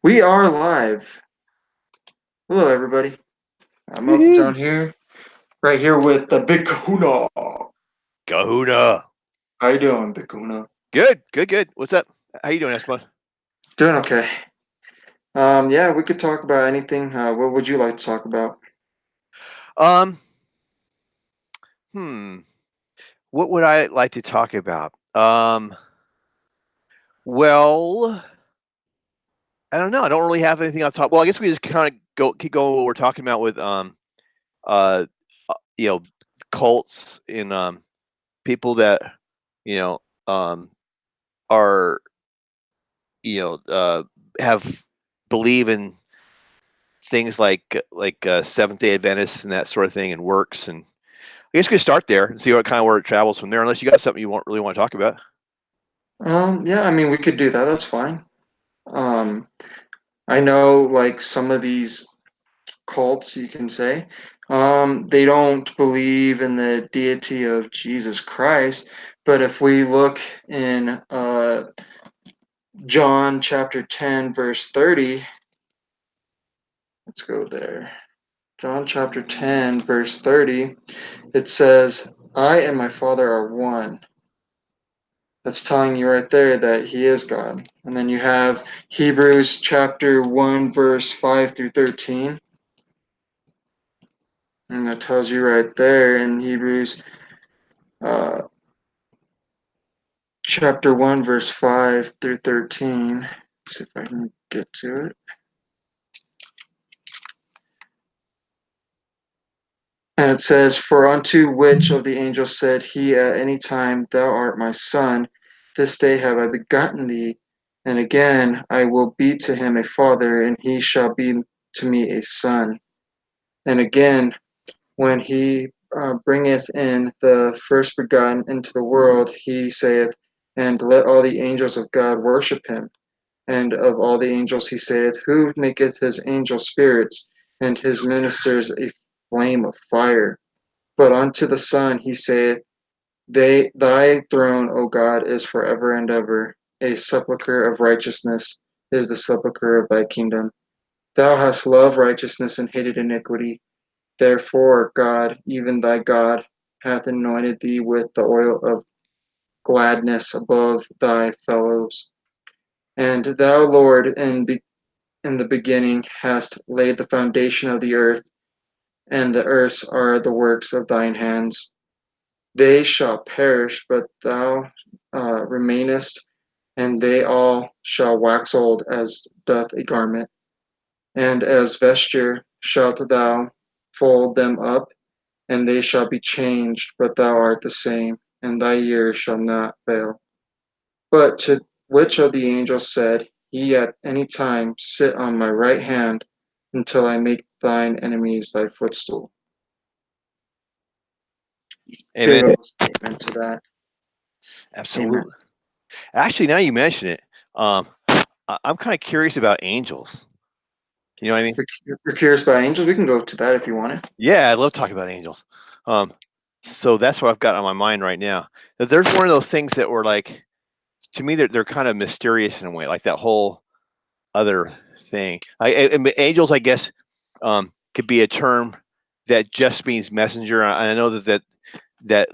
We are live. Hello, everybody. Melton Woohoo! Zone here, right here with the Big Kahuna. Kahuna. How you doing, Big Kahuna? Good, good, good. What's up? How you doing, Esteban? Doing okay. Yeah, we could talk about anything. What would you like to talk about? Um, hmm. What would I like to talk about? Well, I don't know. I don't really have anything on top. Well, I guess we just kind of keep going what we're talking about with uh, you know, cults and people that you know um are you know have believe in things like Seventh Day Adventists and that sort of thing and works and I guess we could start there and see what kind of where it travels from there. Unless you got something you really want to talk about. Yeah, I mean, we could do that. That's fine. Um, I know, like some of these cults, you can say, they don't believe in the deity of Jesus Christ. But if we look in John chapter 10, verse 30, let's go there. John chapter 10, verse 30, it says, I and my Father are one. That's telling you right there that He is God. And then you have Hebrews chapter 1, verse 5 through 13. And that tells you right there in Hebrews uh, chapter 1, verse 5 through 13. Let's see if I can get to it. And it says, For unto which of the angels said he at any time, Thou art my son, this day have I begotten thee. And again, I will be to him a father, and he shall be to me a son. And again, when he bringeth in the first begotten into the world, he saith, And let all the angels of God worship him. And of all the angels he saith, Who maketh his angels spirits, and his ministers a flame of fire? But unto the Son he saith, Thy throne, O God, is forever and ever. A sepulchre of righteousness is the sepulchre of thy kingdom. Thou hast loved righteousness and hated iniquity. Therefore, God, even thy God, hath anointed thee with the oil of gladness above thy fellows. And thou, Lord, in the beginning hast laid the foundation of the earth, and the earths are the works of thine hands. They shall perish, but thou remainest, and they all shall wax old as doth a garment. And as vesture shalt thou fold them up, and they shall be changed, but thou art the same, and thy years shall not fail. But to which of the angels said, He at any time sit on my right hand until I make thine enemies thy footstool? Big Amen. old statement to that. Amen. Absolutely. Actually, now you mention it, um, I'm kind of curious about angels. You know what I mean? You're curious about angels? We can go to that if you want it. Yeah, I love talking about angels. Um, so that's what I've got on my mind right now. That there's one of those things that were like, to me, they're kind of mysterious in a way, like that whole other thing. Angels, I guess, could be a term that just means messenger. I know that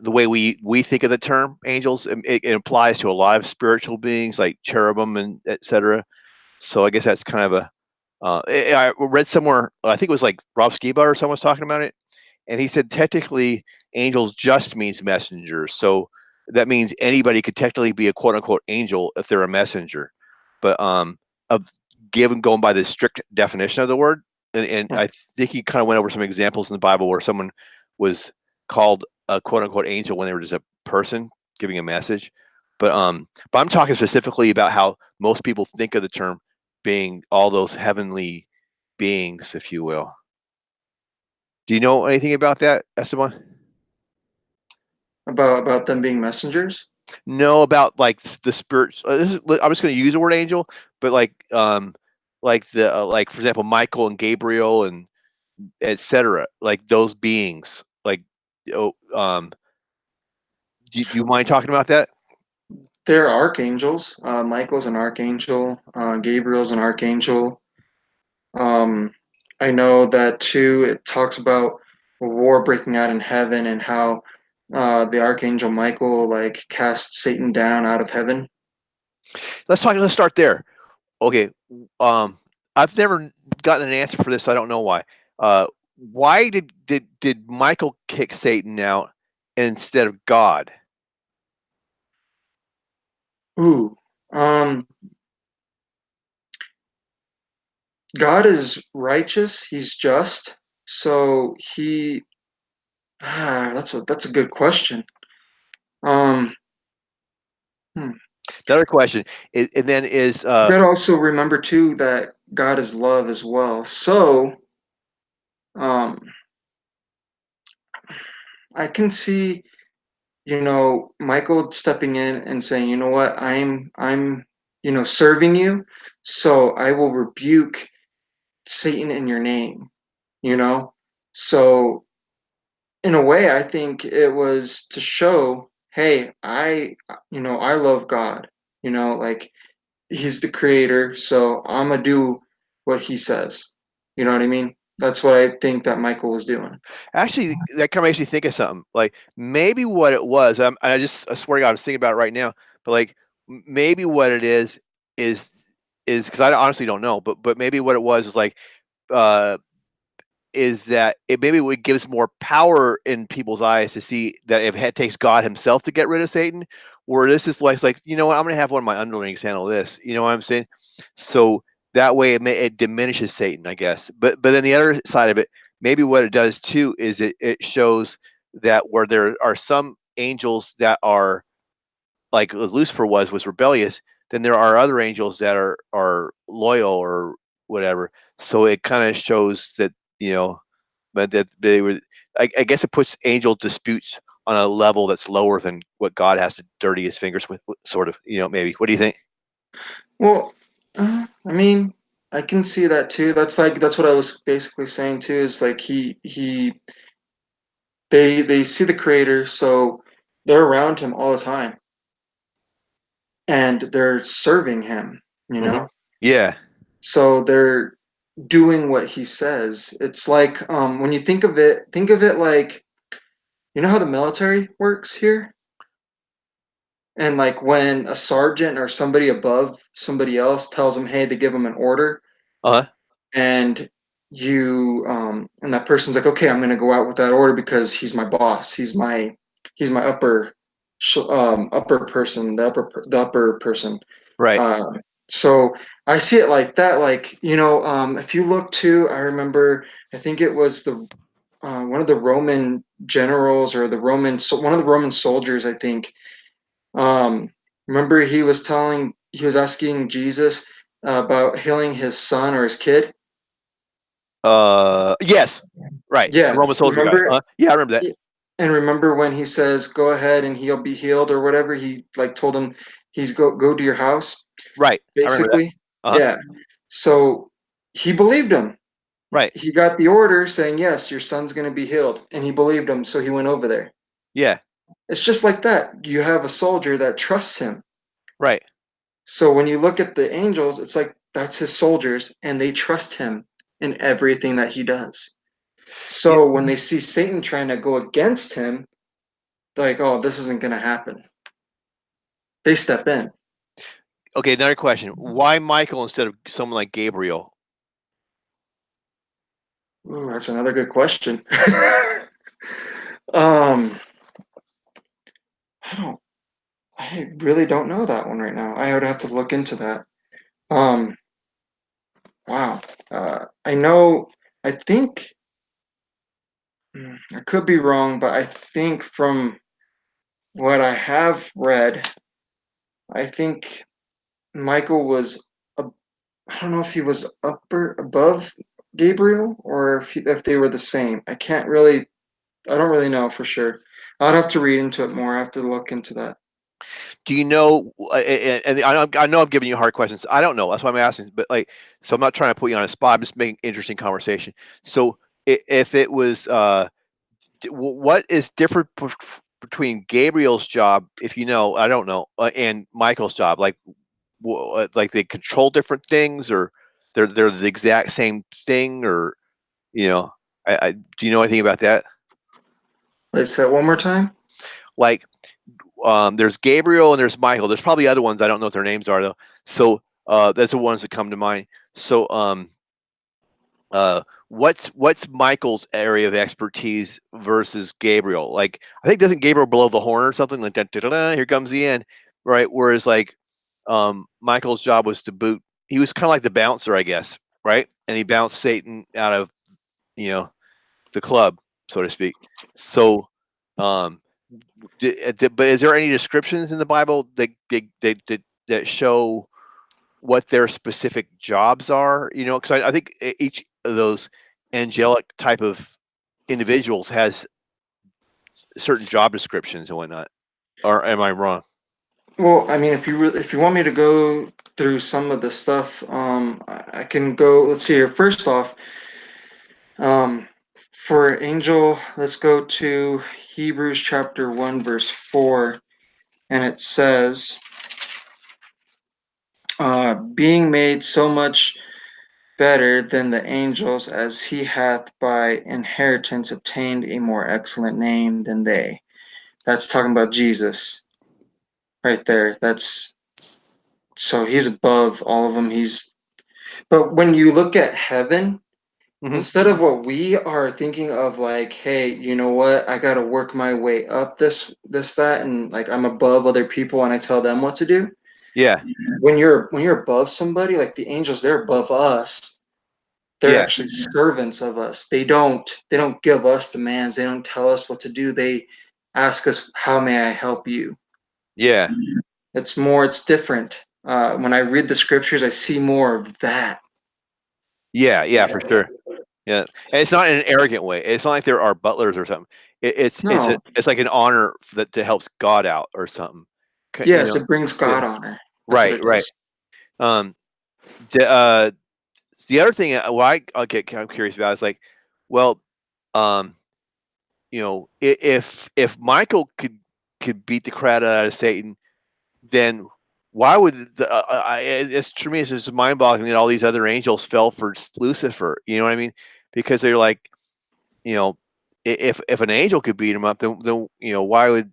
the way we think of the term angels, it applies to a lot of spiritual beings like cherubim and etc. So I guess that's kind of a. I read somewhere, I think it was like Rob Skiba or someone was talking about it, and he said technically angels just means messengers. So that means anybody could technically be a quote unquote angel if they're a messenger. But of given going by the strict definition of the word, and I think he kind of went over some examples in the Bible where someone was called a quote unquote angel when they were just a person giving a message. But I'm talking specifically about how most people think of the term being all those heavenly beings, if you will. Do you know anything about that, Esteban? About them being messengers. No, about like the spirits. I'm just going to use the word angel, but like the like for example, Michael and Gabriel and etc. Like those beings. Like, oh, do you mind talking about that? They're archangels. Michael's an archangel. Gabriel's an archangel. Um, I know that too. It talks about a war breaking out in heaven and how the archangel Michael like cast Satan down out of heaven. Let's start there. Okay. I've never gotten an answer for this. I don't know why. Why did Michael kick Satan out instead of God? Ooh, um, God is righteous. He's just. So he. That's a good question. Um, hmm. The other question is, and then is You gotta also remember too that God is love as well. So, um, I can see, Michael stepping in and saying, you know what, I'm, serving you, so I will rebuke Satan in your name, you know? So, in a way, I think it was to show, hey, I love God, like he's the creator, so I'm gonna do what he says. You know what I mean? That's what I think that Michael was doing. actually that kind of makes me think of something. Like maybe what it was. I swear to God, I was thinking about it right now. But like maybe what it is is because I honestly don't know. But maybe what it was is like uh is that it maybe it gives more power in people's eyes to see that if it takes God Himself to get rid of Satan, where this is like, it's like you know what, I'm going to have one of my underlings handle this. You know what I'm saying? So that way it diminishes Satan, I guess. But then the other side of it, maybe what it does too is it shows that where there are some angels that are like as Lucifer was rebellious, then there are other angels that are loyal or whatever. So it kind of shows that you know but that they were I guess it puts angel disputes on a level that's lower than what God has to dirty his fingers with, sort of, maybe. What do you think? Well, I mean, I can see that too. That's what I was basically saying too. Is like they see the creator, so they're around him all the time, and they're serving him. You Hmm. know, Yeah. so they're doing what he says. It's like when you think of it like how the military works here, and like when a sergeant or somebody above somebody else tells them, hey, they give them an order, Uh-huh. and and that person's like, okay, I'm going to go out with that order because he's my boss, he's my upper person, the upper person. Right. So I see it like that, like if you look to, I remember, I think it was the one of the Roman generals, or one of the Roman soldiers, I think. um Remember, he was asking Jesus about healing his son or his kid. Yes. Right. The Yeah, Roman soldier guy. remember. Yeah, I remember that. And remember when he says, "Go ahead and he'll be healed," or whatever. He like told him, he's go to your house, Right. I remember that. basically. Uh-huh. Yeah. So he believed him. Right. He got the order saying, "Yes, your son's going to be healed," and he believed him. So he went over there. Yeah. It's just like that. You have a soldier that trusts him. Right. So when you look at the angels, it's like that's his soldiers, and they trust him in everything that he does. Yeah. So when they see Satan trying to go against him, they're like, "Oh, this isn't going to happen." They step in. Okay, another question. Why Michael instead of someone like Gabriel? Ooh, that's another good question. um, I don't. I really don't know that one right now. I would have to look into that. Um, wow. I know. I think I could be wrong, but I think from what I have read, I think Michael was. I don't know if he was above Gabriel, or if they were the same. I can't really. I don't really know for sure. I'd have to read into it more. I have to look into that. Do you know? And I know I'm giving you hard questions. I don't know. That's why I'm asking. But like, so I'm not trying to put you on a spot. I'm just making interesting conversation. So if it was, what is different between Gabriel's job, if you know, I don't know, and Michael's job? Like, like they control different things, or they're the exact same thing, or I do you know anything about that? Let's say that one more time. Like, there's Gabriel and there's Michael. There's probably other ones. I don't know what their names are though. So that's the ones that come to mind. So what's Michael's area of expertise versus Gabriel? Like, I think doesn't Gabriel blow the horn or something like that? Here comes the end, right? Whereas like Michael's job was to boot. He was kind of like the bouncer, I guess, right? And he bounced Satan out of you know the club, so to speak. So, um, but is there any descriptions in the Bible that show what their specific jobs are? Because I think each of those angelic type of individuals has certain job descriptions and whatnot. Or am I wrong? Well, I mean, if you want me to go through some of the stuff, I can go. Let's see here. First off, um, for angel, let's go to Hebrews chapter 1, verse 4, and it says, being made so much better than the angels, as he hath by inheritance obtained a more excellent name than they. That's talking about Jesus right there. That's so he's above all of them. But when you look at heaven, Hmm. instead of what we are thinking of, like, hey, you know what, I got to work my way up this that, and like I'm above other people and I tell them what to do. Yeah, When you're above somebody, like the angels, they're above us. They're yeah, actually servants of us. They don't give us demands. They don't tell us what to do. They ask us, how may I help you? yeah, It's different. When I read the scriptures, I see more of that. yeah, yeah, for sure. Yeah, and it's not in an arrogant way. It's not like there are butlers or something. No. It's like an honor that helps God out or something. You Yes, know? it brings Yeah. God honor. That's what Right, it right. does. Um, the uh, the other thing, I'll get kind of curious about is like, well, um, if Michael could beat the crowd out of Satan, then why would it's to me it's just mind-boggling that all these other angels fell for Lucifer. You know what I mean? Because they're like, you know, if an angel could beat him up, then why would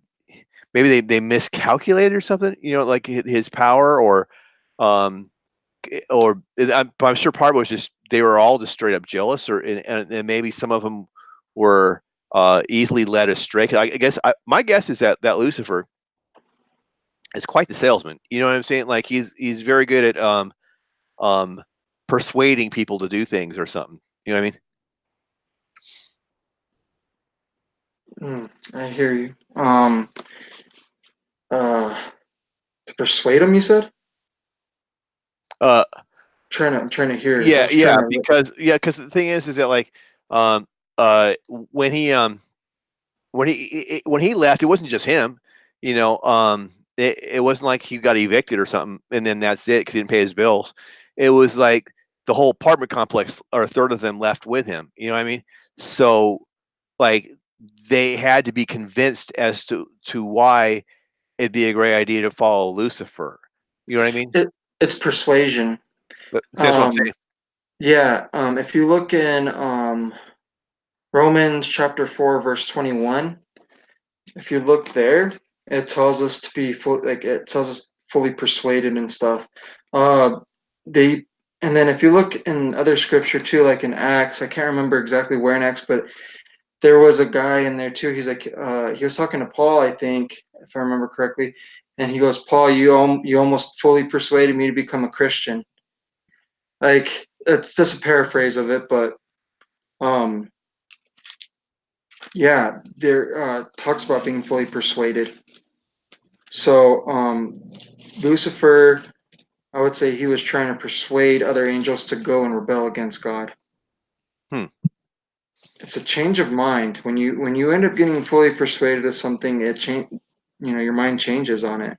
maybe they miscalculated or something? Like his power, um I'm sure part of it was just they were all just straight up jealous, or and maybe some of them were easily led astray. 'Cause I guess my guess is that Lucifer is quite the salesman. You know what I'm saying? Like he's very good at um persuading people to do things or something. You know what I mean? I hear you. Uh, to persuade him, you said? Uh, I'm trying to hear it. I yeah, was trying yeah, to. because the thing is that like um when he left, it wasn't just him. It wasn't like he got evicted or something, and then that's it because he didn't pay his bills. It was like the whole apartment complex, or a third of them, left with him. You know what I mean? So, like, they had to be convinced as to why it'd be a great idea to follow Lucifer. You know what I mean? It's persuasion. But that's what I'm Um, saying. yeah. If you look in Romans chapter 4, verse 21, if you look there, it tells us to be full, like it tells us fully persuaded and stuff. Uh, they and then if you look in other scripture too, like in Acts, I can't remember exactly where in Acts, but there was a guy in there too. He's like, he was talking to Paul, I think, if I remember correctly, and he goes, "Paul, you almost fully persuaded me to become a Christian." Like it's just a paraphrase of it, but um, yeah, there talks about being fully persuaded. So Lucifer, I would say he was trying to persuade other angels to go and rebel against God. Hmm. It's a change of mind. When you end up getting fully persuaded of something, it change. Your mind changes on it.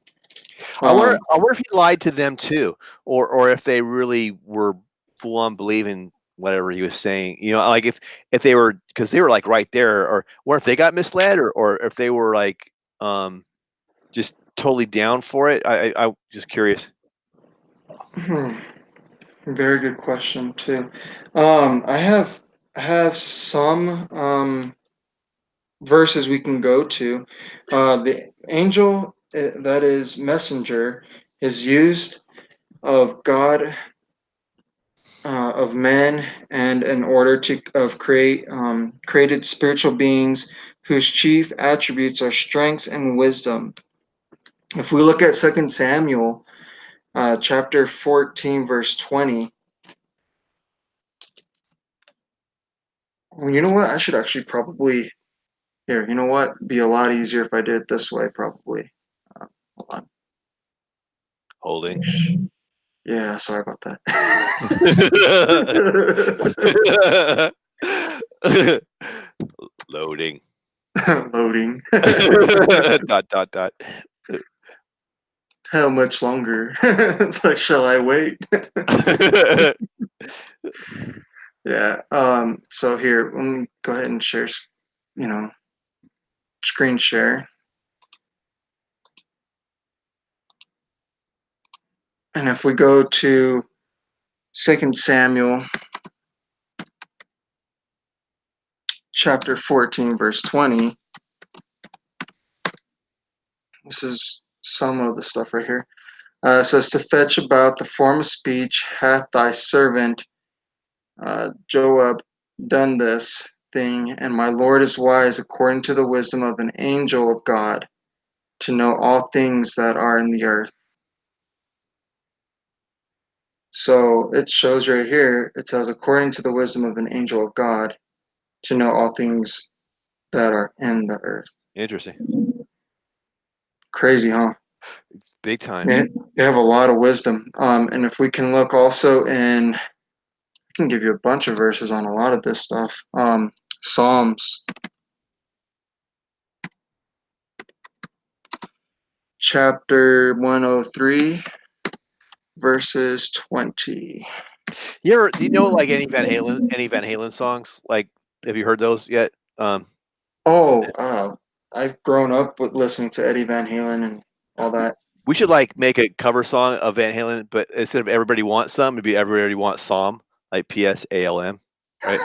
I wonder. Um, I wonder if he lied to them too, or if they really were full on believing whatever he was saying. Like if they were, because they were like right there, or what if they got misled, or if they were like just totally down for it. I just curious. Very good question too. I have some verses we can go to. The angel that is messenger is used of God, of men, and in order to of created spiritual beings whose chief attributes are strength and wisdom. If we look at Second Samuel, chapter 14, verse 20. Well, you know what? I should actually probably here. You know what? Be a lot easier if I did it this way. Probably. Hold Holding. on. Yeah, sorry about that. Loading. Loading. Dot dot dot. How much longer? It's like, shall I wait? Yeah. So here, let me go ahead and share. You know, screen share. And if we go to Second Samuel, chapter 14, verse 20, this is some of the stuff right here. It says, to fetch about the form of speech hath thy servant Joab done this thing, and my Lord is wise according to the wisdom of an angel of God to know all things that are in the earth. So it shows right here, it tells according to the wisdom of an angel of God to know all things that are in the earth. Interesting. Crazy, huh? Big time. They have a lot of wisdom. And if we can look also in, I can give you a bunch of verses on a lot of this stuff. Psalms chapter 103, verses 20. Do you know like any Van Halen songs? Like, have you heard those yet? Oh, I've grown up with listening to Eddie Van Halen and all that. We should like make a cover song of Van Halen, but instead of Everybody Wants Some, it'd be Everybody Wants Psalm, like PSALM, right?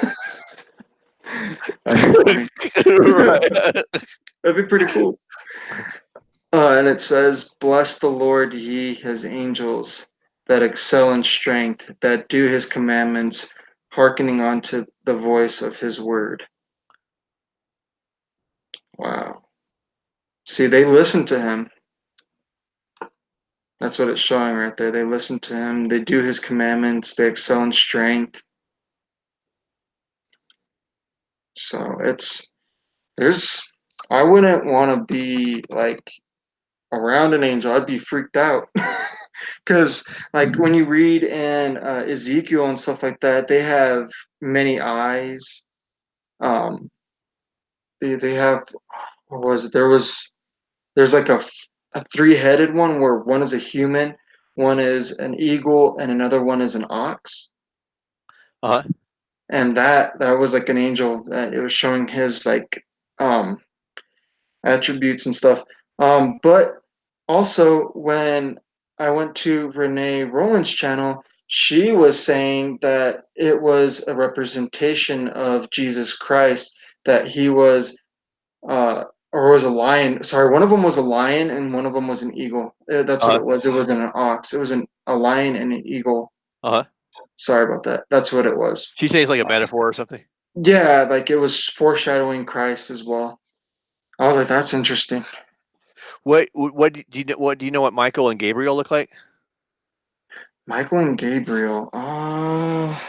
That'd be funny. Right. That'd be pretty cool. And it says, bless the Lord, ye his angels that excel in strength, that do his commandments, hearkening unto the voice of his word. Wow. See, they listen to him. That's what it's showing right there. They listen to him, they do his commandments, they excel in strength. So I wouldn't want to be like around an angel. I'd be freaked out. Because, like, when you read in Ezekiel and stuff like that, they have many eyes. Um, they have, what was it? There's like a three-headed one where one is a human, one is an eagle, and another one is an ox. Uh-huh. And that was like an angel that it was showing his like um attributes and stuff. But also when I went to Renee Roland's channel, she was saying that it was a representation of Jesus Christ, that he was or was a lion. Sorry, one of them was a lion and one of them was an eagle. That's what Uh-huh. it was. It wasn't an ox. It was a lion and an eagle. Uh-huh. Sorry about that. That's what it was. She says like a metaphor or something. Yeah, like it was foreshadowing Christ as well. I was like, that's interesting. What do you know what Michael and Gabriel look like? Michael and Gabriel. I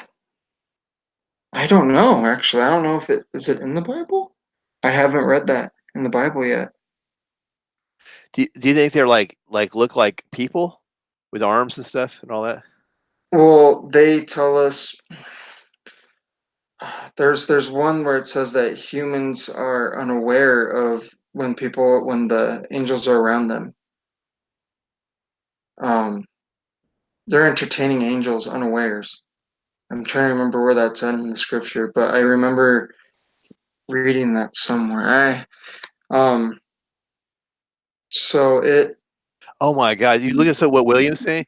don't know actually. I don't know if it is it in the Bible. I haven't read that in the Bible yet. Do you think they're like look like people with arms and stuff and all that? Well, they tell us there's one where it says that humans are unaware of when the angels are around them. Um, they're entertaining angels unawares. I'm trying to remember where that's at in the scripture, but I remember reading that somewhere. Um, so it Oh my God! You look at what William's saying.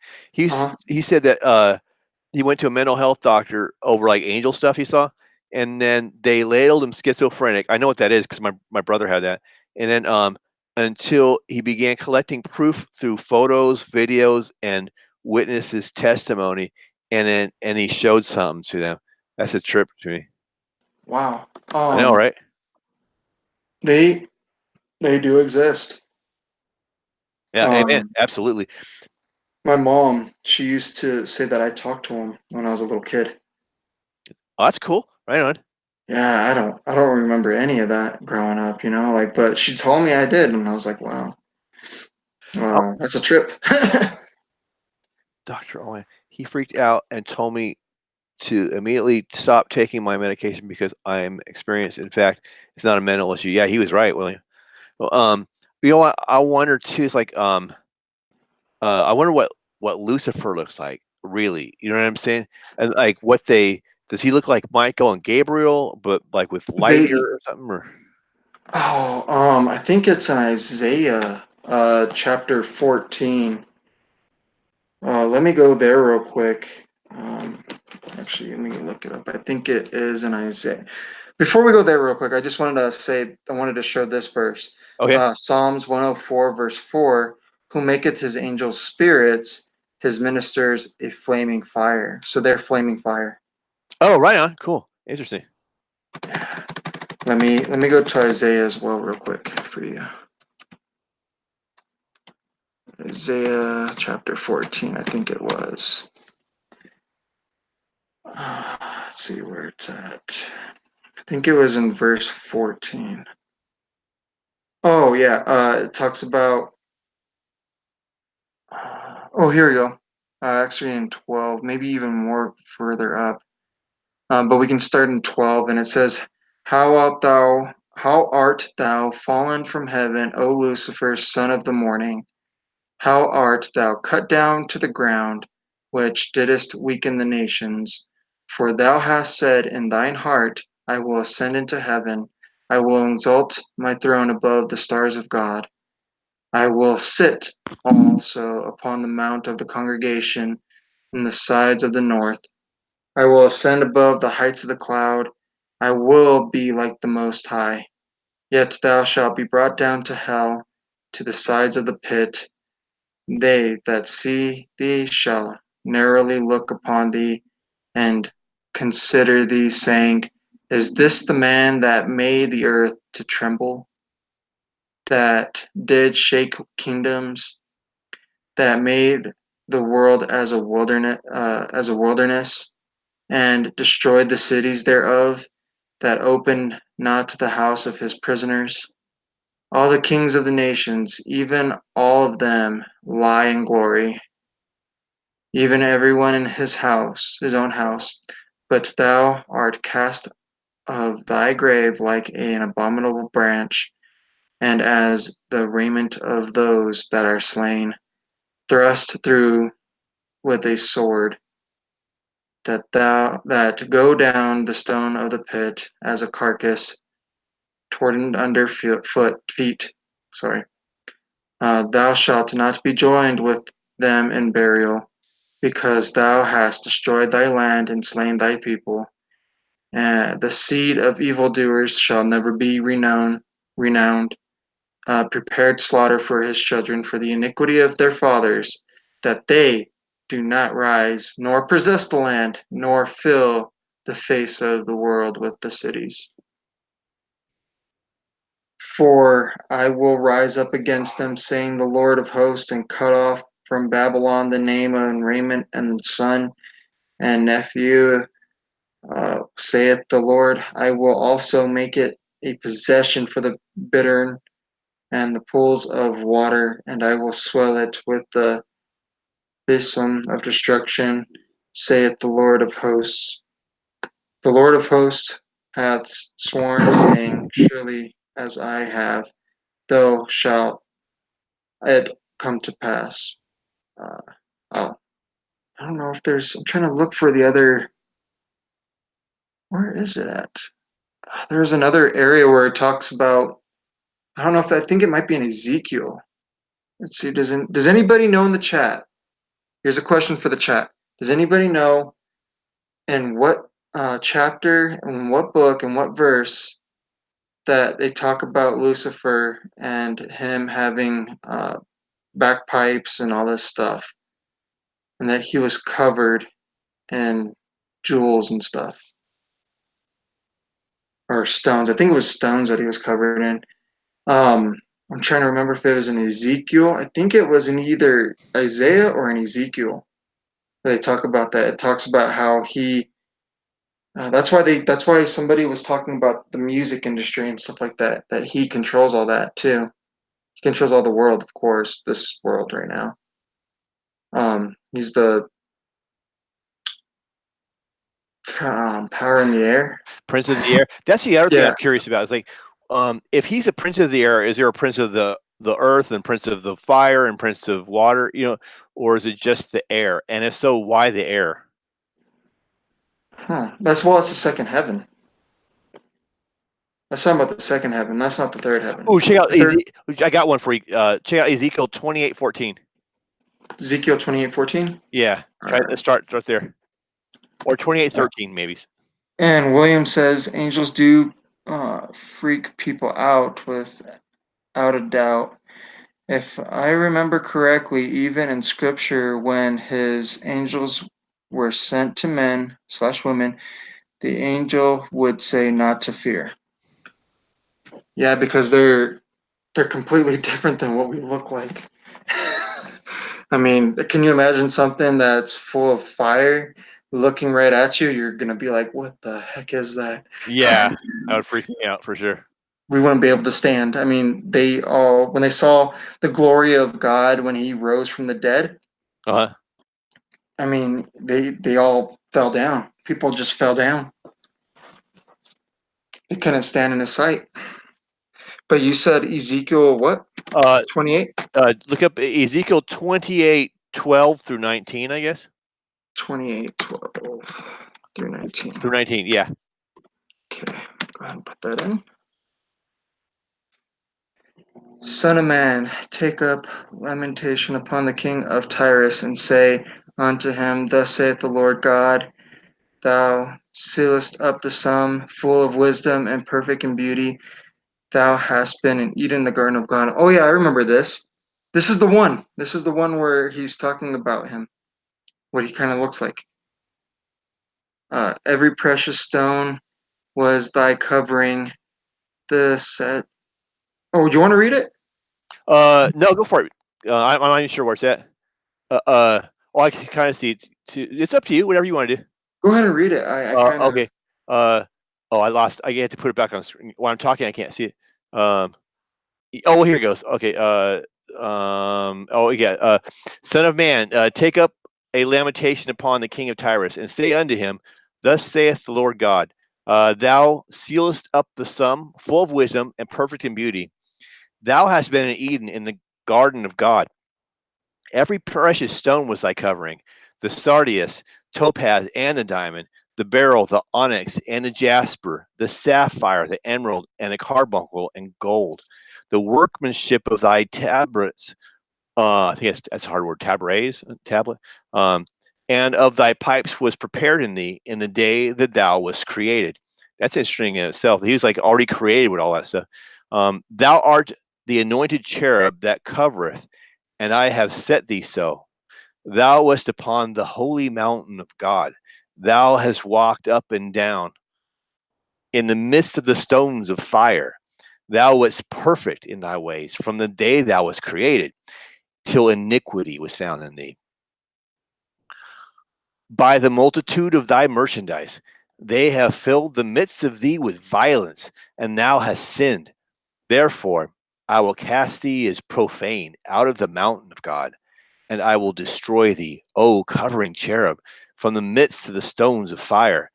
uh He said that he went to a mental health doctor over like angel stuff he saw, and then they labeled him schizophrenic. I know what that is because my brother had that. And then until he began collecting proof through photos, videos, and witnesses' testimony, and he showed something to them. That's a trip to me. Wow. I know, right? They they do exist. Yeah, amen. Um, Absolutely. my mom, she used to say that I talked to him when I was a little kid. Oh, that's cool. Right on. Yeah, I don't remember any of that growing up, like, but she told me I did, and I was like, wow, Oh, that's a trip. Dr. Owen, he freaked out and told me to immediately stop taking my medication because I'm experienced. In fact, it's not a mental issue. Yeah, he was right, William. Well, you know what? I wonder too. Is like, I wonder what Lucifer looks like. Really, you know what I'm saying? And like, what they does he look like Michael and Gabriel, but like with light hair They, or something? Or I think it's in Isaiah, chapter 14. Let me go there real quick. Actually, let me look it up. I think it is in Isaiah. Before we go there real quick, I wanted to show this verse. okay. Psalms 104, verse 4, who maketh his angels spirits, his ministers a flaming fire. So they're flaming fire. Oh, right on. Cool. Interesting. Let me go to Isaiah as well real quick for you. Isaiah chapter 14, I think it was. Let's see where it's at. I think it was in verse 14. Oh yeah, it talks about. Oh, here we go. Actually, in 12, maybe even more further up. But we can start in 12, and it says, How art thou fallen from heaven, O Lucifer, son of the morning? How art thou cut down to the ground, which didst weaken the nations? For thou hast said in thine heart, I will ascend into heaven, I will exalt my throne above the stars of God. I will sit also upon the mount of the congregation in the sides of the north. I will ascend above the heights of the cloud. I will be like the Most High. Yet thou shalt be brought down to hell, to the sides of the pit. They that see thee shall narrowly look upon thee and consider thee, saying, Is this the man that made the earth to tremble, that did shake kingdoms, that made the world as a wilderness, and destroyed the cities thereof, that opened not the house of his prisoners? All the kings of the nations, even all of them, lie in glory, even everyone in his own house. But thou art cast of thy grave like an abominable branch, and as the raiment of those that are slain, thrust through with a sword, that go down the stone of the pit as a carcass, trodden under feet. Sorry. Thou shalt not be joined with them in burial, because thou hast destroyed thy land and slain thy people. And the seed of evildoers shall never be renowned. Prepared slaughter for his children for the iniquity of their fathers, that they do not rise, nor possess the land, nor fill the face of the world with the cities. For I will rise up against them, saying the Lord of hosts, and cut off from Babylon the name and raiment and son and nephew, saith the Lord. I will also make it a possession for the bittern and the pools of water, and I will swell it with the besom of destruction, saith the Lord of hosts. The Lord of hosts hath sworn, saying, Surely as I have, thou shalt it come to pass. Uh, oh, I don't know if there's. I'm trying to look for the other. Where is it at? There's another area where it talks about. I don't know if I think it might be in Ezekiel. Let's see. Does anybody know in the chat? Here's a question for the chat. Does anybody know in what chapter and what book and what verse that they talk about Lucifer and him having bagpipes and all this stuff, and that he was covered in jewels and stuff, or stones. I think it was stones that he was covered in. Um, I'm trying to remember if it was in Ezekiel. I think it was in either Isaiah or in Ezekiel. They talk about that. It talks about how he. That's why they. That's why somebody was talking about the music industry and stuff like that. That he controls all that too. He controls all the world, of course. This world right now. He's the power in the air. Prince of the air. That's the other thing Yeah. I'm curious about. Is like, if he's a prince of the air, is there a prince of the earth and prince of the fire and prince of water? Or is it just the air? And if so, why the air? Huh. That's well. It's the second heaven. That's talking about the second heaven. That's not the third heaven. Oh, check out The third, I got one for you. Check out Ezekiel 28:14. Ezekiel 28:14. Yeah, let's start there, or 28:13 maybe. And William says angels do freak people out without a doubt. If I remember correctly, even in scripture, when his angels were sent to men slash women, the angel would say not to fear. Yeah, because they're completely different than what we look like. I mean, can you imagine something that's full of fire looking right at you? You're gonna be like, "What the heck is that?" Yeah, that would freak me out for sure. We wouldn't be able to stand. I mean, they all when they saw the glory of God when He rose from the dead. Uh huh. I mean, they all fell down. People just fell down. They couldn't stand in His sight. But you said Ezekiel what? 28? Look up Ezekiel 28:12 through 19, I guess. 28:12 through 19. Through 19, yeah. Okay, go ahead and put that in. Son of man, take up lamentation upon the king of Tyrus, and say unto him, Thus saith the Lord God, Thou sealest up the sum, full of wisdom and perfect in beauty. Thou hast been in Eden, the garden of God. Oh yeah, I remember this. This is the one. This is the one where he's talking about him, what he kind of looks like. Every precious stone was thy covering. The set. Oh, do you want to read it? No, go for it. I'm not even sure where it's at. Oh, I can kind of see it. It's up to you. Whatever you want to do. Go ahead and read it. I kind of. Okay. I lost. I had to put it back on screen. While I'm talking, I can't see it. Oh, well, here it goes. Okay. Oh, yeah. Son of man, take up a lamentation upon the king of Tyrus, and say unto him, Thus saith the Lord God, Thou sealest up the sum, full of wisdom and perfect in beauty. Thou hast been in Eden, in the garden of God. Every precious stone was thy covering, the sardius, topaz, and the diamond, the beryl, the onyx, and the jasper, the sapphire, the emerald, and the carbuncle, and gold. The workmanship of thy tabrets, I think that's a hard word, tablet, and of thy pipes was prepared in thee in the day that thou wast created. That's interesting in itself. He was like already created with all that stuff. Thou art the anointed cherub that covereth, and I have set thee so. Thou wast upon the holy mountain of God. Thou hast walked up and down in the midst of the stones of fire. Thou wast perfect in thy ways from the day thou wast created, till iniquity was found in thee. By the multitude of thy merchandise, they have filled the midst of thee with violence, and thou hast sinned. Therefore, I will cast thee as profane out of the mountain of God, and I will destroy thee, O covering cherub, from the midst of the stones of fire.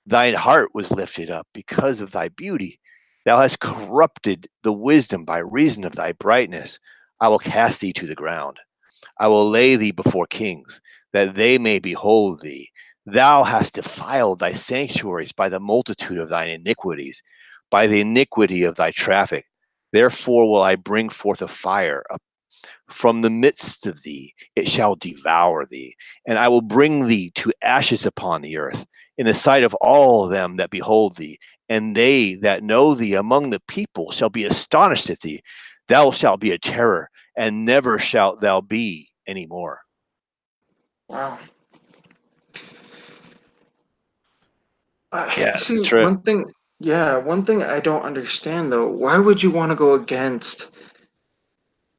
Thine heart was lifted up because of thy beauty. Thou hast corrupted the wisdom by reason of thy brightness. I will cast thee to the ground. I will lay thee before kings, that they may behold thee. Thou hast defiled thy sanctuaries by the multitude of thine iniquities, by the iniquity of thy traffic. Therefore will I bring forth a fire From the midst of thee it shall devour thee, and I will bring thee to ashes upon the earth, in the sight of all them that behold thee, and they that know thee among the people shall be astonished at thee. Thou shalt be a terror, and never shalt thou be any more. Wow. Yeah, You see, that's right. one thing I don't understand though, why would you want to go against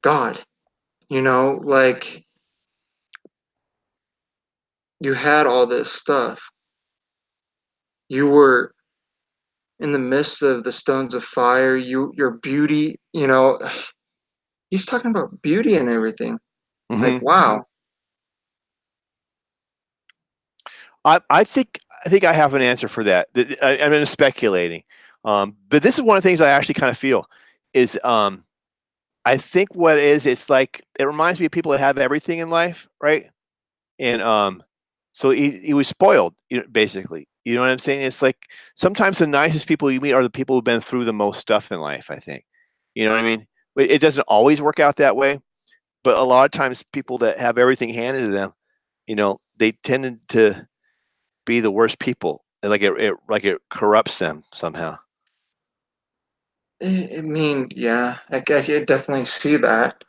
God? You know, like you had all this stuff. You were in the midst of the stones of fire, your beauty, he's talking about beauty and everything. Like, Hmm. wow. I think I have an answer for that. I'm just speculating, but this is one of the things I actually kind of feel is I think what it is, it's like it reminds me of people that have everything in life, right? And so he was spoiled, basically. You know what I'm saying? It's like sometimes the nicest people you meet are the people who've been through the most stuff in life, I think. You know what I mean? It doesn't always work out that way, but a lot of times people that have everything handed to them, they tend to be the worst people. And like it corrupts them somehow. I mean, yeah, I could definitely see that.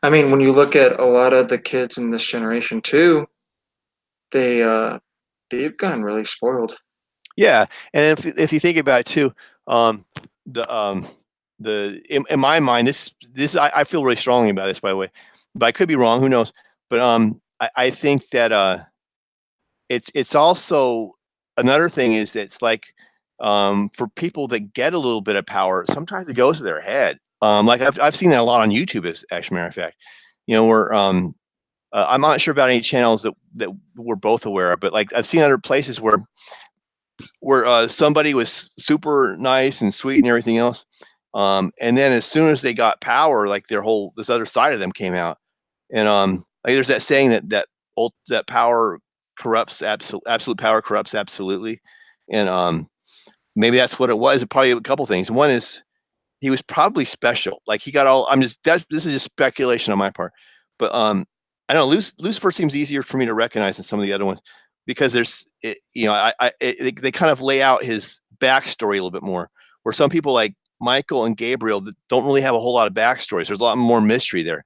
I mean, when you look at a lot of the kids in this generation too, they they've gotten really spoiled. Yeah, and if you think about it too, um, the in my mind, this I feel really strongly about this, by the way, but I could be wrong. Who knows? But I think that it's also another thing is that it's like for people that get a little bit of power, sometimes it goes to their head. Like I've seen that a lot on YouTube, as actually, matter of fact, where I'm not sure about any channels that we're both aware of, but like I've seen other places where somebody was super nice and sweet and everything else. And then as soon as they got power, like this other side of them came out. And like there's that saying that power corrupts absolute power corrupts absolutely. And maybe that's what it was. Probably a couple things. One is he was probably special. Like he got all. This is just speculation on my part, but I don't know. Lucifer seems easier for me to recognize than some of the other ones because they kind of lay out his backstory a little bit more. Where some people like Michael and Gabriel that don't really have a whole lot of backstories. There's a lot more mystery there.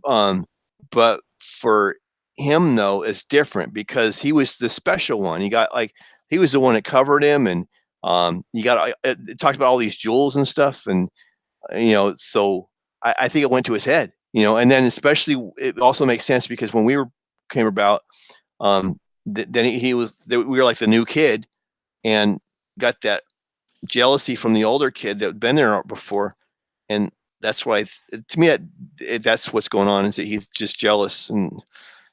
Um, but for him though, it's different because he was the special one. He was the one that covered him, and it talked about all these jewels and stuff, and so I think it went to his head, and then especially it also makes sense because when we came about, then we were like the new kid and got that jealousy from the older kid that had been there before, and that's why to me that's what's going on is that he's just jealous, and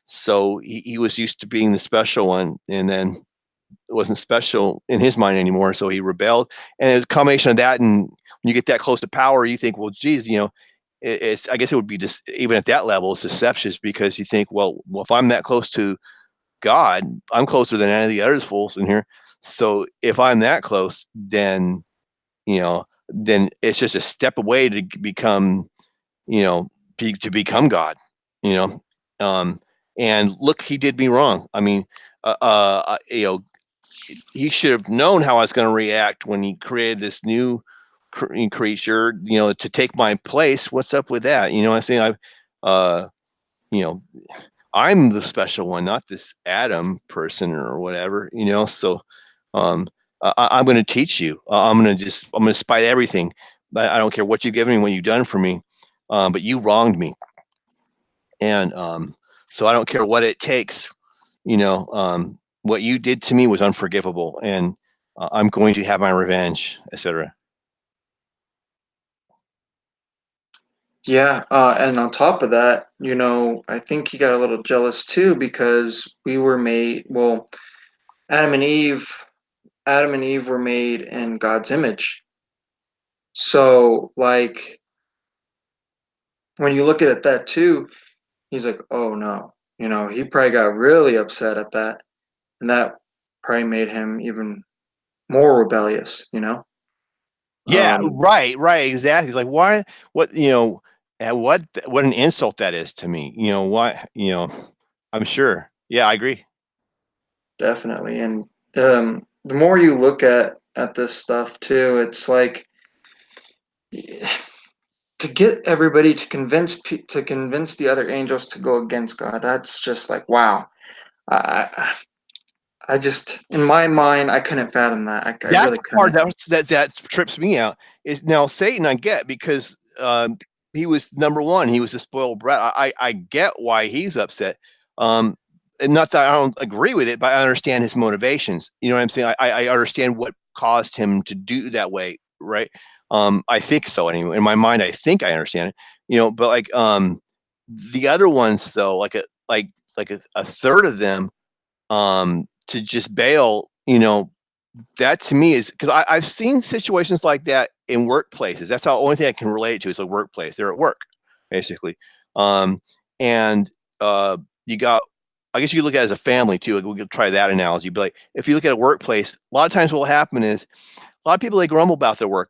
so he was used to being the special one, and then it wasn't special in his mind anymore, so he rebelled, and it's a combination of that, and when you get that close to power, you think, well, geez, it's I guess it would be just even at that level, it's deceptive because you think, well, if I'm that close to God, I'm closer than any of the others fools in here. So if I'm that close, then it's just a step away to become, to become God, you know. Um, and look, he did me wrong. I mean, he should have known how I was going to react when he created this new creature, to take my place. What's up with that? I say you know, I'm the special one, not this Adam person or whatever, So I'm going to teach you. I'm going to spite everything. I don't care what you've given me, what you've done for me, but you wronged me, and so I don't care what it takes. What you did to me was unforgivable, and I'm going to have my revenge, etc. Yeah, and on top of that, I think he got a little jealous too because we were made, well, Adam and Eve, Adam and Eve were made in God's image. So, like, when you look at it that too, he's like, oh no, he probably got really upset at that, and that probably made him even more rebellious. Yeah, Um, right, exactly. It's like why, what, And what an insult that is to me. You know what? You know, I'm sure. Yeah, I agree. Definitely. And the more you look at this stuff too, it's like to get everybody to convince the other angels to go against God. That's just like wow. I just in my mind I couldn't fathom that. I That's really the part couldn't. that trips me out. Is now Satan, I get, because he was number one. He was a spoiled brat. I get why he's upset. Um, and not that I don't agree with it, but I understand his motivations. You know what I'm saying? I understand what caused him to do that way, right? I think so anyway. In my mind, I think I understand it. You know, but like the other ones though, like a third of them to just bail, you know, that to me is because I've seen situations like that in workplaces. That's the only thing I can relate to is a workplace. They're at work, basically. Um, and you got, I guess you could look at it as a family too. Like we could try that analogy. But like, if you look at a workplace, a lot of times what will happen is a lot of people, they grumble about their work.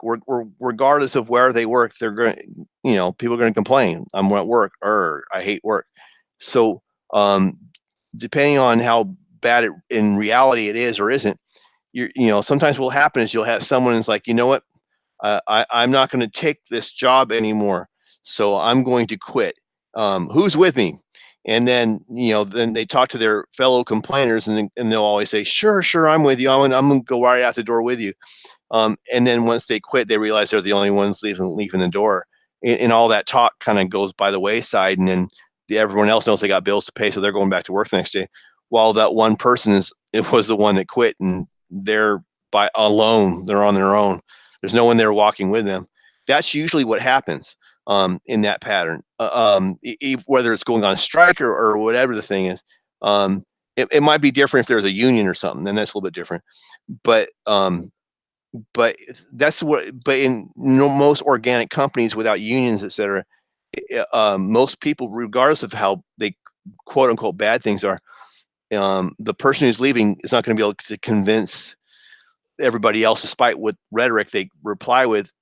Regardless of where they work, they're going to, you know, people are going to complain. I'm at work, or I hate work. So um, depending on how bad it in reality it is or isn't, you know, sometimes what will happen is you'll have someone who's like, you know what, I'm not going to take this job anymore, so I'm going to quit. Who's with me? And then, you know, then they talk to their fellow complainers, and they'll always say, sure, I'm with you. I'm going to go right out the door with you. And then once they quit, they realize they're the only ones leaving the door, and all that talk kind of goes by the wayside. And then everyone else knows they got bills to pay, so they're going back to work the next day. While that one person it was the one that quit, and they're by alone. They're on their own. There's no one there walking with them. That's usually what happens in that pattern. Whether it's going on strike or whatever the thing is, it might be different if there's a union or something. Then that's a little bit different. But but that's what. But in most organic companies without unions, etc., most people, regardless of how they quote unquote bad things are, the person who's leaving is not going to be able to convince everybody else, despite what rhetoric they reply with,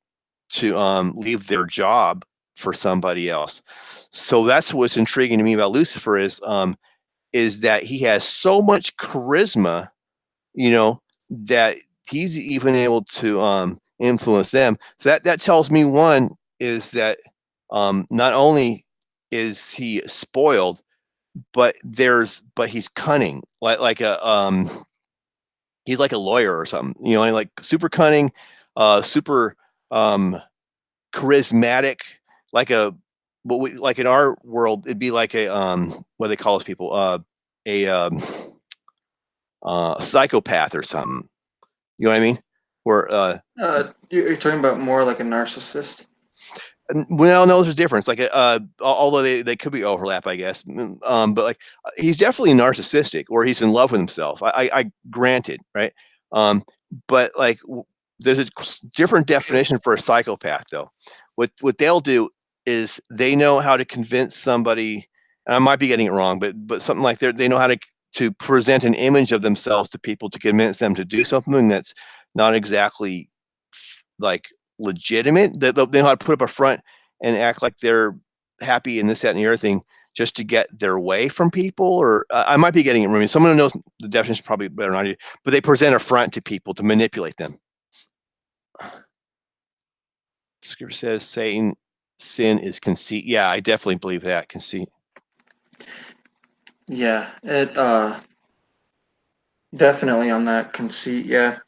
to leave their job for somebody else. So that's what's intriguing to me about Lucifer is that he has so much charisma, you know, that he's even able to influence them. So that tells me, one is that not only is he spoiled, but he's cunning, like a he's like a lawyer or something, you know, like super cunning, super um, charismatic, like a what we like in our world, it'd be like a what do they call those people, a psychopath or something. You know what I mean? Where You're talking about more like a narcissist. well, no, there's a difference. Like, although they could be overlap, I guess. But like, he's definitely narcissistic, or he's in love with himself. I granted, right? Um, but like, there's a different definition for a psychopath, though. What they'll do is they know how to convince somebody. And I might be getting it wrong, but something like they know how to present an image of themselves to people to convince them to do something that's not exactly like legitimate. That they know how to put up a front and act like they're happy and this, that, and the other thing, just to get their way from people. Or I might be getting it wrong. I mean, someone who knows the definition probably better than I do. But they present a front to people to manipulate them. Scripture says Satan sin is conceit. Yeah, I definitely believe that, conceit. Yeah, it definitely on that conceit. Yeah.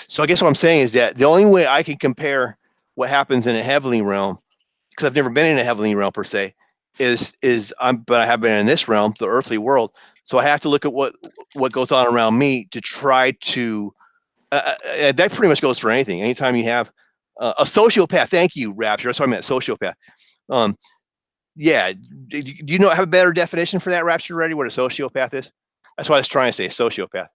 So I guess what I'm saying is that the only way I can compare what happens in a heavenly realm, because I've never been in a heavenly realm per se, but I have been in this realm, the earthly world. So I have to look at what goes on around me to try to. That pretty much goes for anything. Anytime you have a sociopath, thank you, Rapture. That's what I meant, sociopath. Um, yeah, do you know have a better definition for that, Rapture? Ready? What a sociopath is? That's what I was trying to say, sociopath.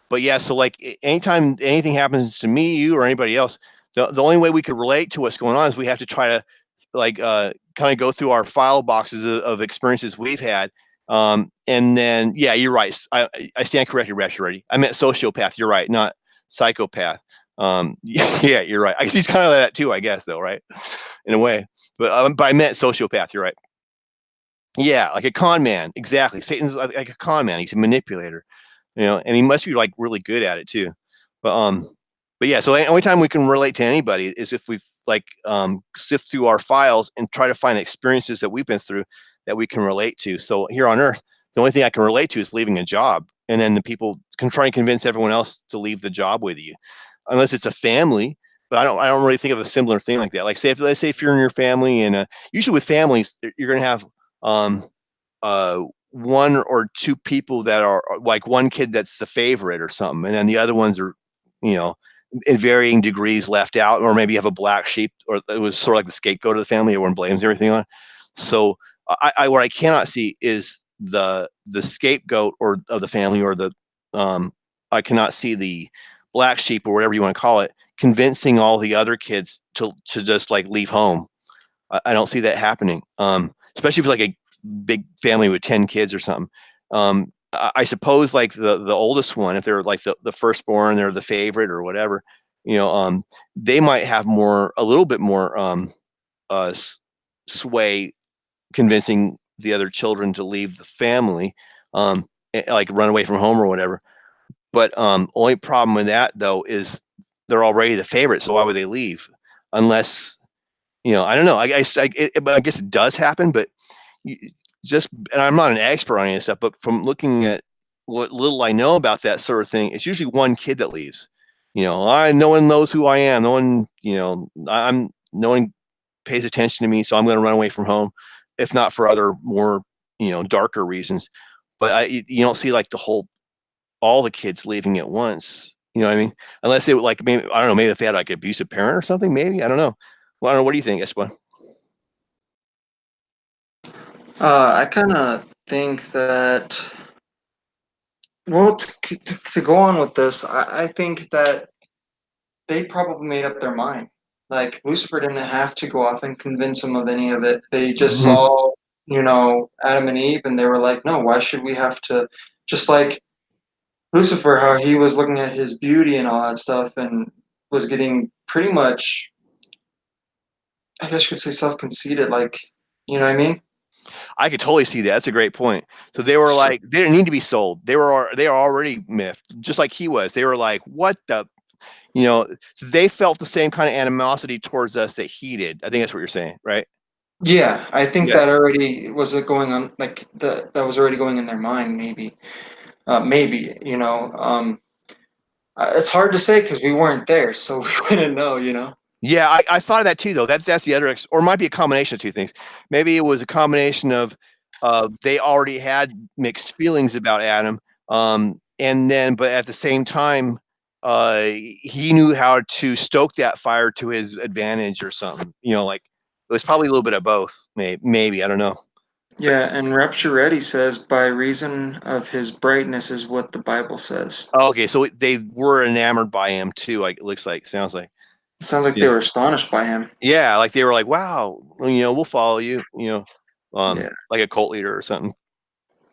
But yeah, so like anytime anything happens to me, you, or anybody else, the only way we could relate to what's going on is we have to try to like kind of go through our file boxes of experiences we've had. And then yeah, you're right. I stand corrected, Rapture. Ready? I meant sociopath. You're right, not psychopath. Yeah, you're right. I guess he's kind of like that too, I guess, though, right? In a way. But I meant sociopath. You're right. Yeah, like a con man. Exactly. Satan's like a con man. He's a manipulator, and he must be like really good at it too. But but yeah. So the only time we can relate to anybody is if we like sift through our files and try to find experiences that we've been through that we can relate to. So here on Earth, the only thing I can relate to is leaving a job, and then the people can try and convince everyone else to leave the job with you, unless it's a family. But I don't really think of a similar thing like that. Like let's say if you're in your family, and usually with families, you're going to have um, one or two people that are like one kid that's the favorite or something, and then the other ones are, you know, in varying degrees left out, or maybe you have a black sheep, or it was sort of like the scapegoat of the family, everyone blames everything on. So what I cannot see is the scapegoat or of the family, or the I cannot see the black sheep or whatever you want to call it convincing all the other kids to just like leave home. I don't see that happening. Especially if it's like a big family with 10 kids or something. I suppose like the oldest one, if they're like the firstborn, they're the favorite or whatever, they might have a little bit more sway convincing the other children to leave the family, like run away from home or whatever. But only problem with that though is they're already the favorite, so why would they leave? Unless, I don't know. I guess it does happen, but you, just, and I'm not an expert on any of this stuff, but from looking at what little I know about that sort of thing, it's usually one kid that leaves. No one knows who I am. No one, no one pays attention to me, so I'm going to run away from home, if not for other more, darker reasons. But you don't see like all the kids leaving at once. You know what I mean? Unless they would like, maybe, I don't know, maybe if they had like an abusive parent or something, maybe, I don't know. Well, I don't know. What do you think, Esteban? I kind of think that, well, to go on with this, I think that they probably made up their mind. Like Lucifer didn't have to go off and convince them of any of it. They just Mm-hmm. saw, Adam and Eve, and they were like, no, why should we have to? Just like Lucifer, how he was looking at his beauty and all that stuff, and was getting pretty much, I guess you could say, self-conceited. Like, you know what I mean? I could totally see that. That's a great point. So they were So, like, they didn't need to be sold. They were already miffed, just like he was. They were like, what the, so they felt the same kind of animosity towards us that he did. I think that's what you're saying, right? yeah, I think Yeah. that already was going on, like that was already going in their mind, maybe, maybe. It's hard to say because we weren't there, so we wouldn't know. Yeah, I thought of that too, though. That's the other, or it might be a combination of two things. Maybe it was a combination of they already had mixed feelings about Adam, and then, but at the same time, he knew how to stoke that fire to his advantage or something. Like it was probably a little bit of both. Maybe I don't know. But Yeah, and Rapture Ready says, by reason of his brightness is what the Bible says. okay, so they were enamored by him too. Like it looks like, sounds like. It sounds like Yeah. they were astonished by him. Yeah, like they were like, "Wow, well, we'll follow you." Yeah. Like a cult leader or something.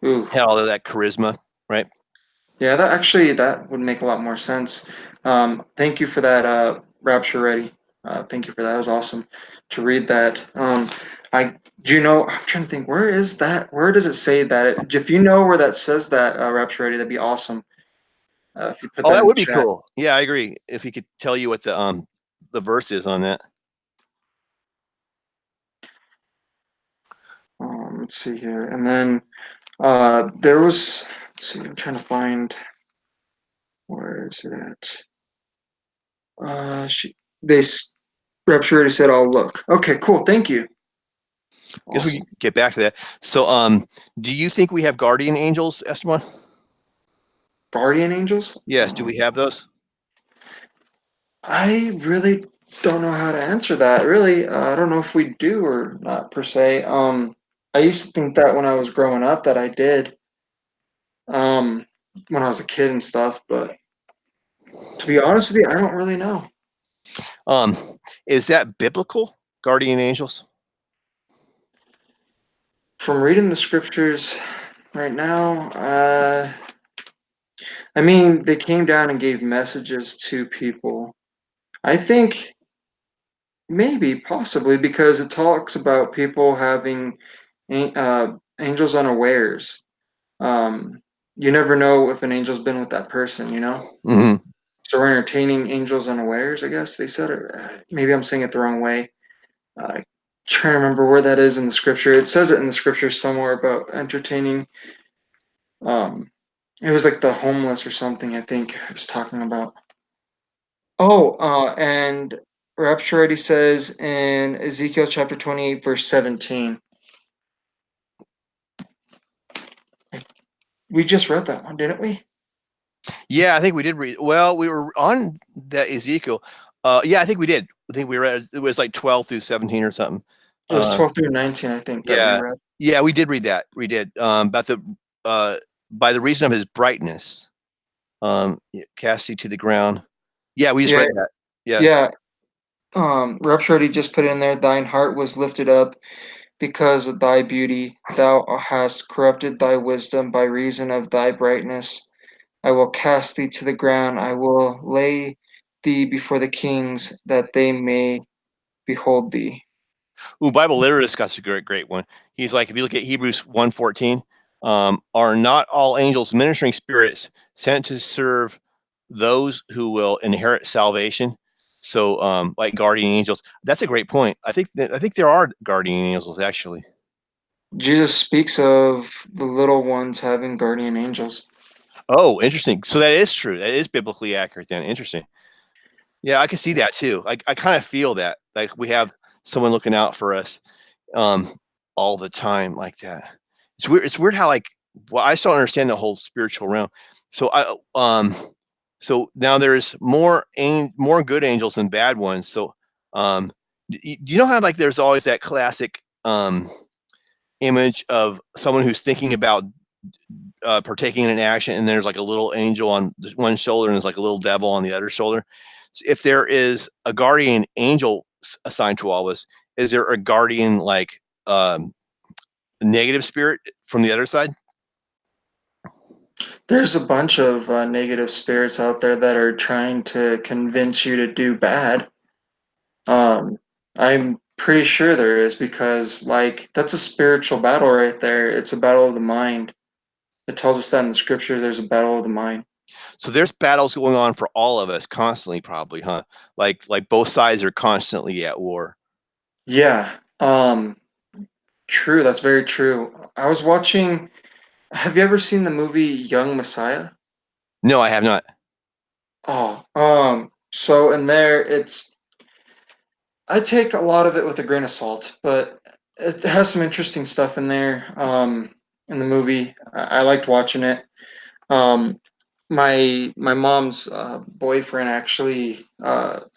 Ooh. Had all of that charisma, right? Yeah, that would make a lot more sense. Thank you for that, Rapture Ready. Thank you for that. It was awesome to read that. I do you know? I'm trying to think. Where is that? Where does it say that? If you know where that says that, Rapture Ready, that'd be awesome. If you put Oh, that that in the would be chat. cool. Yeah, I agree. If he could tell you what the verse is on that. Let's see here, and then there was. Let's see. I'm trying to find. Where is it at? She. They. Rapture Ready said, "I'll look." Okay, cool. Thank you. Guess we Awesome. could get back to that. So, do you think we have guardian angels, Esteban? Guardian angels? Yes. Do we have those? I really don't know how to answer that. Really, I don't know if we do or not per se. I used to think that when I was growing up that I did, um, when I was a kid and stuff. But to be honest with you, I don't really know. Um, is that biblical? Guardian angels? From reading the scriptures right now, I mean, they came down and gave messages to people. I think maybe, possibly, because it talks about people having angels unawares. Um, you never know if an angel's been with that person, you know? Hmm. So we're entertaining angels unawares, I guess they said, or maybe I'm saying it the wrong way. Trying to remember where that is in the scripture. It says it in the scripture somewhere about entertaining. Um, it was like the homeless or something. I think it was talking about. Oh, and rapture already says in Ezekiel chapter 28, verse 17. We just read that one, didn't we? Yeah, I think we did read. Well, we were on that Ezekiel. Yeah, I think we did. I think we read it was like 12 through 17 or something. It was Uh, 12 through 19, I think, that we yeah, read. yeah, we did read that. We did. About the uh, by the reason of his brightness, cast thee to the ground. Yeah, we just Yeah, read that. Yeah. yeah. Rapture already just put in there, thine heart was lifted up because of thy beauty. Thou hast corrupted thy wisdom by reason of thy brightness. I will cast thee to the ground. I will lay thee before the kings, that they may behold thee. Ooh, Bible Literist got a great one. He's like, if you look at Hebrews 1:14, are not all angels ministering spirits sent to serve those who will inherit salvation? So, like guardian angels. That's a great point. I think there are guardian angels actually. Jesus speaks of the little ones having guardian angels. Oh, interesting. So that is true. That is biblically accurate. Then interesting. Yeah, I can see that too. I kind of feel that like we have someone looking out for us um, all the time like that. It's weird. It's weird how like well, I still understand the whole spiritual realm. So so now there's more good angels than bad ones. So do you know how like there's always that classic image of someone who's thinking about partaking in an action, and there's like a little angel on one shoulder and there's like a little devil on the other shoulder. So if there is a guardian angel assigned to all of us, is there a guardian like um, negative spirit from the other side? There's a bunch of negative spirits out there that are trying to convince you to do bad. Um, I'm pretty sure there is because, like, that's a spiritual battle right there. It's a battle of the mind. It tells us that in the scripture. There's a battle of the mind. So there's battles going on for all of us constantly, probably, huh? Like both sides are constantly at war. Yeah. True. That's very true. I was watching. Have you ever seen the movie Young Messiah? No, I have not. Oh, so in there, I take a lot of it with a grain of salt, but it has some interesting stuff in there. In the movie, I liked watching it. Um, my mom's boyfriend actually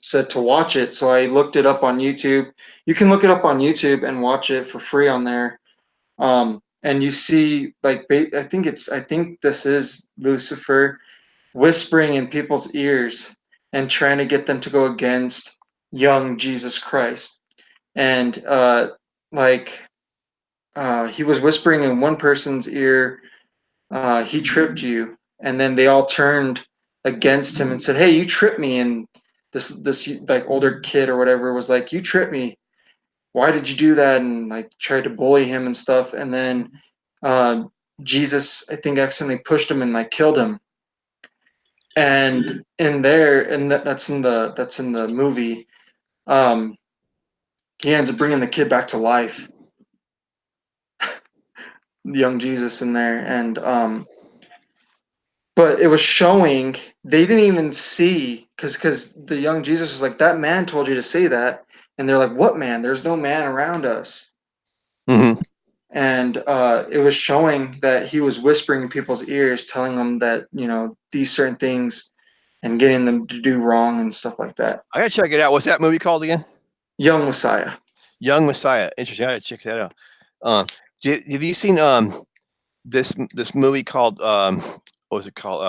said to watch it, so I looked it up on YouTube. You can look it up on YouTube and watch it for free on there. And you see, like, I think this is Lucifer whispering in people's ears and trying to get them to go against young Jesus Christ. And like he was whispering in one person's ear, he tripped you, and then they all turned against him and said, "Hey, you tripped me!" And this like older kid or whatever was like, "You tripped me. Why did you do that?" And like tried to bully him and stuff. And then uh, Jesus, I think, accidentally pushed him and like killed him. And in there, and that's in the movie. Um, he ends up bringing the kid back to life, young Jesus in there, and but it was showing they didn't even see because the young Jesus was like, that man told you to say that, and they're like, what man? There's no man around us. Hmm. And it was showing that he was whispering in people's ears, telling them that these certain things and getting them to do wrong and stuff like that. I gotta check it out. What's that movie called again? Young Messiah. Young Messiah. Interesting. I gotta check that out. Um, have you seen this movie called what was it called?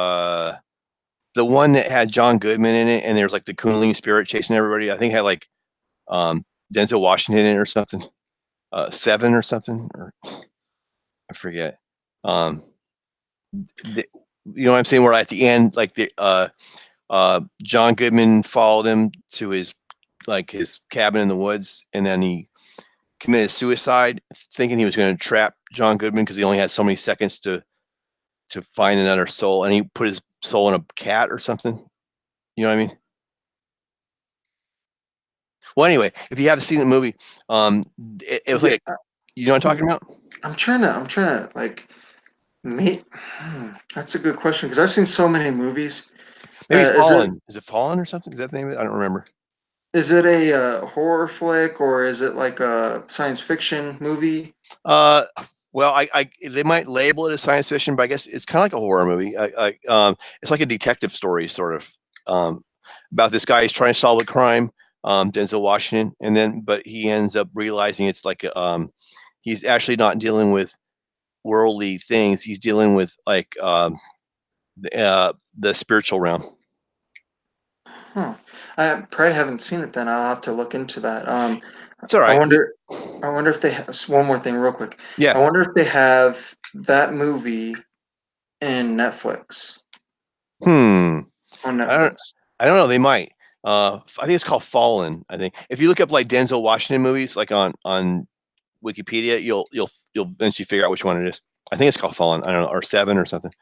The one that had John Goodman in it, and there's like the Kundalini spirit chasing everybody. I think it had like um Denzel Washington in it or something. Seven or something, or I forget. Um, the, you know what I'm saying? Where at the end, like John Goodman followed him to his cabin in the woods, and then he committed suicide, thinking he was going to trap John Goodman because he only had so many seconds to find another soul, and he put his soul in a cat or something. You know what I mean? Well, anyway, if you haven't seen the movie, it was like, you know what I'm talking about? I'm trying to like make. That's a good question because I've seen so many movies. Maybe Is it Fallen. Is it Fallen or something? Is that the name of it? I don't remember. a horror flick or is it like a science fiction movie? Well, they might label it as science fiction, but I guess it's kind of like a horror movie. It's like a detective story, sort of, about this guy who's trying to solve a crime, Denzel Washington, but he ends up realizing it's like, he's actually not dealing with worldly things. He's dealing with like the spiritual realm. Huh. I probably haven't seen it then. I'll have to look into that. It's all I right. wonder if they have one more thing real quick. Yeah. I wonder if they have that movie in Netflix Hmm. on I don't. Netflix. I don't know. They might. I think it's called Fallen. I think if you look up like Denzel Washington movies, like on Wikipedia, you'll eventually figure out which one it is. I think it's called Fallen. I don't know, or Seven or something.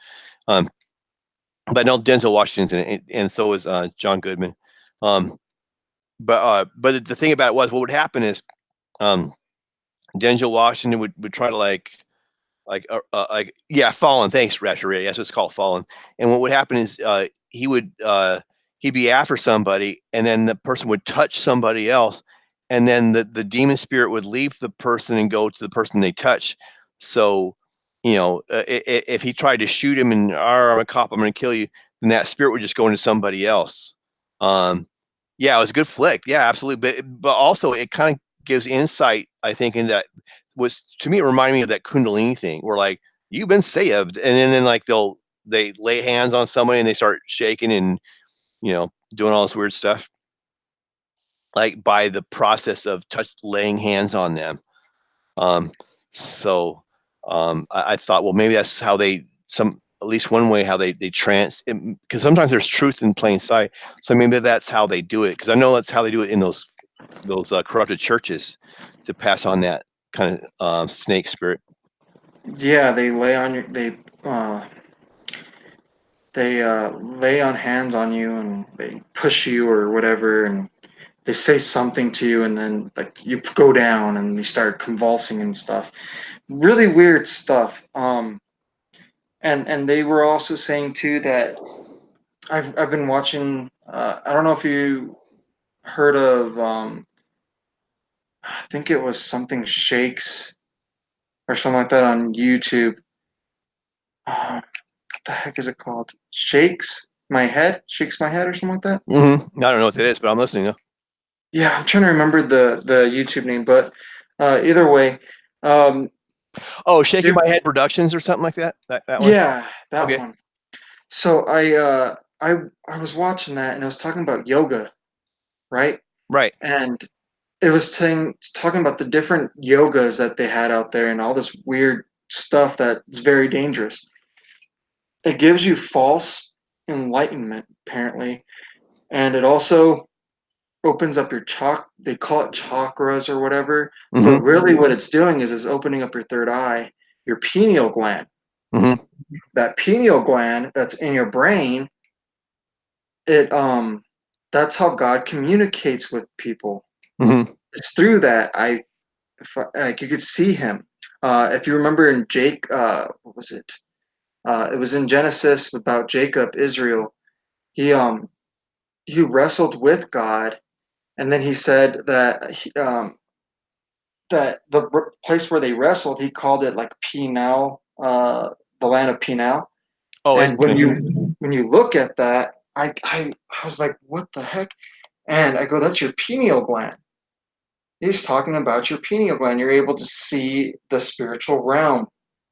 But no, Denzel Washington's in it, and so is John Goodman. But the thing about it was, what would happen is, Denzel Washington would try to Fallen. Thanks, Ratchet. That's what it's called, Fallen. And what would happen is, he'd be after somebody, and then the person would touch somebody else, and then the demon spirit would leave the person and go to the person they touch. So, if he tried to shoot him and, I'm a cop, I'm going to kill you, then that spirit would just go into somebody else. Yeah, it was a good flick. Yeah, absolutely. But also it kind of gives insight, I think, in that, was, to me, it reminded me of that Kundalini thing where, like, you've been saved, and then like they lay hands on somebody and they start shaking and, doing all this weird stuff, like by the process of laying hands on them. So I thought, well, maybe that's how at least one way how they trance, because sometimes there's truth in plain sight. So maybe that's how they do it, because I know that's how they do it in those corrupted churches, to pass on that kind of snake spirit. Yeah, lay on hands on you and they push you or whatever and they say something to you and then like you go down and you start convulsing and stuff. Really weird stuff. And they were also saying too that I've been watching. I don't know if you heard of. I think it was something shakes or something like that on YouTube. What the heck is it called? Shakes my head, or something like that. Mm-hmm. I don't know what it is, but I'm listening though. Yeah, I'm trying to remember the YouTube name, but either way, um, Oh, Shaking My Head Productions or something like that. That one. yeah, that Okay. one. So I was watching that and it was talking about yoga, right? Right. And it was talking about the different yogas that they had out there and all this weird stuff that's very dangerous. It gives you false enlightenment, apparently, and it also opens up your they call it chakras or whatever, but Mm-hmm. really what it's doing is opening up your third eye, your pineal gland. Mm-hmm. That pineal gland that's in your brain, it that's how God communicates with people. Mm-hmm. It's through that. Like you could see him. If you remember in what was it? It was in Genesis about Jacob, Israel. He um he wrestled with God, and then he said that place where they wrestled, he called it like Pinal, the land of Pinal. Oh, And interesting. when you look at that, I was like, what the heck? And I go, that's your pineal gland. He's talking about your pineal gland. You're able to see the spiritual realm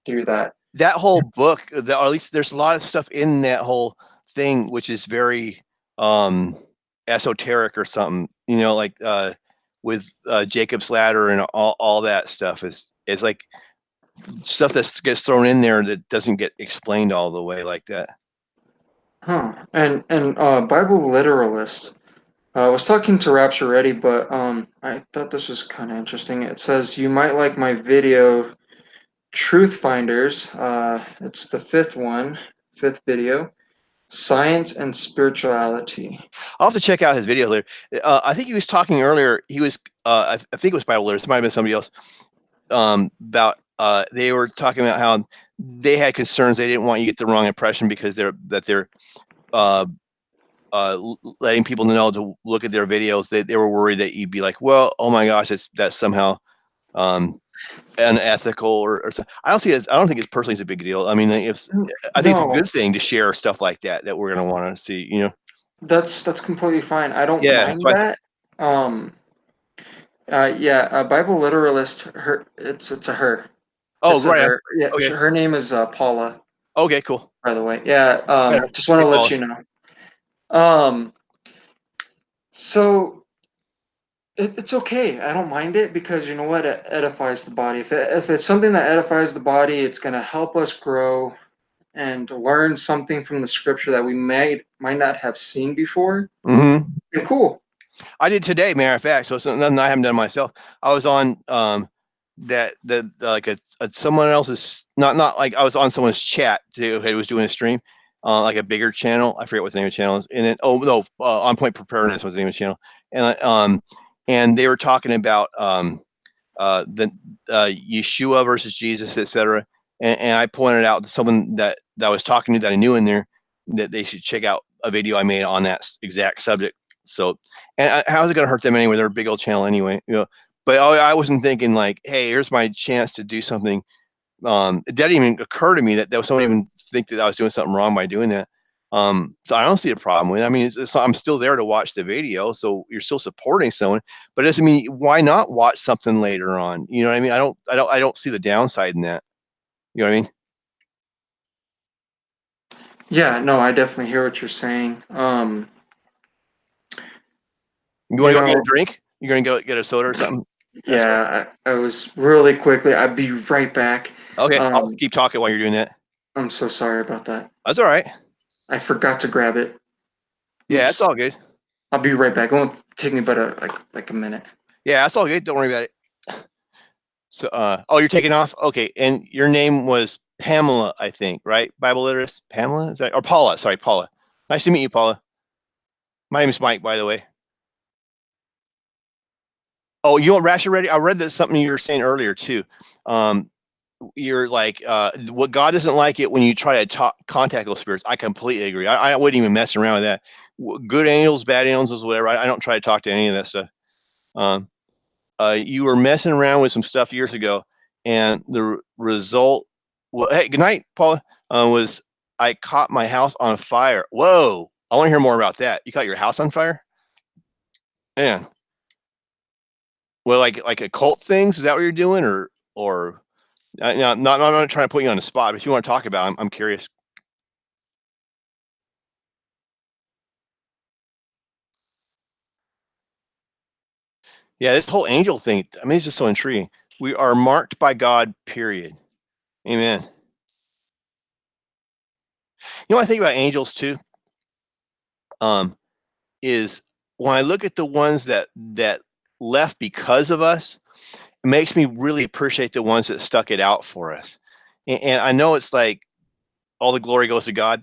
through that. That whole book, or at least there's a lot of stuff in that whole thing which is very esoteric or something. Like with Jacob's Ladder and all that stuff is like stuff that gets thrown in there that doesn't get explained all the way like that. Huh. And Bible literalist. I was talking to Raps already, but I thought this was kind of interesting. It says you might like my video, Truth Finders. It's the fifth video, Science and Spirituality. I'll have to check out his video later. I think he was talking earlier. He was, I think it was Bible Letters. It might have been somebody else. About they were talking about how they had concerns. They didn't want you to get the wrong impression because they're uh, letting people know to look at their videos. They were worried that you'd be like, well, oh my gosh, that's somehow um, unethical or something. I don't think it's personally it's a big deal. I mean, I think it's a No, good thing to share stuff like that we're gonna want to see. that's completely fine. I don't Yeah, that's mind right. that. Um, yeah, a Bible literalist. It's a her. Oh, It's a right on. her. Yeah, Okay. her name is Paula. Okay. Cool. By the way, yeah. Right. Just want Hey, to let Paula. you know. Um, so it's okay. I don't mind it because you know what? It edifies the body. If it's something that edifies the body, it's going to help us grow and learn something from the scripture that we might not have seen before. Mm-hmm. And cool. I did today, matter of fact. So it's nothing I haven't done myself. I was on that like someone else's not like I was on someone's chat too. Who was doing a stream, like a bigger channel. I forget what the name of the channel is. And then oh no, On Point Preparedness was the name of the channel. And they were talking about the Yeshua versus Jesus, etc. And I pointed out to someone that I was talking to that I knew in there that they should check out a video I made on that exact subject. So, and how's it going to hurt them anyway? They're a big old channel anyway, But I wasn't thinking like, hey, here's my chance to do something. It didn't even occur to me that there was someone even think that I was doing something wrong by doing that. So I don't see a problem with it. I mean, I'm still there to watch the video, so you're still supporting someone, but it doesn't mean why not watch something later on. You know what I mean? I don't see the downside in that. You know what I mean? Yeah, no, I definitely hear what you're saying. You You want to go get a know, drink? You're gonna go get a soda or something? That's right. I was really quickly. I'd be right back. Okay, I'll Um, keep talking while you're doing that. I'm so sorry about that. That's all right. I forgot to grab it. Yeah, that's Oops. all good. I'll be right back. It won't take me but a minute. Yeah, that's all good. Don't worry about it. So, oh, you're taking off. Okay, and your name was Pamela, I think, right? Bible literist, Pamela, is that or Paula? Sorry, Paula. Nice to meet you, Paula. My name is Mike, by the way. Oh, you want Rash already? I read that something you were saying earlier too. Um, you're like, what God doesn't like it when you try to contact those spirits. I completely agree. I wouldn't even mess around with that. Good angels, bad angels, whatever. I don't try to talk to any of that stuff. Um, you were messing around with some stuff years ago, and the result. Well, hey, good night, Paula. Was I caught my house on fire? Whoa! I want to hear more about that. You caught your house on fire? Man, well, like occult things. Is that what you're doing, or no, not trying to put you on the spot, but if you want to talk about it, I'm curious. Yeah, this whole angel thing, I mean, it's just so intriguing. We are marked by God, period. Amen. You know what I think about angels too? Um, is when I look at the ones that left because of us, it makes me really appreciate the ones that stuck it out for us. And I know it's like all the glory goes to God.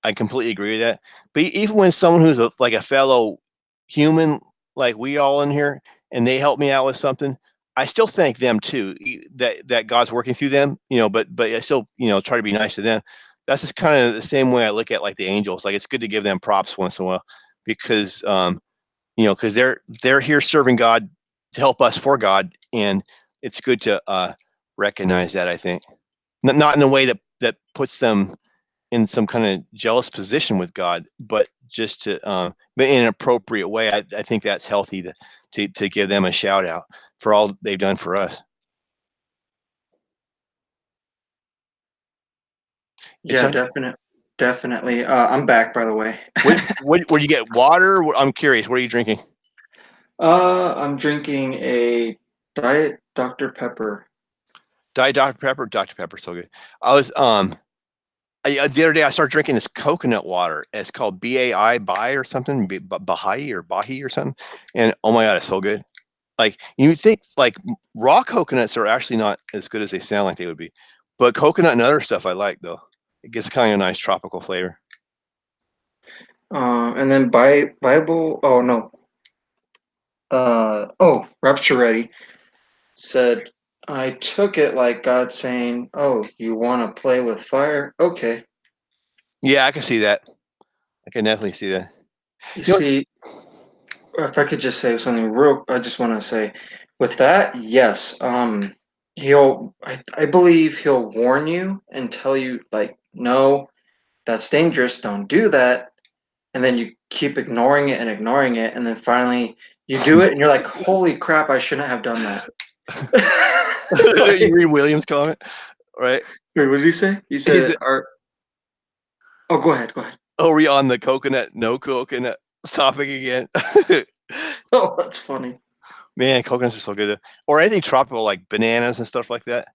I completely agree with that. But even when someone who's like a fellow human, like we all in here, and they help me out with something, I still thank them too. That God's working through them, But I still, try to be nice to them. That's just kind of the same way I look at like the angels. Like it's good to give them props once in a while because because they're here serving God to help us for God, and it's good to recognize that. I think not in a way that puts them in some kind of jealous position with God, but just to but in an appropriate way. I think that's healthy to give them a shout out for all they've done for us. It's Yeah, definitely. I'm back, by the way. where you get water? I'm curious. What are you drinking? I'm drinking a Diet Dr. Pepper. Diet Dr Pepper. Dr Pepper, so good. I was The other day I started drinking this coconut water. It's called BAI or something, Bahi or something. And oh my God, it's so good. Like you think like raw coconuts are actually not as good as they sound like they would be. But coconut and other stuff I like though. It gets kind of a nice tropical flavor. And then Bible. Oh no. Rapture Ready said, I took it like God saying, "Oh, you want to play with fire? Okay." Yeah, I can see that. I can definitely see that. You You know, see, if I could just say something real, I just want to say, with that, yes, I believe he'll warn you and tell you, like, no, that's dangerous, don't do that, and then you keep ignoring it, and then finally you do it, and you're like, holy crap, I shouldn't have done that. you Like, read Williams' comment, right? wait, what did he say? He He's said, oh, go ahead, go ahead. are we on the coconut, no coconut topic again? Oh, that's funny. Man, coconuts are so good. Or anything tropical like bananas and stuff like that.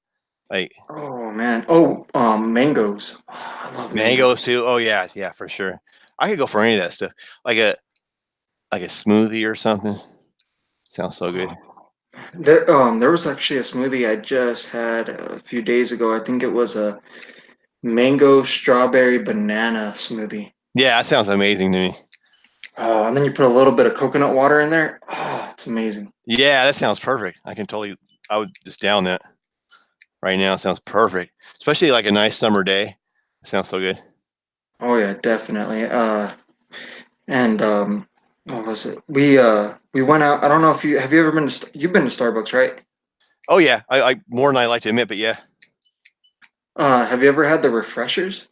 Like Oh man. Oh, mangoes. Oh, I love mangoes mangoes. too. Oh yeah, yeah, for sure. I could go for any of that stuff. Like a smoothie or something. Sounds so good. Oh, there was actually a smoothie I just had a few days ago. I think it was a mango strawberry banana smoothie. Yeah, that sounds amazing to me. Oh, and then you put a little bit of coconut water in there. Oh, it's amazing. Yeah, that sounds perfect. I would just down that right now. Sounds perfect. Especially like a nice summer day. It sounds so good. Oh yeah, definitely. And what was it? We went out. I don't know if you have you ever been to you've been to Starbucks, right? Oh yeah, I more than I like to admit, but yeah. Have you ever had the refreshers?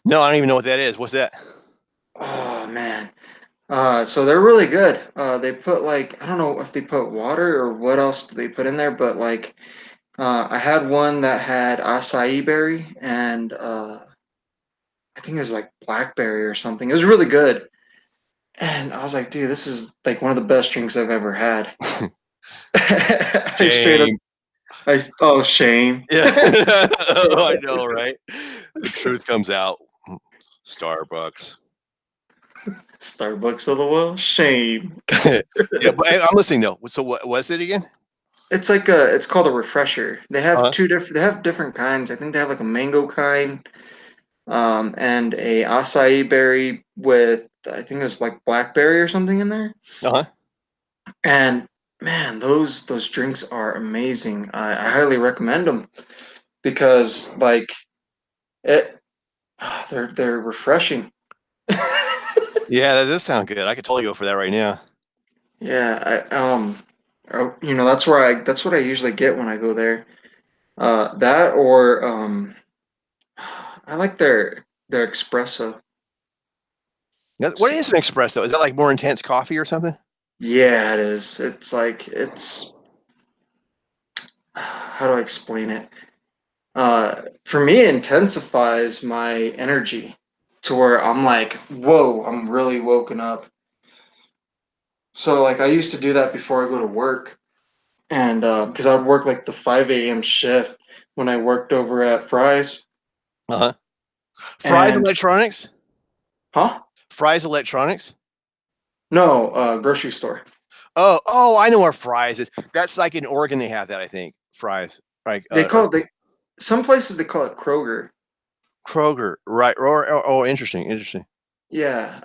No, I don't even know what that is. What's that? Oh man. So they're really good. They put like I don't know if they put water or what else do they put in there, but like I had one that had acai berry and I think it was like blackberry or something. It was really good, and I was like, dude, this is like one of the best drinks I've ever had. I straight up, Shame. oh shame, Yeah, I know, right? The truth comes out. Starbucks. Starbucks of the world, shame. Yeah, but I'm listening though. So what was it again? It's called a refresher. Uh-huh. They have different kinds. I think they have like a mango kind and a acai berry with I think it was like blackberry or something in there. Uh-huh. And man, those drinks are amazing. I highly recommend them because like it, they're refreshing. Yeah, that does sound good. I could totally go for that right now. Yeah, that's what I usually get when I go there. That or I like their espresso. What is an espresso? Is that like more intense coffee or something? Yeah, it is. It's like it's how do I explain it? For me, it intensifies my energy to where I'm like, whoa, I'm really woken up. So like I used to do that before I go to work, and because I would work like the 5 a.m. shift when I worked over at Fry's, Uh-huh. Fry's and Electronics? huh? Fry's Electronics? No, grocery store. Oh, I know where Fry's is. That's like in Oregon they have that, I think. Fry's. Like They call it some places they call it Kroger. Kroger. Right. Oh, interesting. Interesting. Yeah,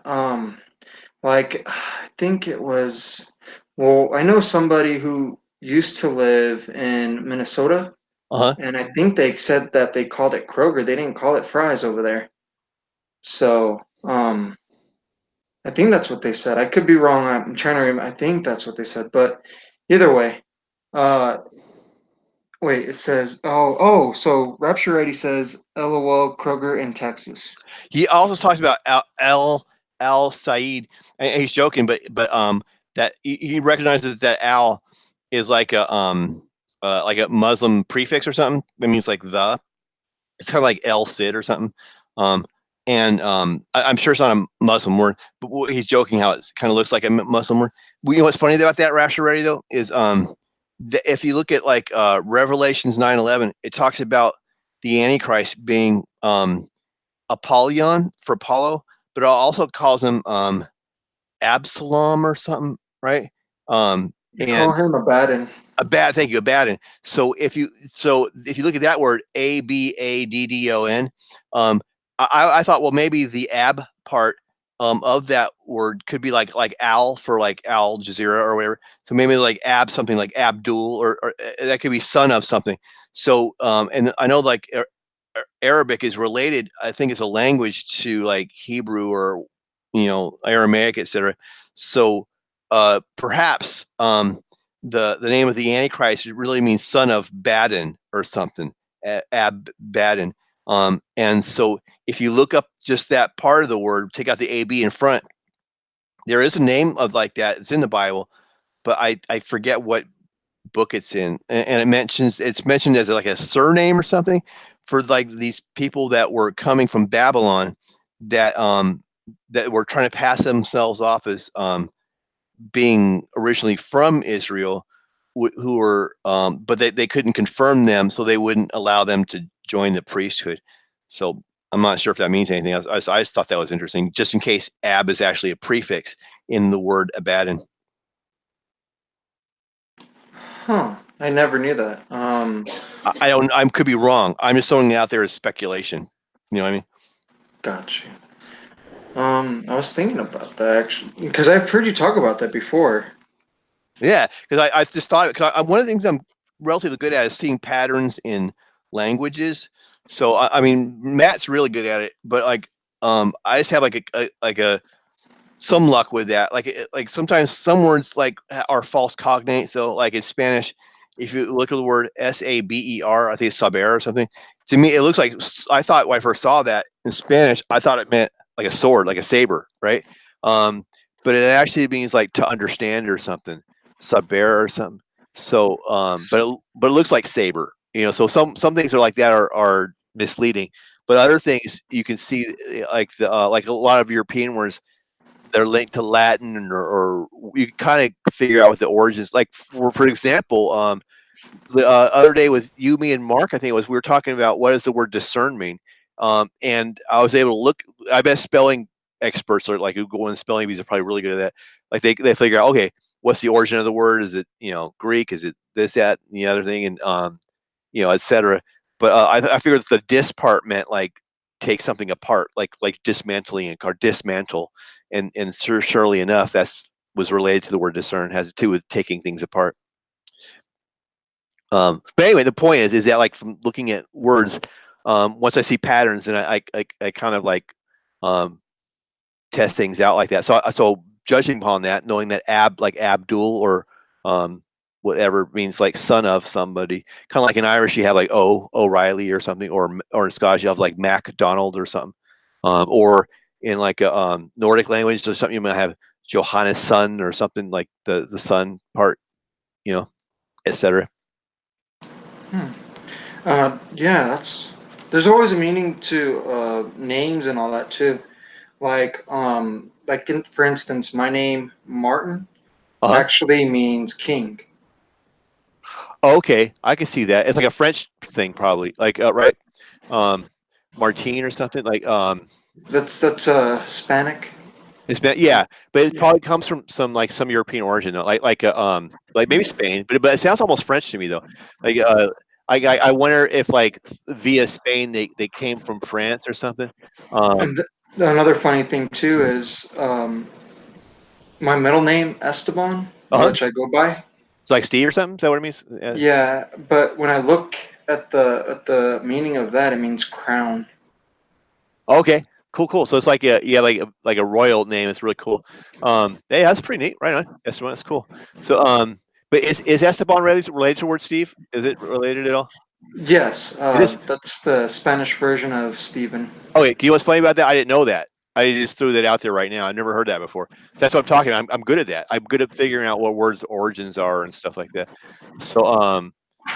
like I think it was. Well, I know somebody who used to live in Minnesota. Uh-huh. And I think they said that they called it Kroger. They didn't call it Fry's over there. So, I think that's what they said. I could be wrong. I'm trying to remember. I think that's what they said. But either way, uh, wait, it says, so Rapture Ready says, LOL, Kroger in Texas. He also talks about Al Said, and he's joking, but that he recognizes that Al is like a Muslim prefix or something. That means like the. It's kind of like El Cid or something. Um, I'm sure it's not a Muslim word, but he's joking how it kind of looks like a Muslim word. You know what's funny about that Rapture Ready though is if you look at like Revelations 9:11, it talks about the Antichrist being Apollyon for Apollo, but it also calls him Absalom or something, right? You call And him Abaddon. thank you, Abaddon. So if you look at that word, Abaddon, I thought, well, maybe the ab part of that word could be like Al for like Al Jazeera or whatever. So maybe like something like Abdul, or that could be son of something. So and I know like Arabic is related. I think it's a language to like Hebrew or Aramaic, etc. So perhaps the name of the Antichrist really means son of Badin or something, Badin. And so if you look up just that part of the word, take out the AB in front, there is a name of like that. It's in the Bible, but I forget what book it's in, and it's mentioned as like a surname or something for like these people that were coming from Babylon that that were trying to pass themselves off as being originally from Israel, who were but they couldn't confirm them, so they wouldn't allow them to join the priesthood. So I'm not sure if that means anything else. I just thought that was interesting, just in case Ab is actually a prefix in the word Abaddon. Huh. I never knew that. I don't. I could be wrong. I'm just throwing it out there as speculation. You know what I mean? Gotcha. I was thinking about that actually, because I've heard you talk about that before. Yeah, because I just thought, because one of the things I'm relatively good at is seeing patterns in languages. So I mean, Matt's really good at it, but like I just have like a some luck with that. Like sometimes some words like are false cognates. So like in Spanish, if you look at the word saber, I think it's saber or something. To me, it looks like, I thought when I first saw that in Spanish, I thought it meant like a sword, like a saber, right? Um, but it actually means like to understand or something, saber or something. So, but it looks like saber. So some things are like that are misleading, but other things you can see like like a lot of European words, they're linked to Latin, or you kind of figure out what the origins. Like for example, the other day with you, me, and Mark, I think it was, we were talking about what does the word discern mean, and I was able to look. I bet spelling experts are like who go in spelling bees are probably really good at that. Like they figure out, okay, what's the origin of the word? Is it Greek? Is it this, that, and the other thing, and etc. But I figured that the dis part meant like take something apart, like dismantling or dismantle, and surely enough, that's was related to the word discern, has to do with taking things apart. But anyway, the point is that like from looking at words, once I see patterns, then I kind of like test things out like that. So judging upon that, knowing that like Abdul or whatever means like son of somebody, kind of like in Irish you have like O'Reilly or something, or in Scottish you have like MacDonald or something, or in like a Nordic language or something you might have Johannes son or something, like the son part, etc. Hmm. Yeah, there's always a meaning to names and all that too. For instance, my name Martin Uh-huh. actually means king. Okay, I can see that. It's like a French thing, probably. Like, right? Um, Martine or something like. That's Hispanic. It's been, yeah, but it Yeah. probably comes from some European origin, though. Like maybe Spain, but it sounds almost French to me though. Like, I wonder if like via Spain they came from France or something. And Um, another funny thing too is my middle name Esteban, uh-huh. which I go by. It's like Steve or something. Is that what it means? Yes. Yeah, but when I look at the meaning of that, it means crown. Okay. Cool. So it's like like a royal name. It's really cool. Hey, that's pretty neat. Right on. Esteban, that's cool. So but is Esteban related to word Steve? Is it related at all? Yes, It is. that's the Spanish version of Stephen. Okay. You know what's funny about that? I didn't know that. I just threw that out there right now. I never heard that before. That's what I'm talking. I'm good at that. I'm good at figuring out what words origins are and stuff like that. So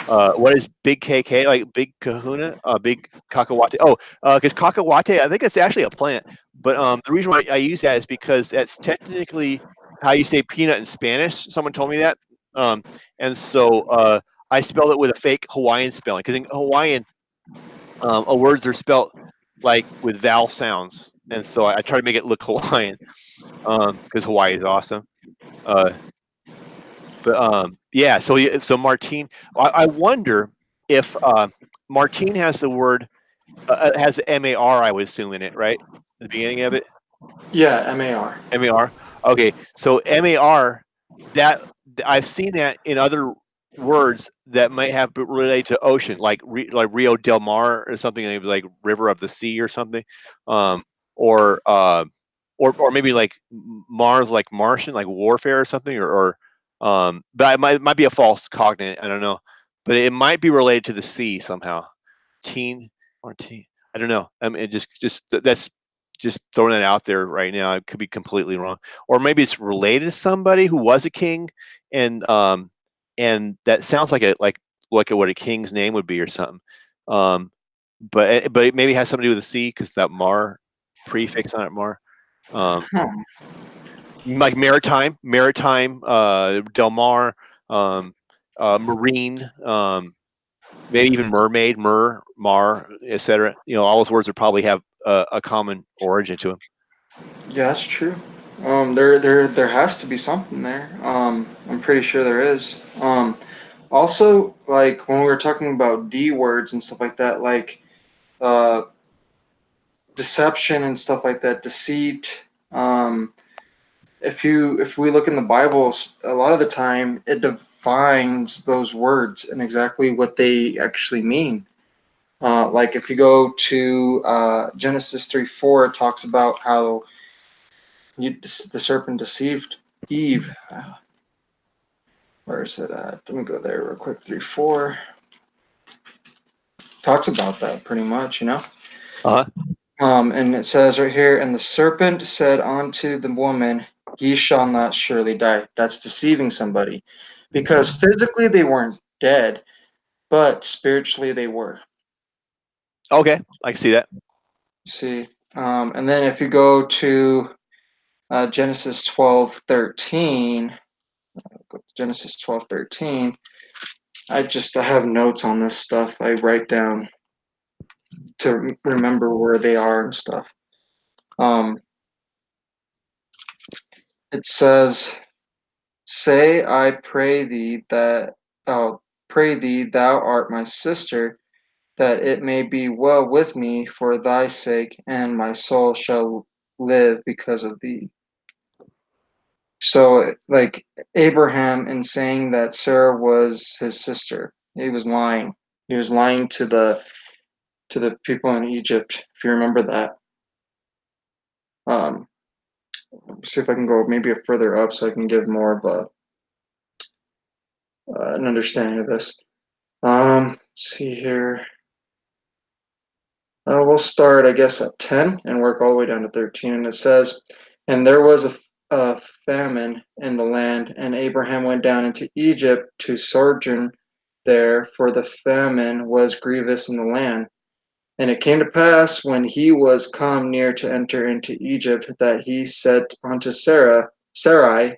what is big KK, like big kahuna, big cacahuate? Oh, because cacahuate, I think it's actually a plant. But the reason why I use that is because that's technically how you say peanut in Spanish. Someone told me that. Um, and so I spelled it with a fake Hawaiian spelling, because in Hawaiian, words are spelled like with vowel sounds, and so I try to make it look Hawaiian, because Hawaii is awesome. Uh, yeah, so Martine, I wonder if Martine has the word has MAR, I would assume in it, right? At the beginning of it, Yeah, MAR. MAR. Okay, so MAR, that I've seen that in other words that might have related to ocean, like Rio del Mar or something like River of the Sea or something, um, or or maybe like Mars, like Martian, like warfare or something, but it might be a false cognate. I don't know, but it might be related to the sea somehow. Teen or teen, I don't know. I mean, that's just throwing it out there right now. I could be completely wrong, or maybe it's related to somebody who was a king, and that sounds like what a king's name would be or something. Um, but it maybe has something to do with the sea because that Mar prefix on it, Mar. Um, Huh. like maritime, Del Mar, um, marine, maybe even mermaid, mar, etc. All those words would probably have a common origin to them. Yeah, that's true. There has to be something there. I'm pretty sure there is. Also, like when we were talking about D words and stuff like that, like uh, deception and stuff like that, deceit. If we look in the Bible, a lot of the time it defines those words and exactly what they actually mean. Like if you go to Genesis 3:4, it talks about how the serpent deceived Eve. Where is it at? Let me go there real quick. 3:4 talks about that pretty much, you know. Uh huh. And it says right here, and the serpent said unto the woman, "Ye shall not surely die." That's deceiving somebody, because physically they weren't dead, but spiritually they were. Okay, I can see that. See, and then if you go to Genesis 12:13, Genesis 12:13. I have notes on this stuff. I write down to remember where they are and stuff. Um, it says, "Say, I pray thee that, pray thee, thou art my sister, that it may be well with me for thy sake, and my soul shall live because of thee." So, like Abraham, in saying that Sarah was his sister, he was lying. He was lying to the people in Egypt. If you remember that. Um, See if I can go maybe further up so I can give more of an understanding of this. Let's see here. We'll start, I guess, at 10 and work all the way down to 13. And it says, "And there was a famine in the land, and Abraham went down into Egypt to sojourn there, for the famine was grievous in the land. And it came to pass, when he was come near to enter into Egypt, that he said unto Sarai,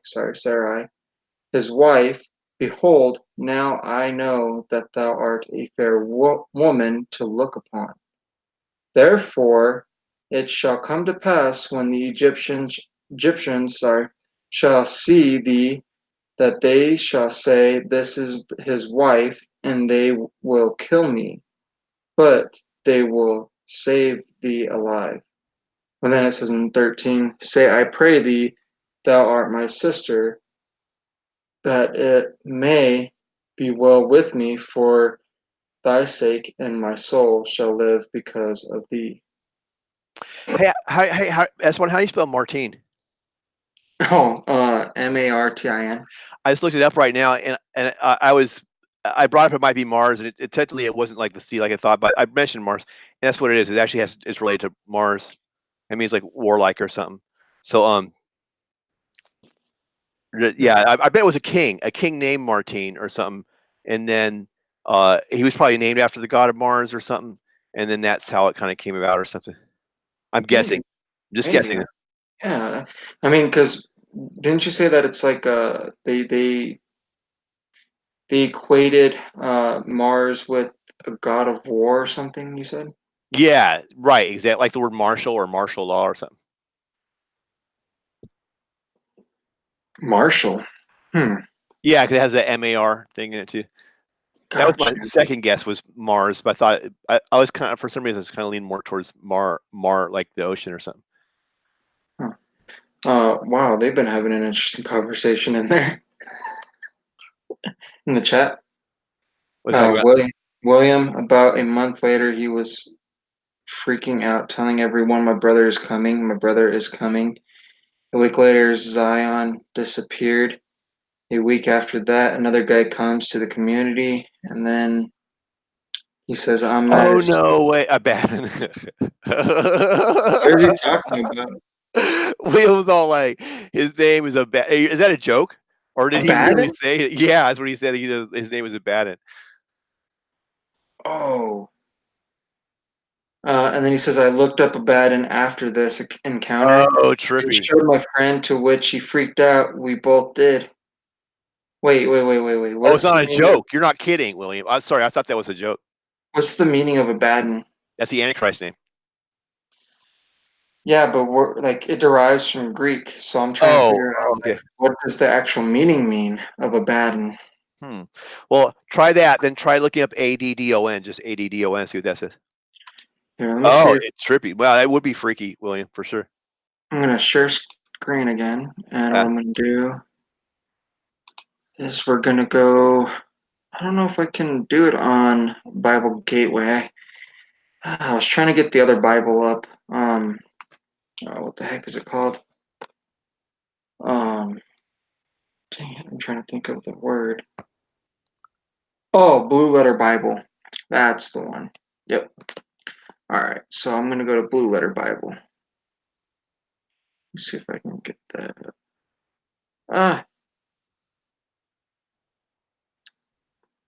his wife, Behold, now I know that thou art a fair woman to look upon. Therefore it shall come to pass, when the Egyptians shall see thee, that they shall say, This is his wife, and they will kill me, but they will save thee alive." And then it says in 13, "Say, I pray thee, thou art my sister, that it may be well with me for thy sake, and my soul shall live because of thee." Hey, S1, how do you spell Martine? Oh, Martin. I just looked it up right now, and I brought up it might be Mars, and technically it wasn't like the sea like I thought, but I mentioned Mars, and that's what it is. It actually it's related to Mars. It means like warlike or something. So yeah, I bet it was a king named Martine or something, and then he was probably named after the god of Mars or something, and then that's how it kind of came about or something. I'm Maybe, guessing, just maybe. guessing. Yeah. I mean, because didn't you say that it's like they equated Mars with a god of war or something? You said. Yeah, right, exactly, like the word martial or martial law or something. Marshall. Hmm. Yeah, 'cause it has a MAR thing in it too. That was my Gotcha. second guess was Mars, but I thought I was kinda for some reason, I was kinda leaning more towards Mar, like the ocean or something. Huh. Wow, they've been having an interesting conversation in there in the chat. What are you talking about? William, about a month later, he was freaking out, telling everyone, "My brother is coming. My brother is coming." A week later, Zion disappeared. A week after that, another guy comes to the community, and then he says, "I'm at Oh, his." no way, Abaddon. What is he talking about? Will was all like, his name is is that a joke? Or did he really Abaddon? say it? Yeah, that's what he said, his name was Abaddon. Oh. And then he says, "I looked up Abaddon after this encounter Oh, and trippy. showed my friend, to which he freaked out. We both did." Wait. Oh, it's What's the not a meaning of joke. You're not kidding, William. I'm sorry, I thought that was a joke. what's the meaning of Abaddon? That's the Antichrist name. Yeah, but we're like it derives from Greek, so I'm trying to Oh, figure out oh, like okay. what does the actual meaning mean of Abaddon? Hmm. Well, try that, then try looking up ADDON, just ADDON, see what that says. Here, let me see Oh, if it's trippy. Wow, that would be freaky, William, for sure. I'm gonna share screen again, and what Yeah. I'm gonna do is we're gonna go. I don't know if I can do it on Bible Gateway. I was trying to get the other Bible up. What the heck is it called? Um, Dang it, I'm trying to think of the word. Oh, Blue Letter Bible. That's the one. Yep. All right. So I'm gonna go to Blue Letter Bible. Let's see if I can get that. Ah,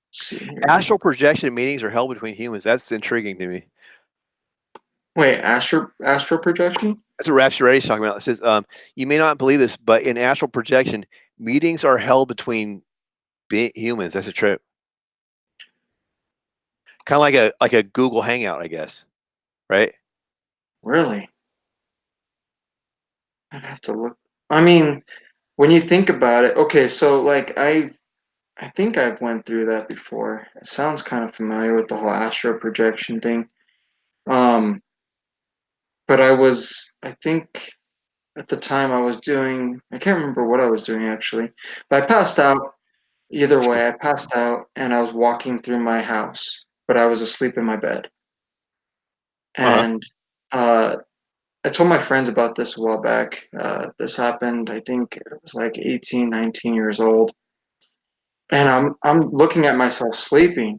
let's see here. Astral projection meetings are held between humans. That's intriguing to me. Wait, astral projection? That's what Rapture is talking about. It says, you may not believe this, but in astral projection, meetings are held between humans. That's a trip. Kind of like a Google Hangout, I guess. Right? Really? I'd have to look. I mean, when you think about it, okay, so like I think I've went through that before. It sounds kind of familiar with the whole astral projection thing. Um, but I think at the time I was doing, I can't remember what I was doing actually, but I passed out. Either way, I passed out and I was walking through my house, but I was asleep in my bed. Uh huh. And uh, I told my friends about this a while back. This happened, I think it was like 18, 19 years old. And I'm looking at myself sleeping,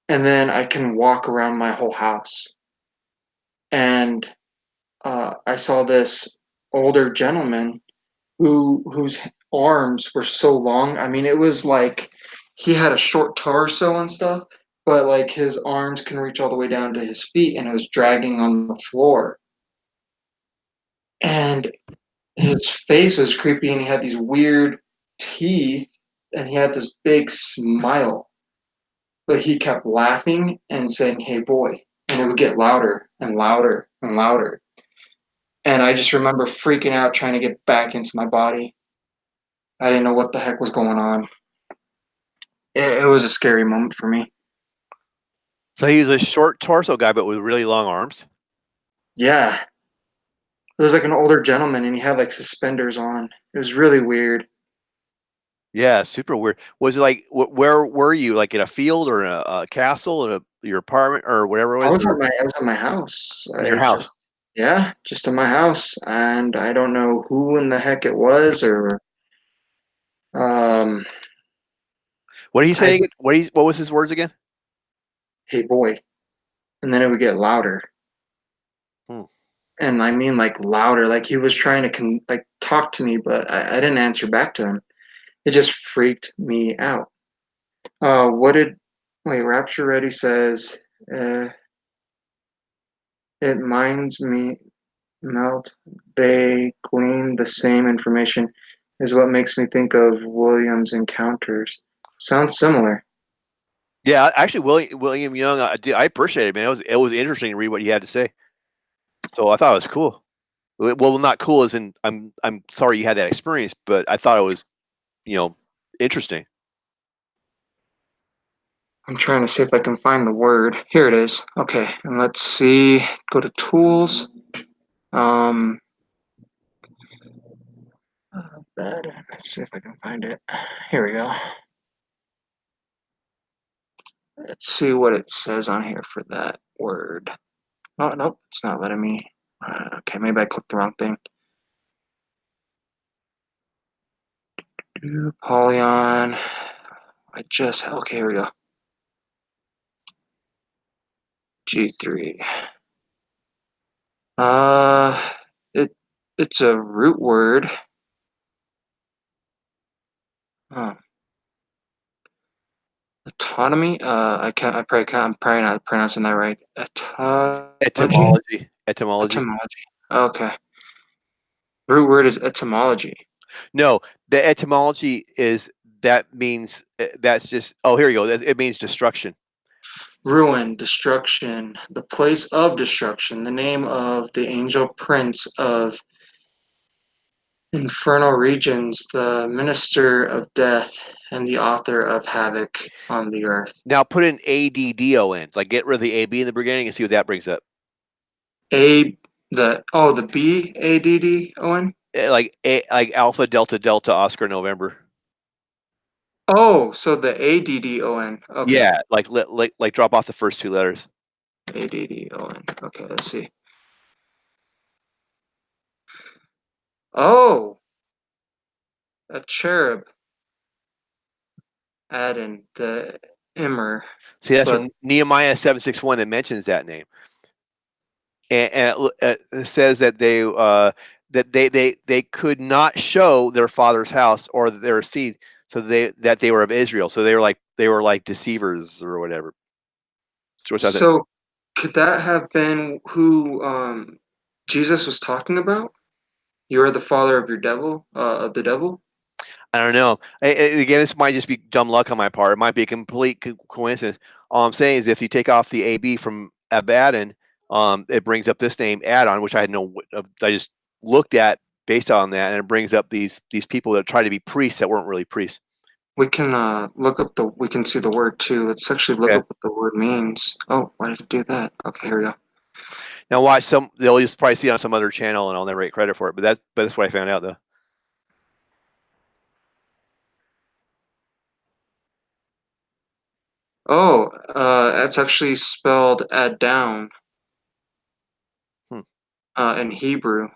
and then I can walk around my whole house. And I saw this older gentleman whose arms were so long. I mean, it was like he had a short torso and stuff, but like his arms can reach all the way down to his feet, and it was dragging on the floor. And his face was creepy, and he had these weird teeth, and he had this big smile. But he kept laughing and saying, "Hey, boy," and it would get louder and louder and louder. And I just remember freaking out, trying to get back into my body. I didn't know what the heck was going on. It was a scary moment for me. So he's a short torso guy, but with really long arms. Yeah, it was like an older gentleman, and he had like suspenders on. It was really weird. Yeah, super weird. Was it like where were you? Like in a field or in a castle, in your apartment or whatever it was, or I was at my house. in your I house? just Yeah, just in my house, and I don't know who in the heck it was, or um, What did he I say again? What was his words again? hey boy, and then it would get louder, Hmm. and I mean like louder, like he was trying to like talk to me, but I didn't answer back to him. It just freaked me out. What did wait? Rapture Ready says, uh, it minds me melt. They glean the same information is what makes me think of Williams' encounters. Sounds similar. Yeah, actually, William Young, I appreciate it, man. It was interesting to read what he had to say. So I thought it was cool. Well, not cool as in I'm sorry you had that experience, but I thought it was, you know, interesting. I'm trying to see if I can find the word. Here it is. Okay, and let's see. Go to tools. Um, let's see if I can find it. Here we go. Let's see what it says on here for that word. Oh, nope, it's not letting me. Okay, maybe I clicked the wrong thing. Polyon. Okay, here we go. G3. Uh, it it's a root word. Huh. Autonomy. I probably can't. I'm probably not pronouncing that right. Etymology. Etymology. Etymology. Okay. Root word is etymology. No, the etymology is that means that's just. Oh, here you go. It means destruction. Ruin, destruction, the place of destruction, the name of the angel prince of infernal regions, the minister of death, and the author of havoc on the earth. Now put in ADDON, like get rid of the AB in the beginning and see what that brings up. A the BADDON. Like Alpha Delta Delta Oscar November. Oh, so the ADDON. Okay. Yeah, like drop off the first two letters. ADDON. Okay, let's see. Oh, a cherub. Add the Immer, See, that's but from Nehemiah 7:6:1 that mentions that name, and it says that they could not show their father's house or their seed, so they were of Israel. So they were like deceivers or whatever. So what's that? so could that have been who Jesus was talking about? You are the father of your devil, of the devil. I don't know. Again, this might just be dumb luck on my part. It might be a complete coincidence. All I'm saying is if you take off the AB from Abaddon, it brings up this name Addon, which I had no. I just looked at based on that, and it brings up these people that try to be priests that weren't really priests. We can look up the. We can see the word too. Let's actually look Okay. up what the word means. Oh, why did it do that? Okay, here we go. Now watch some. They'll just probably see it on some other channel, and I'll never get credit for it. But that's what I found out though. Oh, that's actually spelled add down Hmm. in Hebrew.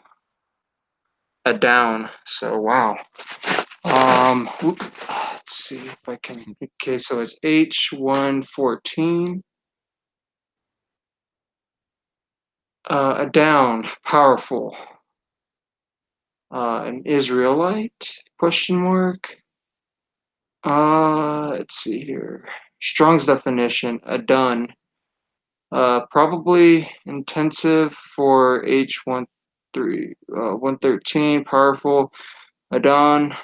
Add down. So wow. Let's see if I can. Okay, so it's H114. A down, powerful. An Israelite? Question mark. Let's see here. Strong's definition. A done. Probably intensive for H13, 113. Powerful. Adon.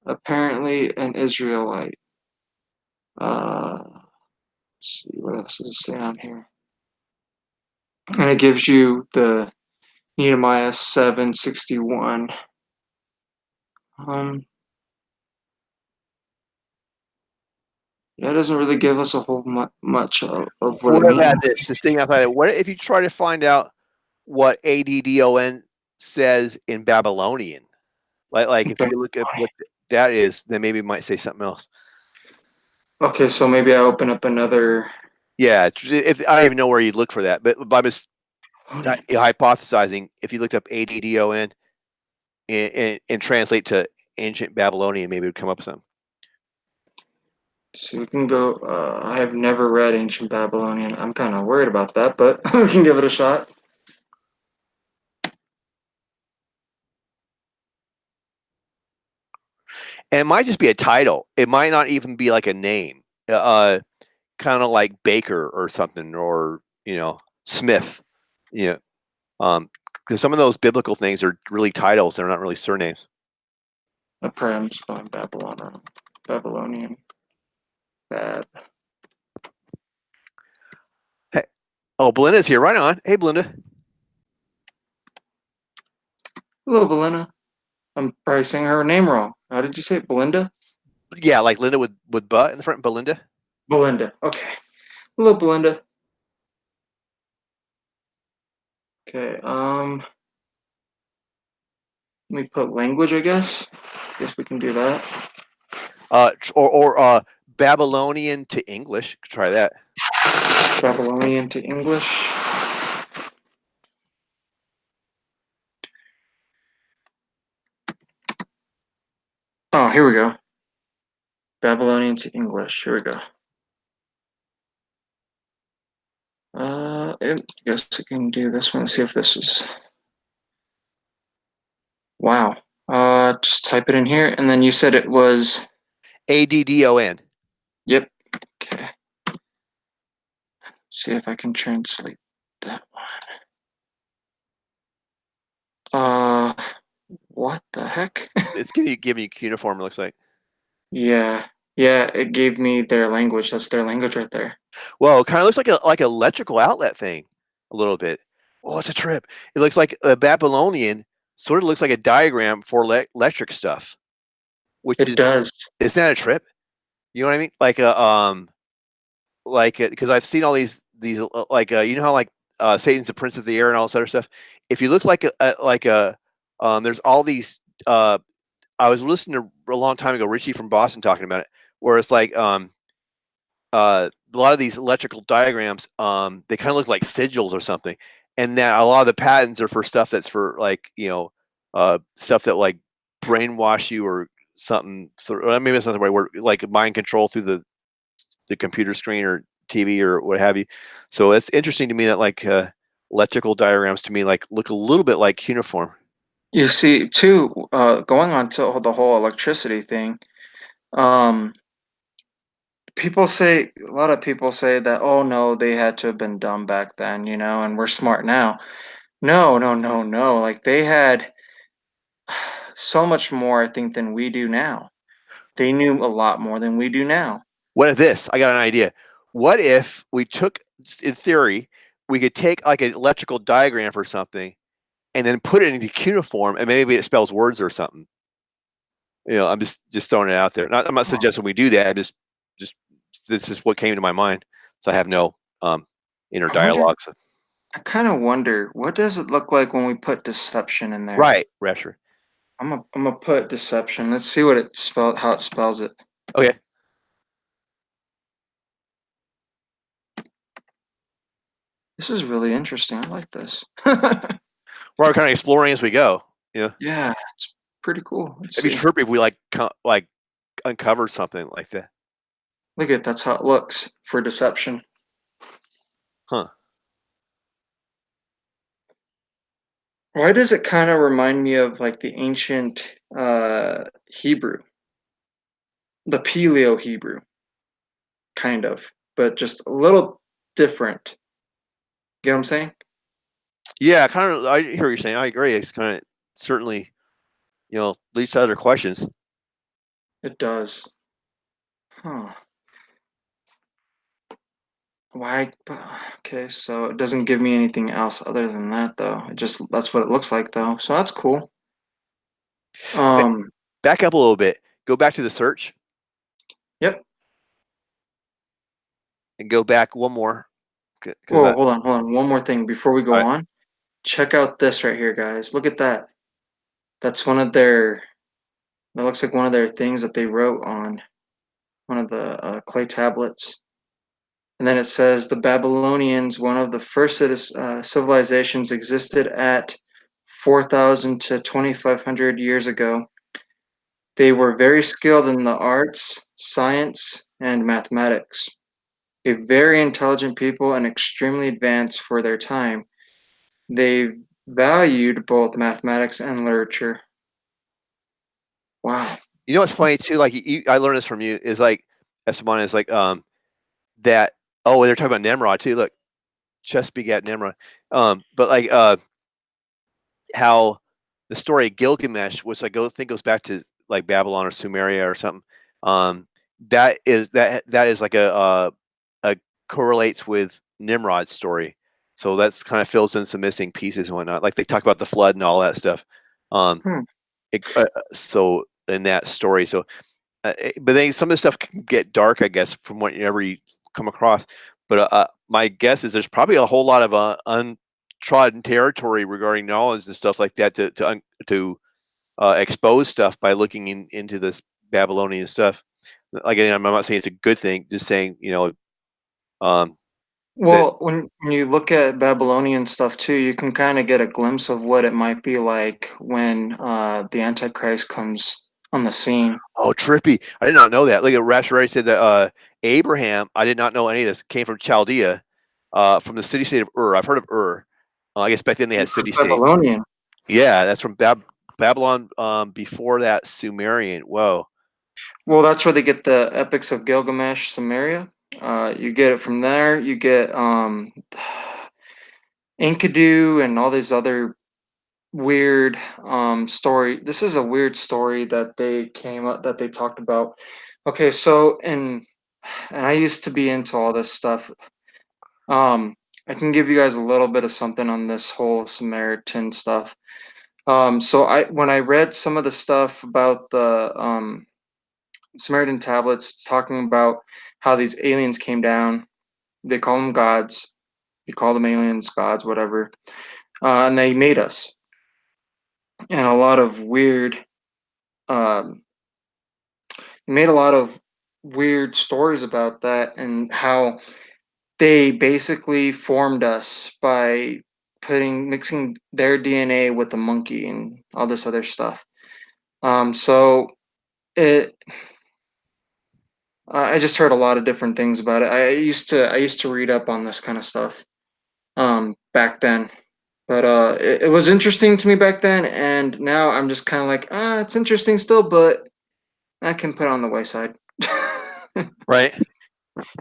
Apparently an Israelite. Let's see what else does it say on here. And it gives you the Nehemiah 761. Um, yeah, it doesn't really give us a whole much of what it What about means. this? Just thinking outside. What if you try to find out what ADDON says in Babylonian? Like if you look at what that is, then maybe it might say something else. Okay, so maybe I open up another. Yeah, if I don't even know where you'd look for that, but I'm just hypothesizing. If you looked up ADDON and translate to ancient Babylonian, maybe it would come up with something. So we can go. I have never read Ancient Babylonian. I'm kind of worried about that, but we can give it a shot. And it might just be a title. It might not even be like a name. Kind of like Baker or something, or Smith. You because some of those biblical things are really titles. They're not really surnames. Probably I'm spelling Babylon wrong. Babylonian. Bab. Oh, Belinda's here. Right on. Hey, Belinda. Hello, Belinda. I'm probably saying her name wrong. How did you say it? Belinda? Yeah, like Linda with butt in the front. Belinda. Belinda. Okay. Hello, Belinda. Okay. Let me put language, I guess. Guess we can do that. Or Babylonian to English. Try that. Babylonian to English. Oh, here we go. Babylonian to English. Here we go. I guess I can do this one. See if this is. Wow. Just type it in here, and then you said it was. Addon. Yep. Okay. See if I can translate that one. Uh, what the heck? It's giving you cuneiform. It looks like. Yeah. Yeah, it gave me their language. That's their language right there. Well, it kind of looks like a electrical outlet thing, a little bit. Oh, it's a trip. It looks like a Babylonian. Sort of looks like a diagram for electric stuff, which It does. isn't that a trip? You know what I mean? Like because I've seen all these you know how like Satan's the prince of the air and all this other stuff. If you look like a there's all these I was listening to a long time ago Richie from Boston talking about it, where it's like a lot of these electrical diagrams they kind of look like sigils or something, and that a lot of the patents are for stuff that's for like stuff that like brainwash you or something. Maybe that's not the right word, like mind control through the computer screen or TV or what have you. So it's interesting to me that like electrical diagrams to me like look a little bit like cuneiform. You see, too, going on to the whole electricity thing, um, a lot of people say that, oh no, they had to have been dumb back then, and we're smart now. No, no, no, no. Like they had so much more, I think, than we do now. They knew a lot more than we do now. What if this? I got an idea. What if we took, in theory, we could take like an electrical diagram for something and then put it into cuneiform and maybe it spells words or something. I'm just throwing it out there. I'm not Oh, suggesting we do that. Just this is what came to my mind. So I have no inner I wonder, dialogue. So. I kind of wonder, what does it look like when we put deception in there? Right, Rasher. I'm gonna put deception. Let's see what how it spells it. Okay. This is really interesting. I like this. We're kind of exploring as we go. Yeah, it's pretty cool. Let's It'd be see. trippy if we like uncover something like that. Look at that's how it looks for deception. Huh. Why does it kind of remind me of like the ancient Hebrew, the Paleo Hebrew, kind of, but just a little different. You know what I'm saying? Yeah, kind of. I hear what you're saying. I agree. It's kind of certainly, leads to other questions. It does. Huh. Why? Okay, so it doesn't give me anything else other than that, though. That's what it looks like, though. So that's cool. Ba- Um. Back up a little bit. Go back to the search Yep. and go back one more. Because Whoa, hold on. One more thing before we all go right. on. Check out this right here, guys. Look at that. That's one of their. That looks like one of their things that they wrote on one of the clay tablets. And then it says the Babylonians, one of the first civilizations, existed at 4,000 to 2,500 years ago. They were very skilled in the arts, science, and mathematics. A very intelligent people and extremely advanced for their time. They valued both mathematics and literature. Wow. You know what's funny too? Like I learned this from you. Is like Esteban is like that. Oh, they're talking about Nimrod too. Look, chess begat Nimrod. But like how the story of Gilgamesh, which I think goes back to like Babylon or Sumeria or something. Um, that is like a correlates with Nimrod's story. So that's kind of fills in some missing pieces and whatnot. Like they talk about the flood and all that stuff. Um, Hmm. so in that story, so but then some of the stuff can get dark, I guess, from whatever you come across. But my guess is there's probably a whole lot of untrodden territory regarding knowledge and stuff like that to expose stuff by looking into this Babylonian stuff. Like, again, I'm not saying it's a good thing, just saying, um, that Well, when you look at Babylonian stuff too, you can kind of get a glimpse of what it might be like when the Antichrist comes on the scene. oh, trippy. I did not know that. Look at Rashford said that Abraham, I did not know any of this, came from Chaldea, from the city state of Ur. I've heard of Ur. I guess back then they had That's city states. Babylonian. Yeah, that's from Babylon. Before that, Sumerian. Whoa. Well, that's where they get the epics of Gilgamesh, Samaria. You get it from there. You get Enkidu and all these other weird story. This is a weird story that they came up that they talked about. Okay, so and I used to be into all this stuff. Um, I can give you guys a little bit of something on this whole Samaritan stuff. So I when I read some of the stuff about the Samaritan tablets, it's talking about how these aliens came down. They call them gods. They call them aliens, gods, whatever. And they made us. And a lot of weird, um, they made a lot of weird stories about that and how they basically formed us by mixing their DNA with the monkey and all this other stuff. So it, I just heard a lot of different things about it. I used to read up on this kind of stuff back then, but it was interesting to me back then, and now I'm just kind of like, it's interesting still, but I can put it on the wayside. Right.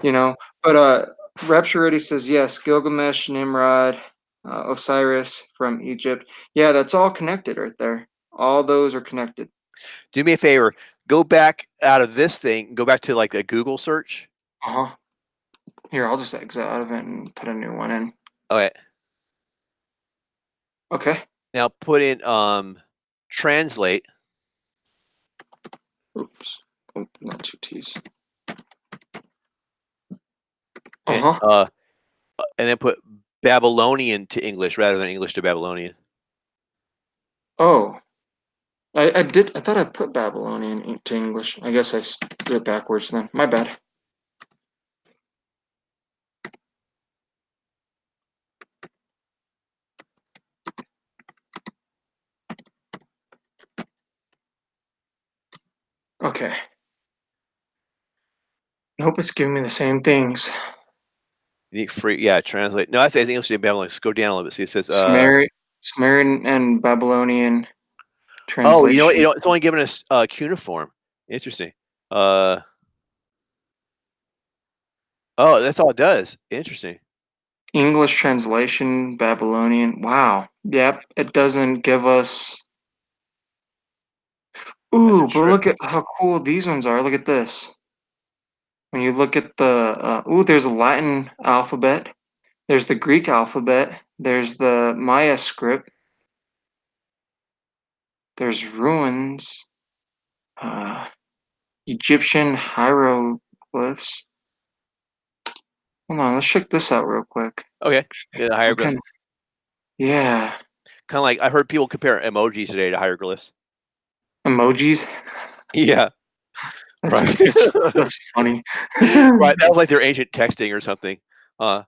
you know. But Rapture already says yes. Gilgamesh, Nimrod, Osiris from Egypt. Yeah, that's all connected right there. All those are connected. Do me a favor. Go back out of this thing. Go back to like a Google search. Uh huh. Here, I'll just exit out of it and put a new one in. Okay. Okay. Now put in translate. Oops. Oh, not two T's. Uh Okay. huh. And then put Babylonian to English rather than English to Babylonian. Oh, I did. I thought I put Babylonian into English. I guess I did it backwards then. My bad. Okay. I hope it's giving me the same things. Unique free, yeah, translate. No, I say English to Babylonian. Let's go down a little bit. See, it says, Sumerian and Babylonian oh, you know what? translation. It's only giving us cuneiform. Interesting. Uh, oh, that's all it does. Interesting. English translation, Babylonian. Wow. Yep. It doesn't give us. That's a Ooh, but trip. look at how cool these ones are. Look at this. When you look at the. There's a Latin alphabet. There's the Greek alphabet. There's the Maya script. There's ruins. Uh, Egyptian hieroglyphs. Hold on, let's check this out real quick. Okay. Yeah, the What hieroglyphs. kind? Yeah, Kind of like I heard people compare emojis today to hieroglyphs. emojis. Yeah. That's Right. that's funny. Right. That was like their ancient texting or something. Uh,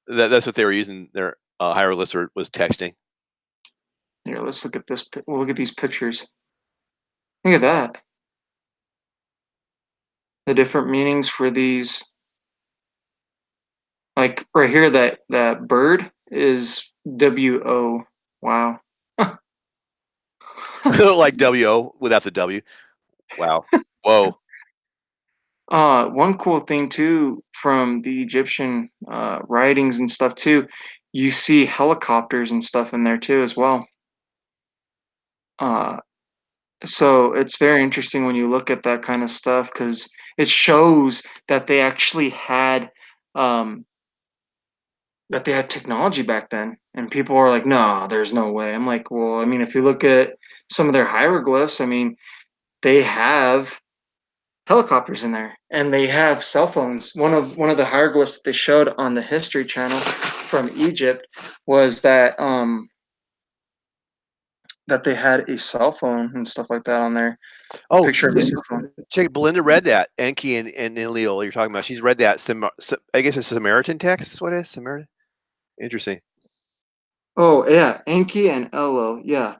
that's what they were using. Their hieroglyphs was texting. Here, let's look at this. We'll look at these pictures. Look at that. The different meanings for these. Like right here, that bird is WO. Wow. Like WO without the W. Wow. Whoa. One cool thing too from the Egyptian writings and stuff too, you see helicopters and stuff in there too as well. Uh, so it's very interesting when you look at that kind of stuff because it shows that they actually had um, that they had technology back then, and people were like, "No, there's no way." I'm like, "Well, I mean, if you look at some of their hieroglyphs, I mean, they have helicopters in there, and they have cell phones. One of the hieroglyphs that they showed on the History Channel from Egypt was that they had a cell phone and stuff like that on there. A Oh, picture of a cell phone. check. Belinda read that. Enki and Enlil you're talking about. She's read that. I guess it's a Samaritan text. Is what it is Samaritan. Interesting. Oh yeah, Enki and Elul. Yeah.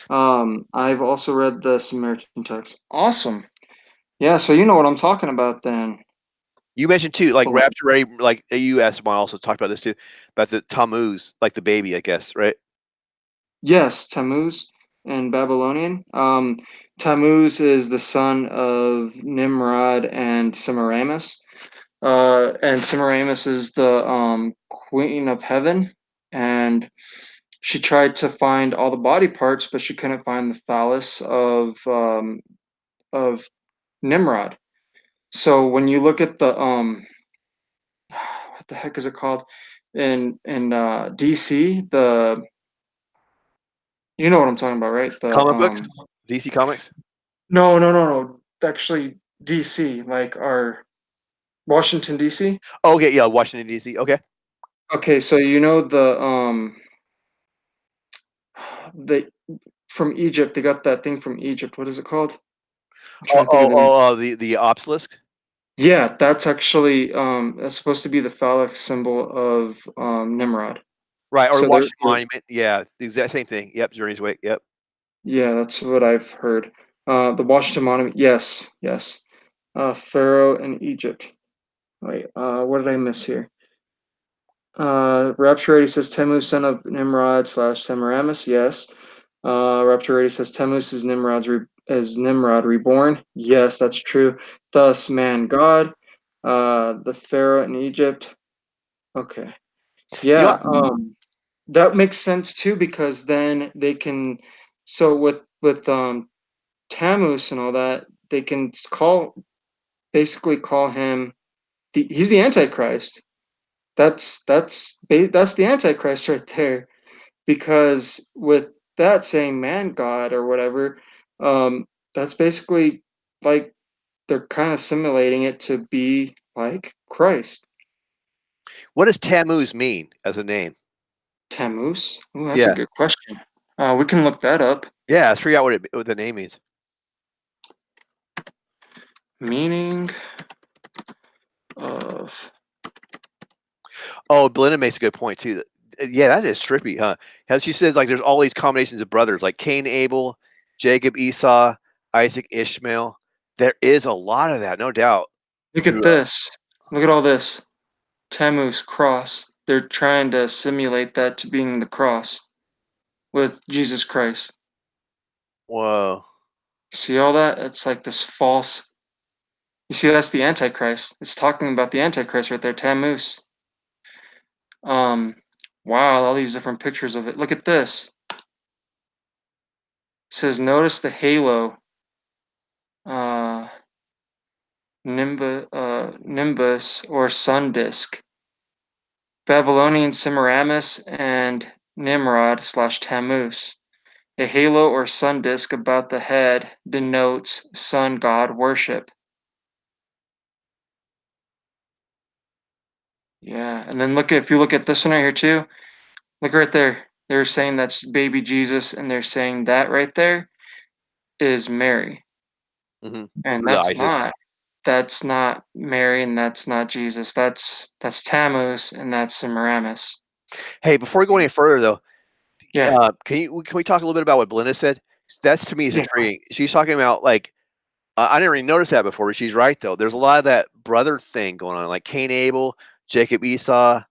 I've also read the Samaritan text. Awesome. Yeah, so you know what I'm talking about then. You mentioned too, like Cool. rapture ready, like you asked, I also talked about this too, about the Tammuz, like the baby, I guess, right? Yes, Tammuz and Babylonian. Tammuz is the son of Nimrod and Semiramis. And Semiramis is the queen of heaven, and she tried to find all the body parts, but she couldn't find the phallus of Nimrod. So when you look at the what the heck is it called in DC, the you know what I'm talking about, right? The Comic books, DC Comics. no, actually DC, like our Washington DC. Oh, okay, yeah, Washington D.C. Okay. Okay, so you know the from Egypt, they got that thing from Egypt. What is it called? I'm trying to think of the name. The obelisk. Yeah, that's actually that's supposed to be the phallic symbol of Nimrod. Right, or the So Washington Monument. Yeah, the exact same thing. Yep, Journey's Way. Yep. yeah, that's what I've heard. The Washington Monument. Yes, yes. Pharaoh in Egypt. Wait, what did I miss here? Rapture 80 says Tammuz, son of Nimrod slash Semiramis. Yes. Rapture 80 says Tammuz is Nimrod reborn. Yes, that's true. Thus, man, God. The Pharaoh in Egypt. Okay. You know, Yeah. That makes sense too because then they can. So with Tammuz and all that, they can basically call him. He's the Antichrist. That's the Antichrist right there. Because with that saying man God or whatever, that's basically like they're kind of simulating it to be like Christ. what does Tammuz mean as a name? Tammuz? Ooh, that's a Yeah, good question. We can look that up. yeah. Let's figure out what the name means. Meaning of Oh, Belinda makes a good point too. Yeah, that is trippy, huh? As she says, like there's all these combinations of brothers, like Cain, Abel, Jacob, Esau, Isaac, Ishmael. There is a lot of that, no doubt. look at Through this. Look at all this. Tammuz cross. They're trying to simulate that to being the cross with Jesus Christ. whoa, See all that? It's like this false. You see, that's the Antichrist. It's talking about the Antichrist right there, Tammuz. Um, wow, all these different pictures of it. Look at this. It says, notice the halo, uh, nimbus or sun disk. Babylonian Semiramis and Nimrod slash Tammuz. A halo or sun disk about the head denotes sun god worship. Yeah, and then if you look at this one right here too, look right there. They're saying that's baby Jesus, and they're saying that right there is Mary. hmm And the ISIS. that's not Mary and that's not Jesus. That's Tammuz and that's Semiramis. Hey, before we go any further though, Yeah, can we talk a little bit about what Belinda said? That's to me is yeah. intriguing. She's talking about like I didn't really notice that before, but she's right though. There's a lot of that brother thing going on, like Cain, Abel, Jacob, Esau,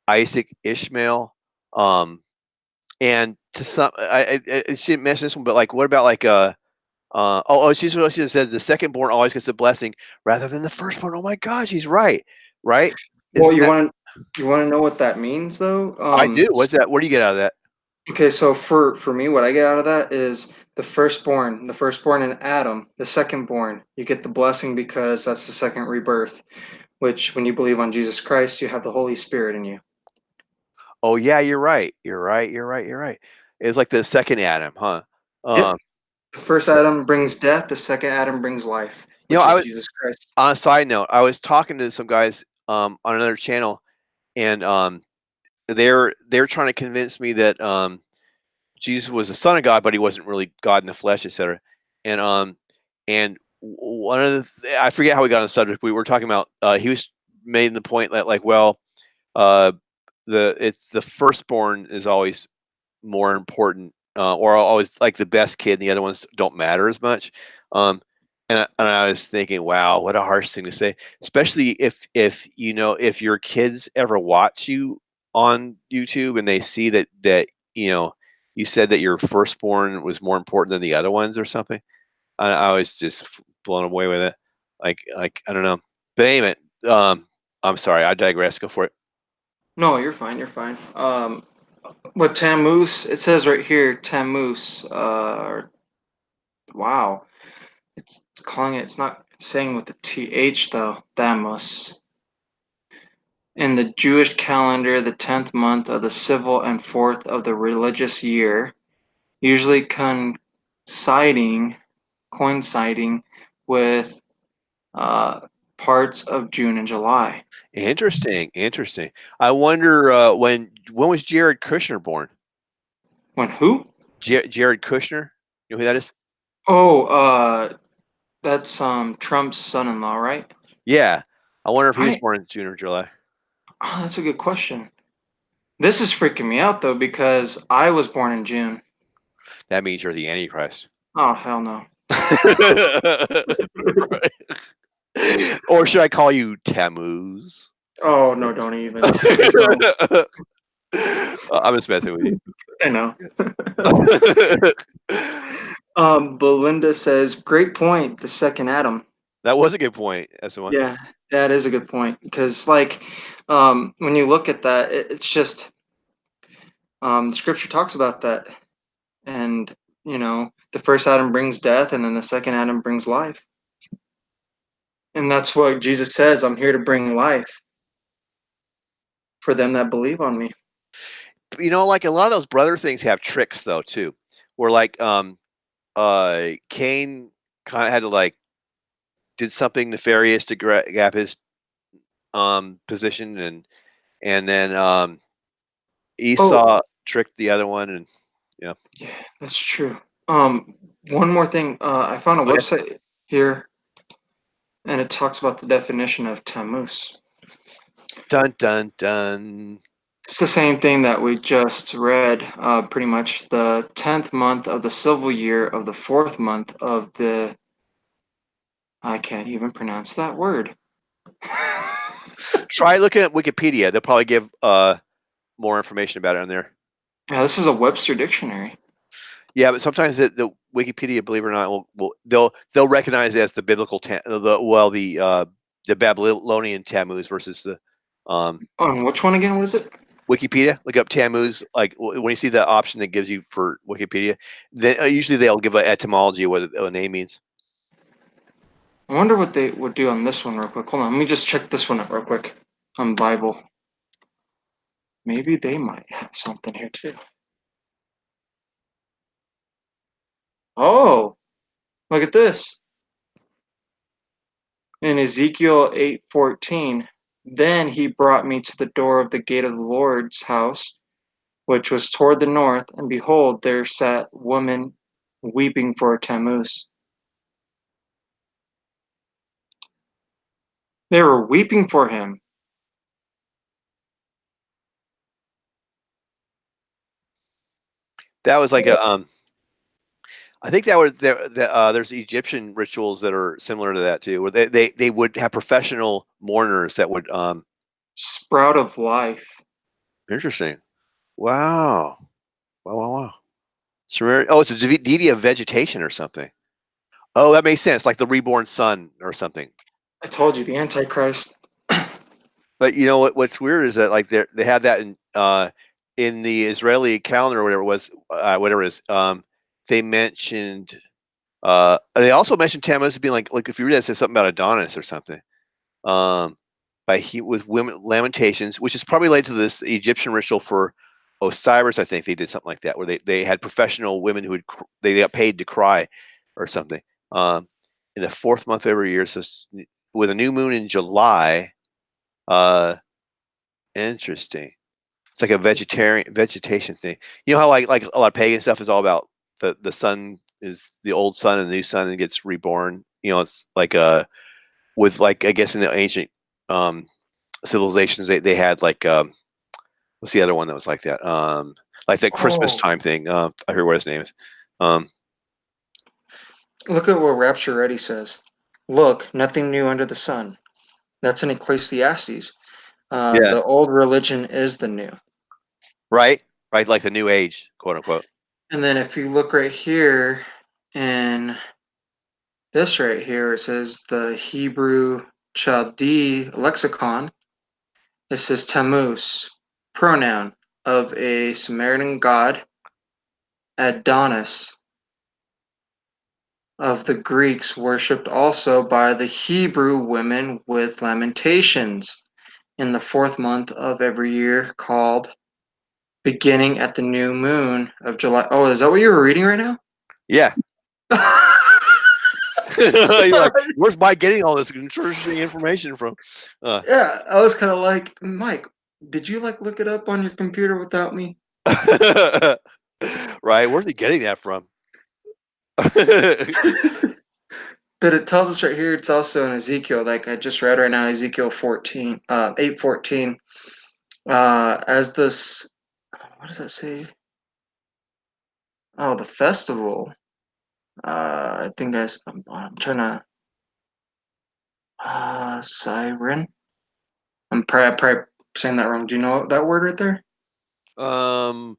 Isaac, Ishmael, and to some, she didn't mention this one, but like, what about like she said the second born always gets a blessing rather than the firstborn. Oh my God, she's right, right? Well, Isn't that? you want to know what that means though? I do. What's that? What do you get out of that? Okay, so for me, what I get out of that is the firstborn in Adam, the secondborn. You get the blessing because that's the second rebirth. Which, when you believe on Jesus Christ, you have the Holy Spirit in you. Oh yeah, you're right. You're right. You're right. You're right. It's like the second Adam, huh? Yep. Um, The first so Adam brings death, the second Adam brings life, you know, which I is was Jesus Christ. on a side note. I was talking to some guys on another channel, and they're trying to convince me that Jesus was the Son of God, but he wasn't really God in the flesh, etc. And one of I forget how we got on the subject. We were talking about he was made the point that like, well, uh, it's the firstborn is always more important, or always like the best kid, and the other ones don't matter as much. Um, and I was thinking, wow, what a harsh thing to say, especially if you know if your kids ever watch you on YouTube and they see that you know you said that your firstborn was more important than the other ones or something. I was just blown away with it. Like I don't know, but anyway, I'm sorry, I digress. Go for it. No, you're fine. You're fine. With Tammuz, it says right here, Tammuz. Wow, it's calling it. It's not saying with the th though. Thamos. In the Jewish calendar, the 10th month of the civil and fourth of the religious year, usually coinciding with uh, parts of June and July. Interesting, interesting. I wonder when was Jared Kushner born? When who? Jared Kushner, you know who that is? Oh, that's Trump's son-in-law, right? Yeah, I wonder if he was I born in June or July. That's a good question. This is freaking me out though because I was born in June. That means you're the Antichrist. Oh hell no. Right. Or should I call you Tammuz? Oh no, don't even. Please don't. I'm just messing with I know. you. Belinda says, "Great point. The second Adam." That was a good point, as one. Yeah, that is a good point because, like, when you look at that, it's just the scripture talks about that, and the first Adam brings death, and then the second Adam brings life, and that's what Jesus says. I'm here to bring life for them that believe on me. You know, like a lot of those brother things have tricks though too, where like Cain kind of had to like did something nefarious to grab his position, and then Oh, Esau tricked the other one, and yeah. yeah, that's true. One more thing. I found a Okay. website here, and it talks about the definition of Tammuz. Dun dun dun. It's the same thing that we just read, pretty much the 10th month of the civil year of the fourth month of the. I can't even pronounce that word. Try looking at Wikipedia. They'll probably give more information about it on there. Yeah, this is a Webster dictionary. Yeah, but sometimes the Wikipedia, believe it or not, will they'll recognize it as the biblical the Babylonian Tammuz versus the On which one again? What is it? Wikipedia. Look up Tammuz. Like when you see the option that gives you for Wikipedia, then usually they'll give an etymology of what a name means. I wonder what they would do on this one real quick. Hold on, let me just check this one out real quick on Bible. Maybe they might have something here too. Oh, look at this. In Ezekiel 8:14, then he brought me to the door of the gate of the Lord's house, which was toward the north, and behold, there sat women weeping for Tammuz. They were weeping for him. That was like a I think that was there's Egyptian rituals that are similar to that too, where they would have professional mourners that would Sprout of life. interesting. Wow. Wow, wow, wow. Oh, it's a deity of vegetation or something. Oh, that makes sense, like the reborn sun or something. I told you, the Antichrist. But you know what's weird is that like they had that in the Israeli calendar or whatever it is. They mentioned they also mentioned Tammuz as being like if you read that, it says something about Adonis or something. Um, with women lamentations, which is probably related to this Egyptian ritual for Osiris. I think they did something like that, where they had professional women who they got paid to cry, or something. Um, in the fourth month of every year, so with a new moon in July. Interesting. It's like a vegetation thing. You know how like a lot of pagan stuff is all about the sun is the old sun and the new sun and gets reborn. You know, it's like with like I guess in the ancient um civilizations they had like what's the other one that was like that? Like that Christmas Oh, time thing. I hear what his name is. Um look at what Rapture Ready says. Look, nothing new under the sun. That's in Ecclesiastes. yeah, The old religion is the new. right? Right, like the new age, quote unquote. And then if you look right here in this right here, it says the Hebrew Chaldee lexicon. It says Tammuz, pronoun of a Samaritan god, Adonis, of the Greeks, worshipped also by the Hebrew women with lamentations in the fourth month of every year, called beginning at the new moon of July. Oh, is that what you were reading right now? Yeah. You're like, Sorry. where's Mike getting all this interesting information from? Uh, Yeah, I was kind of like, Mike, did you like look it up on your computer without me? right? Where's he getting that from? But it tells us right here, it's also in Ezekiel, like I just read right now, Ezekiel 14, 8:14. As this, what does that say? Oh, the festival. I think I'm trying to, Siren. I'm probably saying that wrong. Do you know that word right there? um,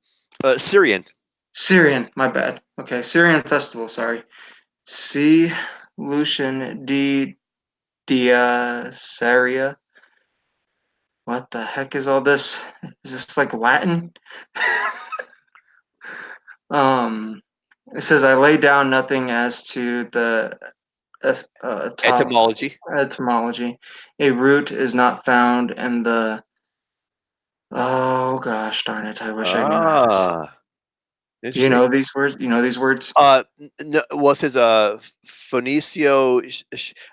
Syrian. Syrian, my bad. Okay, Syrian festival, sorry. C. Lucian D. Diasaria. What the heck is all this? Is this like Latin? um, it says, I lay down nothing as to the Etymology. etymology. A root is not found in the. Oh gosh, darn it! I wish I knew how to. Ah, Do you interesting. know these words? You know these words? No, well, it says Phoenicio.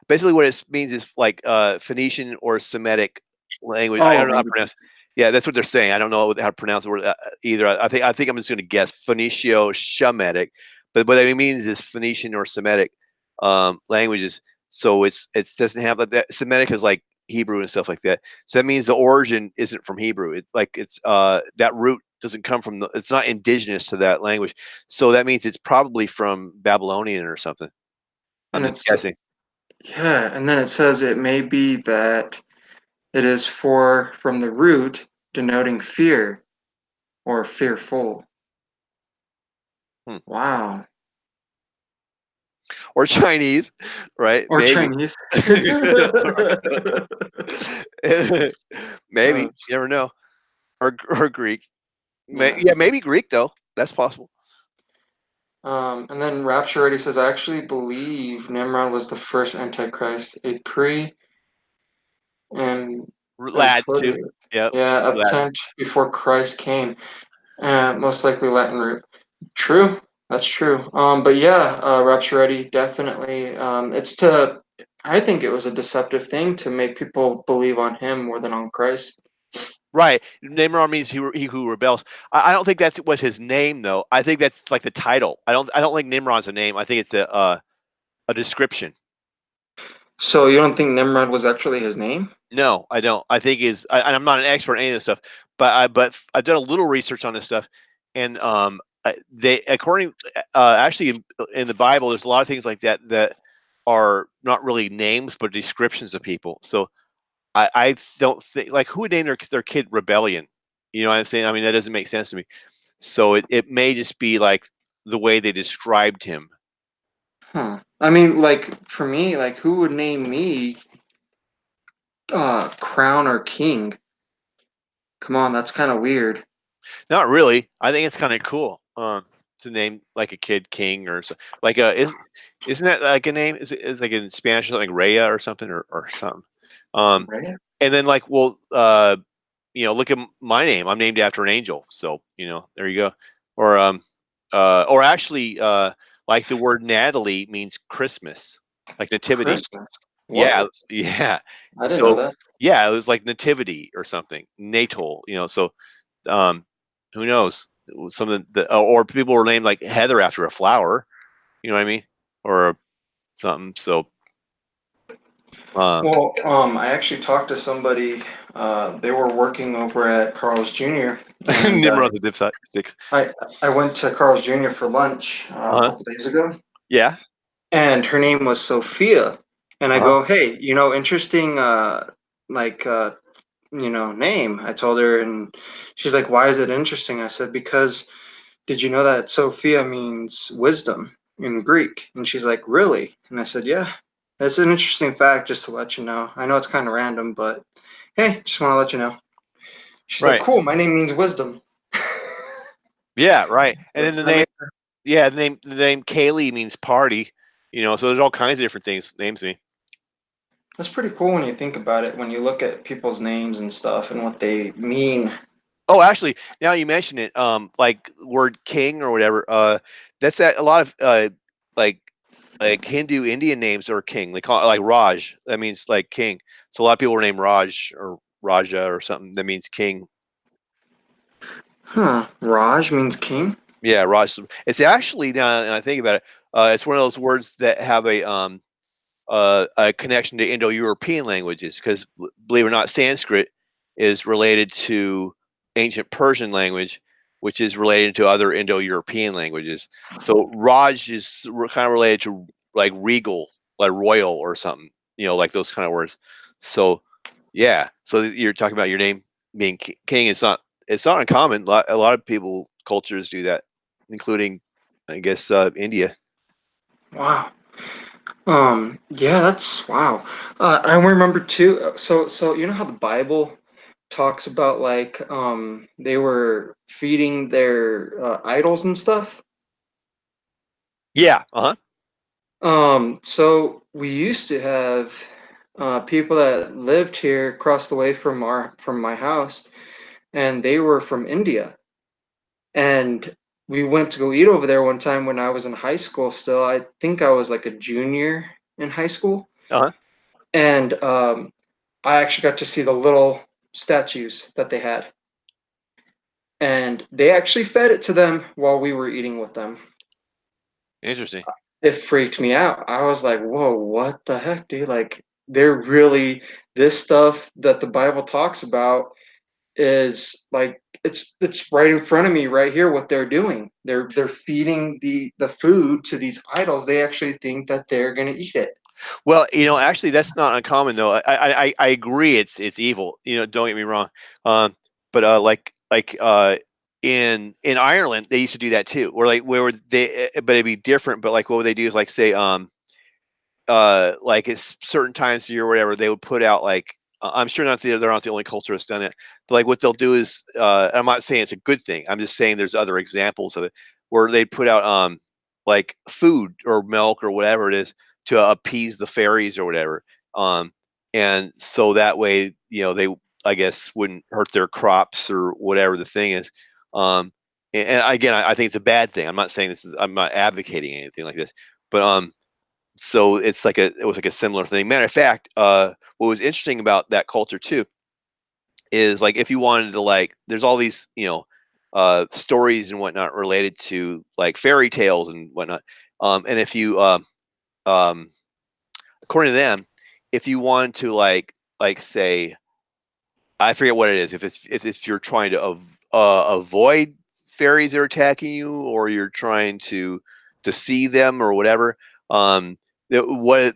Basically, what it means is like Phoenician or Semitic language. I Oh, don't know how to languages. pronounce. Yeah, that's what they're saying. I don't know how to pronounce the word either. I think I'm just going to guess Phoenicio Shemitic, but what it means is Phoenician or Semitic languages. So it doesn't have like that. Semitic is like Hebrew and stuff like that. So that means the origin isn't from Hebrew. It's like it's that root doesn't come from it's not indigenous to that language. So that means it's probably from Babylonian or something. I'm And just it's guessing. yeah, and then it says it may be that it is from the root denoting fear or fearful. Hmm. Wow. Or Chinese, right? Or Maybe. Chinese. Maybe. It's, You never know. Or Greek. yeah. Yeah, maybe Greek though. That's possible. And then Rapture already says, I actually believe Nimrod was the first Antichrist, a pre and Latin too. Yep. yeah, Latin. attempt before Christ came. Most likely Latin root. True, that's true. But yeah, Rapture Ready definitely. I think it was a deceptive thing to make people believe on him more than on Christ. Right. Nimrod means he who rebels. I don't think that was his name though. I think that's like the title. I don't think Nimrod's a name. I think it's a description. So you don't think Nimrod was actually his name? No, I don't. I think and I'm not an expert in any of this stuff, but I've done a little research on this stuff, and they according actually in the Bible, there's a lot of things like that that are not really names but descriptions of people. So I don't think like who would name their kid Rebellion? You know what I'm saying? I mean that doesn't make sense to me. So it may just be like the way they described him. Huh. I mean, like for me, like who would name me Crown or King? Come on, that's kind of weird. Not really. I think it's kind of cool. To name like a kid King or so, like isn't that like a name? Is like in Spanish something like Rhea or something or something? Um, Right? and then like, well, look at my name. I'm named after an angel. So, there you go. Or actually, like the word Natalie means Christmas, like nativity. Christmas. Yeah, What? yeah. I didn't know So, that. yeah, it was like nativity or something, natal. So, um, who knows? Some of or people were named like Heather after a flower. You know what I mean? Or something. So, um, Well, I actually talked to somebody. They were working over at Carl's Jr. and Nimrod the Dipside Six. I I went to Carl's Jr. for lunch a Uh huh. couple days ago, Yeah. and her name was Sophia. And I Uh huh. go, hey, interesting, like, name. I told her, and she's like, why is it interesting? I said, because did you know that Sophia means wisdom in Greek? And she's like, really? And I said, yeah. That's an interesting fact, just to let you know. I know it's kind of random, but hey, just want to let you know. She's like, Right. cool. My name means wisdom. Yeah. Right. And So then the I name. made Yeah. The name Kaylee means party. So there's all kinds of different things names mean. That's pretty cool when you think about it. When you look at people's names and stuff and what they mean. Oh, actually, now you mention it, like word king or whatever. That's a lot of like like Hindu Indian names are king. They call it like Raj. That means like king. So a lot of people are named Raj or Raja or something. That means king. Huh. Raj means king. Yeah, Raj. It's actually now, and I think about it, it's one of those words that have a connection to Indo-European languages because, believe it or not, Sanskrit is related to ancient Persian language, which is related to other Indo-European languages. So Raj is kind of related to like regal, like royal or something, like those kind of words. So yeah, so you're talking about your name being king. It's not uncommon. A lot of people cultures do that, including, I guess, India. Wow. Yeah, that's wow. I remember too. So you know how the Bible talks about like they were feeding their idols and stuff. Yeah. Uh huh. So we used to have people that lived here across the way from my house, and they were from India. And we went to go eat over there one time when I was in high school still. I think I was like a junior in high school. Uh huh. And I actually got to see the little statues that they had. And they actually fed it to them while we were eating with them. Interesting. It freaked me out. I was like, whoa, what the heck, dude? Like, they're really, this stuff that the Bible talks about is like it's right in front of me right here what they're doing. They're feeding the food to these idols. They actually think that they're gonna eat it. Well, actually, that's not uncommon though. I agree. It's evil. Don't get me wrong. Um, but in Ireland, they used to do that too. Or like where but it'd be different. But like what would they do is like say like it's certain times of year or whatever they would put out like I'm sure they're not the only culture that's done it. But like what they'll do is I'm not saying it's a good thing. I'm just saying there's other examples of it where they put out like food or milk or whatever it is to appease the fairies or whatever. Um, and so that way, they, I guess, wouldn't hurt their crops or whatever the thing is. Um, and again, I think it's a bad thing. I'm not advocating anything like this, but so it was like a similar thing. Matter of fact, what was interesting about that culture too is like if you wanted to like, there's all these stories and whatnot related to like fairy tales and whatnot. And if you um, according to them, if you wanted to like say, I forget what it is, if you're trying to avoid fairies that are attacking you, or you're trying to see them or whatever. Um, what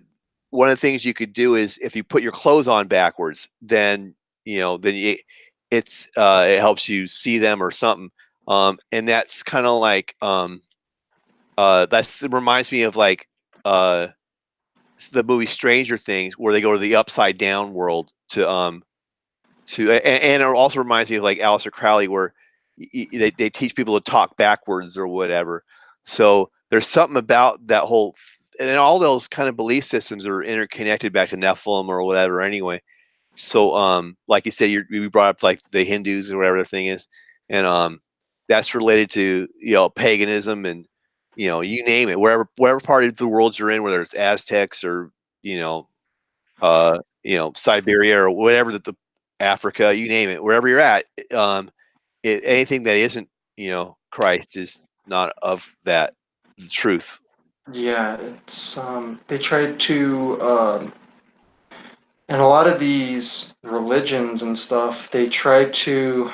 one of the things you could do is if you put your clothes on backwards, then it helps you see them or something. And that's kind of like it reminds me of like uh the movie Stranger Things, where they go to the upside down world and it also reminds me of like Aleister Crowley, where they teach people to talk backwards or whatever. So there's something about that and all those kind of belief systems are interconnected back to Nephilim or whatever anyway. So, like you said, you brought up like the Hindus or whatever the thing is, and that's related to paganism and you name it, wherever part of the world you're in, whether it's Aztecs or you know Siberia or whatever the Africa, you name it, wherever you're at, anything that isn't Christ is not of that truth. Yeah, it's they tried to and a lot of these religions and stuff, they try to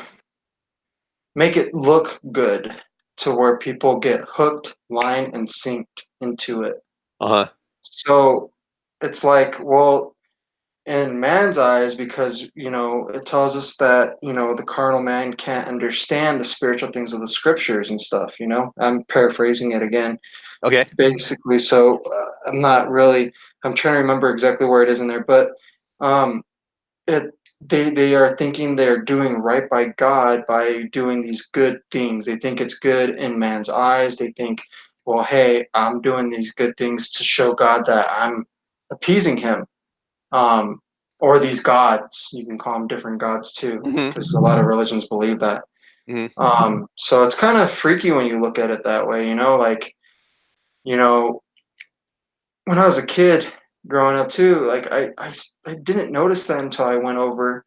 make it look good to where people get hooked, line, and synced into it. Uh huh. So it's like, well, in man's eyes, because it tells us that the carnal man can't understand the spiritual things of the scriptures and stuff. I'm paraphrasing it again, Okay. basically. So I'm not really. I'm trying to remember exactly where it is in there, but um, it they are thinking they're doing right by God by doing these good things. They think it's good in man's eyes. They think, well, hey, I'm doing these good things to show God that I'm appeasing him. Um, or these gods, you can call them different gods too, Hmm. because a lot of religions believe that. Hmm. So it's kind of freaky when you look at it that way, like, you know, when I was a kid growing up too, like I didn't notice that until I went over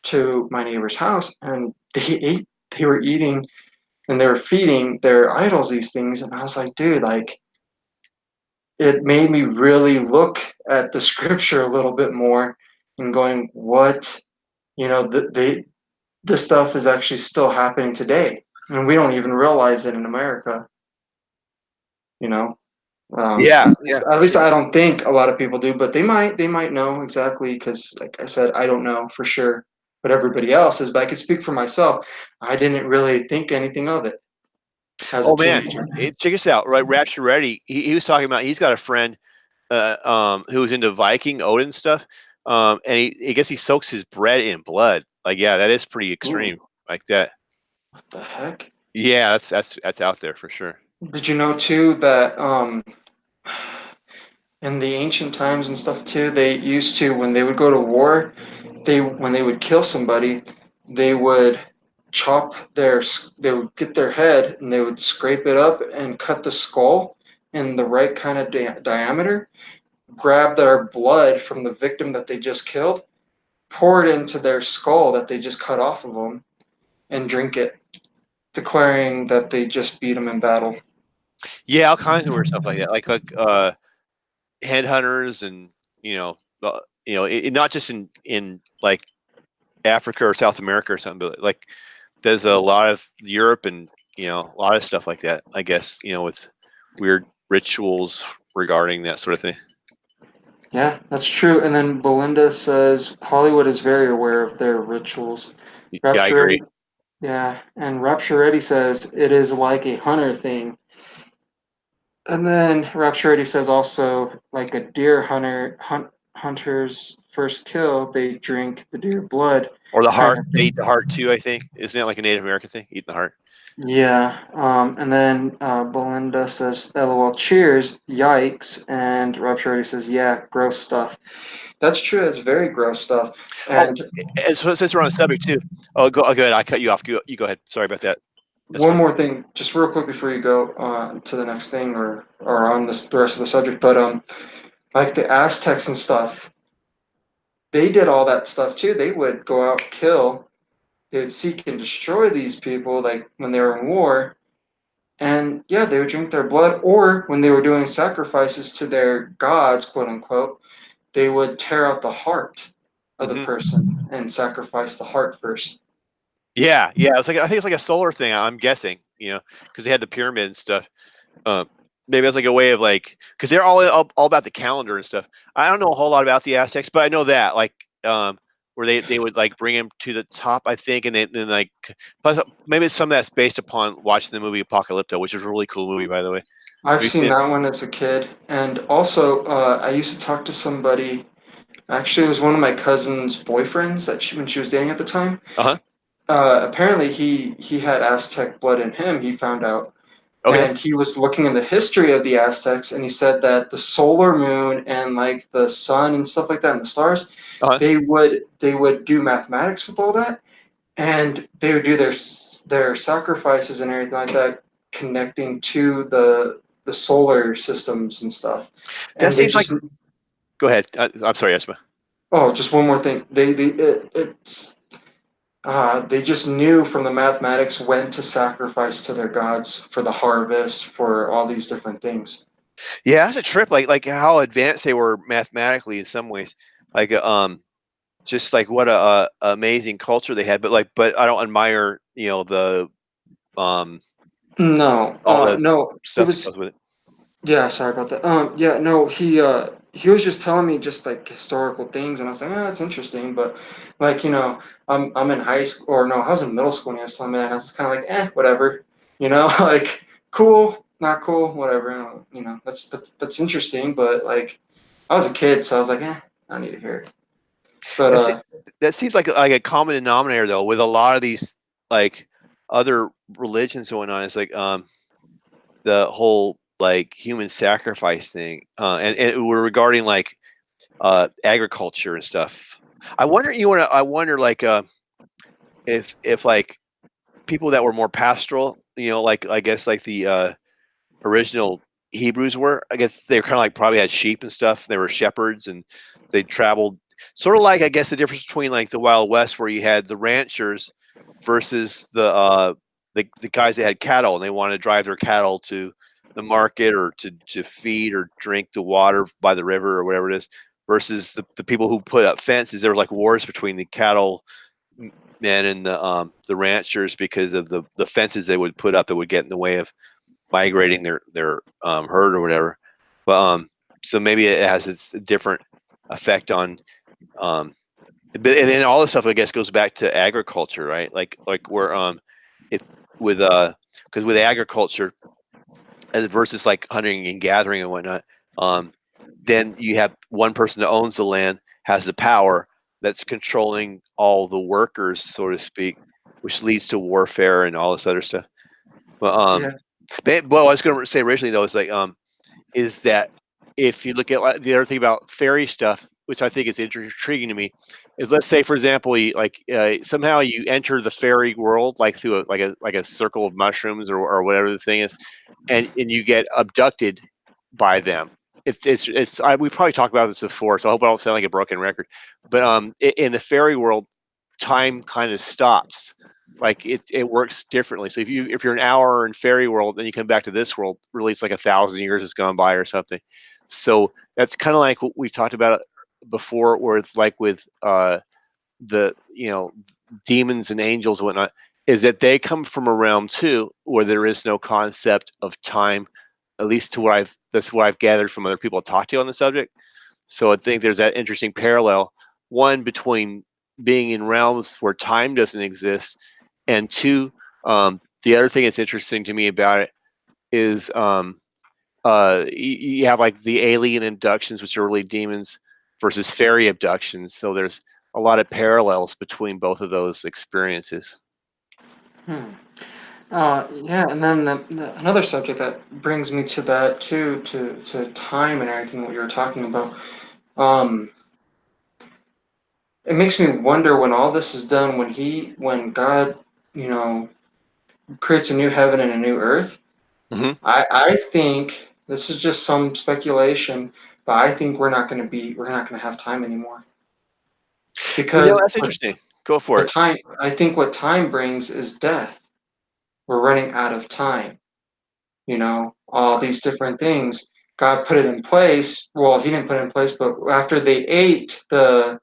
to my neighbor's house and they were eating and they were feeding their idols these things. And I was like, dude, like, it made me really look at the scripture a little bit more and going, what, this stuff is actually still happening today. And we don't even realize it in America, you know? Yeah. Yeah. At least I don't think a lot of people do, but they might know exactly because, like I said, I don't know for sure what everybody else is, but I can speak for myself. I didn't really think anything of it as a Oh man, teenager. check this out. Right, Rapture Ready. He was talking about he's got a friend who was into Viking Odin stuff. And I guess he soaks his bread in blood. Like, yeah, that is pretty Ooh, extreme. Like that. what the heck? Yeah, that's out there for sure. Did you know too that in the ancient times and stuff too, they used to when they would go to war, they when they would kill somebody, they would chop they would get their head and they would scrape it up and cut the skull in the right kind of diameter, grab their blood from the victim that they just killed, pour it into their skull that they just cut off of them, and drink it, declaring that they just beat them in battle. Yeah, all kinds of weird stuff like that. Like headhunters and not just in like Africa or South America or something, but like there's a lot of Europe and a lot of stuff like that. I guess with weird rituals regarding that sort of thing. Yeah, that's true. And then Belinda says Hollywood is very aware of their rituals. Yeah, I Rapture agree. Ready, yeah, and Rapture Ready says it is like a hunter thing. And then Rapture Ready says also like a deer hunter's first kill, they drink the deer blood Or the kind heart. of They thing. eat the heart too, I think. Isn't that like a Native American thing? Eating the heart. Yeah, and then Belinda says, "LOL, cheers, yikes," and Rapture Ready says, "Yeah, gross stuff." That's true. It's very gross stuff. Oh, And and so since we're on the subject too, go ahead. I cut you off. You go ahead. Sorry about that. That's one fine. more thing, just real quick before you go to the next thing or on the rest of the subject, but like the Aztecs and stuff, they did all that stuff too. They would go out and kill, they would seek and destroy these people like when they were in war, and yeah, they would drink their blood, or when they were doing sacrifices to their gods, quote unquote, they would tear out the heart of the Hmm. person and sacrifice the heart first. Yeah, yeah. It's like I think it's like a solar thing. I'm guessing, because they had the pyramid and stuff. Um, Maybe it's like a way of like because they're all about the calendar and stuff. I don't know a whole lot about the Aztecs, but I know that where they would like bring him to the top, I think, and then like plus maybe it's some of that's based upon watching the movie Apocalypto, which is a really cool movie, by the way. I've Have you seen seen it? that one as a kid, and also I used to talk to somebody. Actually, it was one of my cousin's boyfriends when she was dating at the time. Uh huh. Apparently, he had Aztec blood in him. He found out, Okay. and he was looking in the history of the Aztecs, and he said that the solar moon and like the sun and stuff like that and the stars, Uh-huh. they would do mathematics with all that, and they would do their sacrifices and everything like that, connecting to the solar systems and stuff, That and they seems like. just Go ahead. I'm sorry, Esma. oh, just one more thing, they just knew from the mathematics when to sacrifice to their gods for the harvest, for all these different things. Yeah, that's a trip. Like how advanced they were mathematically in some ways. Like just like what a amazing culture they had. But I don't admire the um No, all the no, it stuff that was goes with it. yeah. Sorry about that. Yeah, no, he was just telling me just like historical things, and I was like, oh, that's interesting. But like I'm in high school, or no, I was in middle school when he was telling me that, and I was kind of like, whatever, like cool, not cool, whatever. That's interesting, but like I was a kid, so I was like, I don't need to hear it. But That, se- that seems like a common denominator though with a lot of these like other religions going on. It's like the whole like human sacrifice thing, and we're regarding like agriculture and stuff. I wonder like if like people that were more pastoral, like I guess like the original Hebrews were. I guess they were kind of like probably had sheep and stuff. They were shepherds and they traveled sort of like I guess the difference between like the Wild West where you had the ranchers versus the guys that had cattle and they wanted to drive their cattle to the market or to feed or drink the water by the river or whatever it is versus the people who put up fences. There was like wars between the cattle men and the ranchers because of the fences they would put up that would get in the way of migrating their herd or whatever. But so maybe it has its different effect on but and then all this stuff I guess goes back to agriculture, right? Like where if with because with agriculture and versus like hunting and gathering and whatnot, um then you have one person that owns the land has the power that's controlling all the workers, so to speak, which leads to warfare and all this other stuff. But yeah, well, I was going to say originally though, is like is that if you look at like, the other thing about fairy stuff, which I think is intriguing to me, is let's say for example, somehow you enter the fairy world like through a circle of mushrooms or whatever the thing is, and you get abducted by them. We probably talked about this before, so I hope I don't sound like a broken record. But in the fairy world, time kind of stops. Like it works differently. So if you're an hour in fairy world, then you come back to this world, really it's like 1,000 years has gone by or something. So that's kind of like what we talked about before, where it's like with the demons and angels and whatnot, is that they come from a realm too where there is no concept of time, at least to what I've gathered from other people to talk to on the subject. So I think there's that interesting parallel, one between being in realms where time doesn't exist, and two, the other thing that's interesting to me about it is you have like the alien abductions, which are really demons, versus fairy abductions. So there's a lot of parallels between both of those experiences. hmm. Yeah, and then another subject that brings me to that too, to time and everything that you were talking about. Um, it makes me wonder when all this is done, when God, you know, creates a new heaven and a new earth. Hmm. I think this is just some speculation, but I think we're not gonna have time anymore because That's interesting. Go for the it. time I think what time brings is death. We're running out of time. All these different things. God put it in place. Well, he didn't put it in place, but after they ate the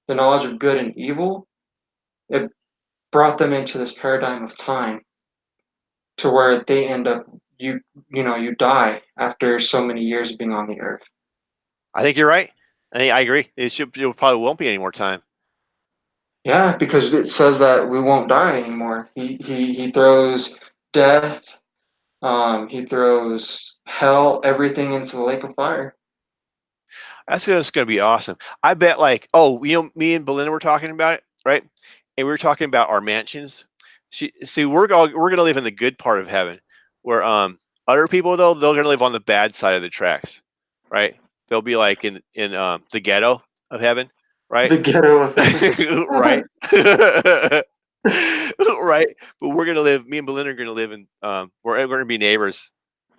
knowledge of good and evil, it brought them into this paradigm of time to where they end up you die after so many years of being on the earth. I think you're right. I agree. It probably won't be any more time. Yeah, because it says that we won't die anymore. He throws death, he throws hell, everything into the lake of fire. That's going to be awesome. I bet like, oh, me and Belinda were talking about it, right? And we were talking about our mansions. See, we're going to live in the good part of heaven, where Other people though, they're gonna live on the bad side of the tracks, right? They'll be like in the ghetto of heaven, right? The ghetto of heaven. Right. Right. But we're gonna live. Me and Belinda are gonna live in. We're gonna be neighbors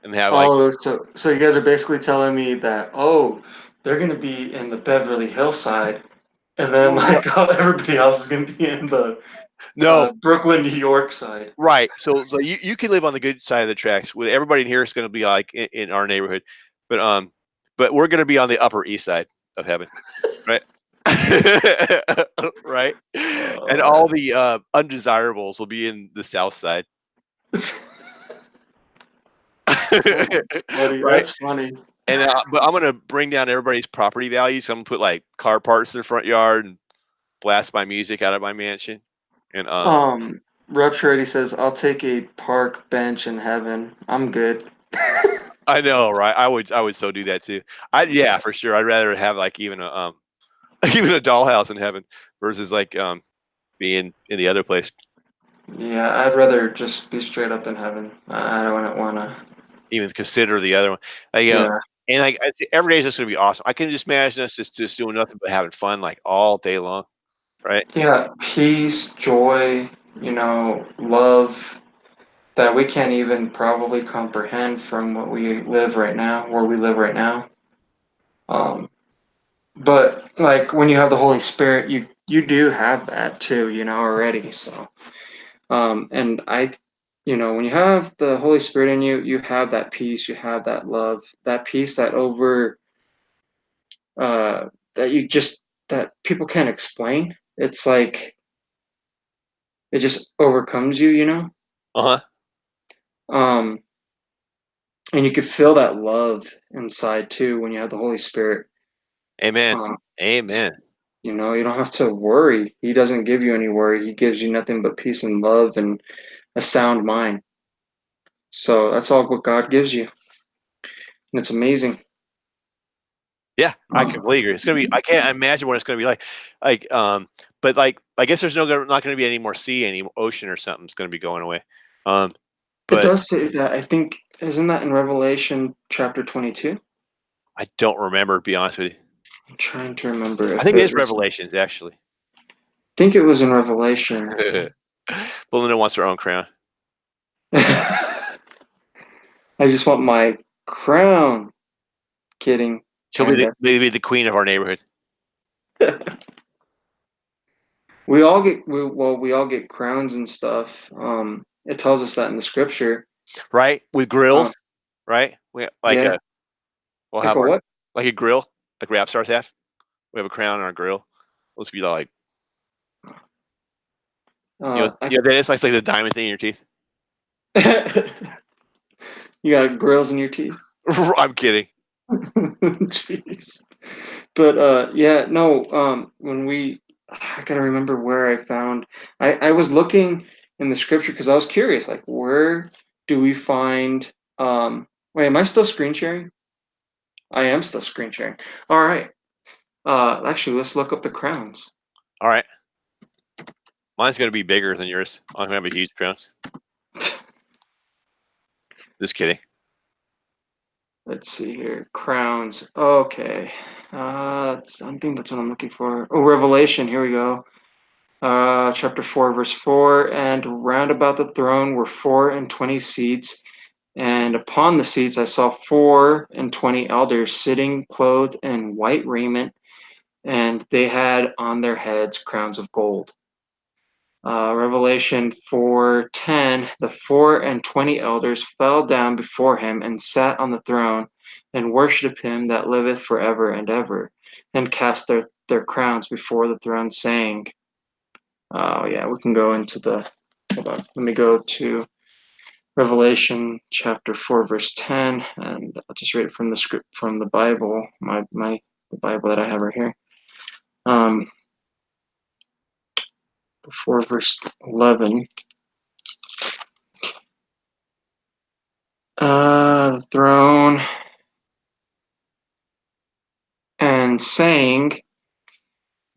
and have like Oh, so you guys are basically telling me that, oh, they're gonna be in the Beverly Hillside, and then r- like everybody else is gonna be in the no. Brooklyn, New York side. Right. So you can live on the good side of the tracks. With everybody in here is gonna be like in our neighborhood, but but we're gonna be on the Upper East Side of heaven. Right. Right? And Oh, all the, undesirables will be in the South Side. that's oh, buddy, Right? that's funny. And, but I'm gonna bring down everybody's property values. I'm gonna put, like, car parts in the front yard and blast my music out of my mansion. And, Um, Rupture already says, "I'll take a park bench in heaven. I'm good." I know, right? I would so do that too. Yeah, for sure. I'd rather have, like, even a, even a dollhouse in heaven versus, like, being in the other place. Yeah, I'd rather just be straight up in heaven. I don't wanna. Even consider the other one. Like, Yeah, and like every day is just gonna be awesome. I can just imagine us just doing nothing but having fun like all day long, right? yeah, peace, joy, love that we can't even probably comprehend from what we live right now, where we live right now. Um, but like when you have the Holy Spirit, you do have that too, already. So, and when you have the Holy Spirit in you, you have that peace, you have that love, that peace uh, that you just that people can't explain. It's like it just overcomes you. Uh-huh. Um, and you could feel that love inside too when you have the Holy Spirit. Amen. Um, Amen. you don't have to worry. He doesn't give you any worry. He gives you nothing but peace and love and a sound mind. So that's all what God gives you, and it's amazing. Yeah, I completely agree. It's gonna be I can't imagine what it's gonna be like. Like, but like I guess there's not gonna be any more sea, any ocean or something's gonna be going away. Um, It but does say that. I think isn't that in Revelation chapter 22? I don't remember to be honest with you. I'm trying to remember I if think it it is was. I Revelations actually. think it was in Revelation. Belinda wants her own crown. I just want my crown. Kidding, She'll be kinda. the queen of our neighborhood, We all get crowns and stuff. It tells us that in the scripture. right? With Um, grills, right? We like yeah, we'll like have a our what? like a grill, like rap stars have. We have a crown on our grill. Let's be like, I, that is like the diamond thing in your teeth. you got grills in your teeth. I'm kidding. Jeez. But yeah, no. I gotta remember where I found. I was looking in the scripture because I was curious, like where do we find? Wait, am I still screen sharing? I am still screen sharing. All right. Actually, let's look up the crowns. All right, mine's gonna be bigger than yours. I'm gonna have a huge crown. Just kidding. Let's see here. Crowns. Okay. I think that's what I'm looking for. Oh, Revelation. Here we go. Chapter 4, verse 4. And round about the throne were 24 seats, and upon the seats I saw 24 elders sitting, clothed in white raiment, and they had on their heads crowns of gold. Revelation 4:10, the 24 elders fell down before him and sat on the throne and worshipped him that liveth forever and ever, and cast their crowns before the throne, saying, oh yeah, we can go into hold on, let me go to Revelation chapter 4, verse 10, and I'll just read it from the script from the Bible, the Bible that I have right here. 4 verse 11. The throne and saying,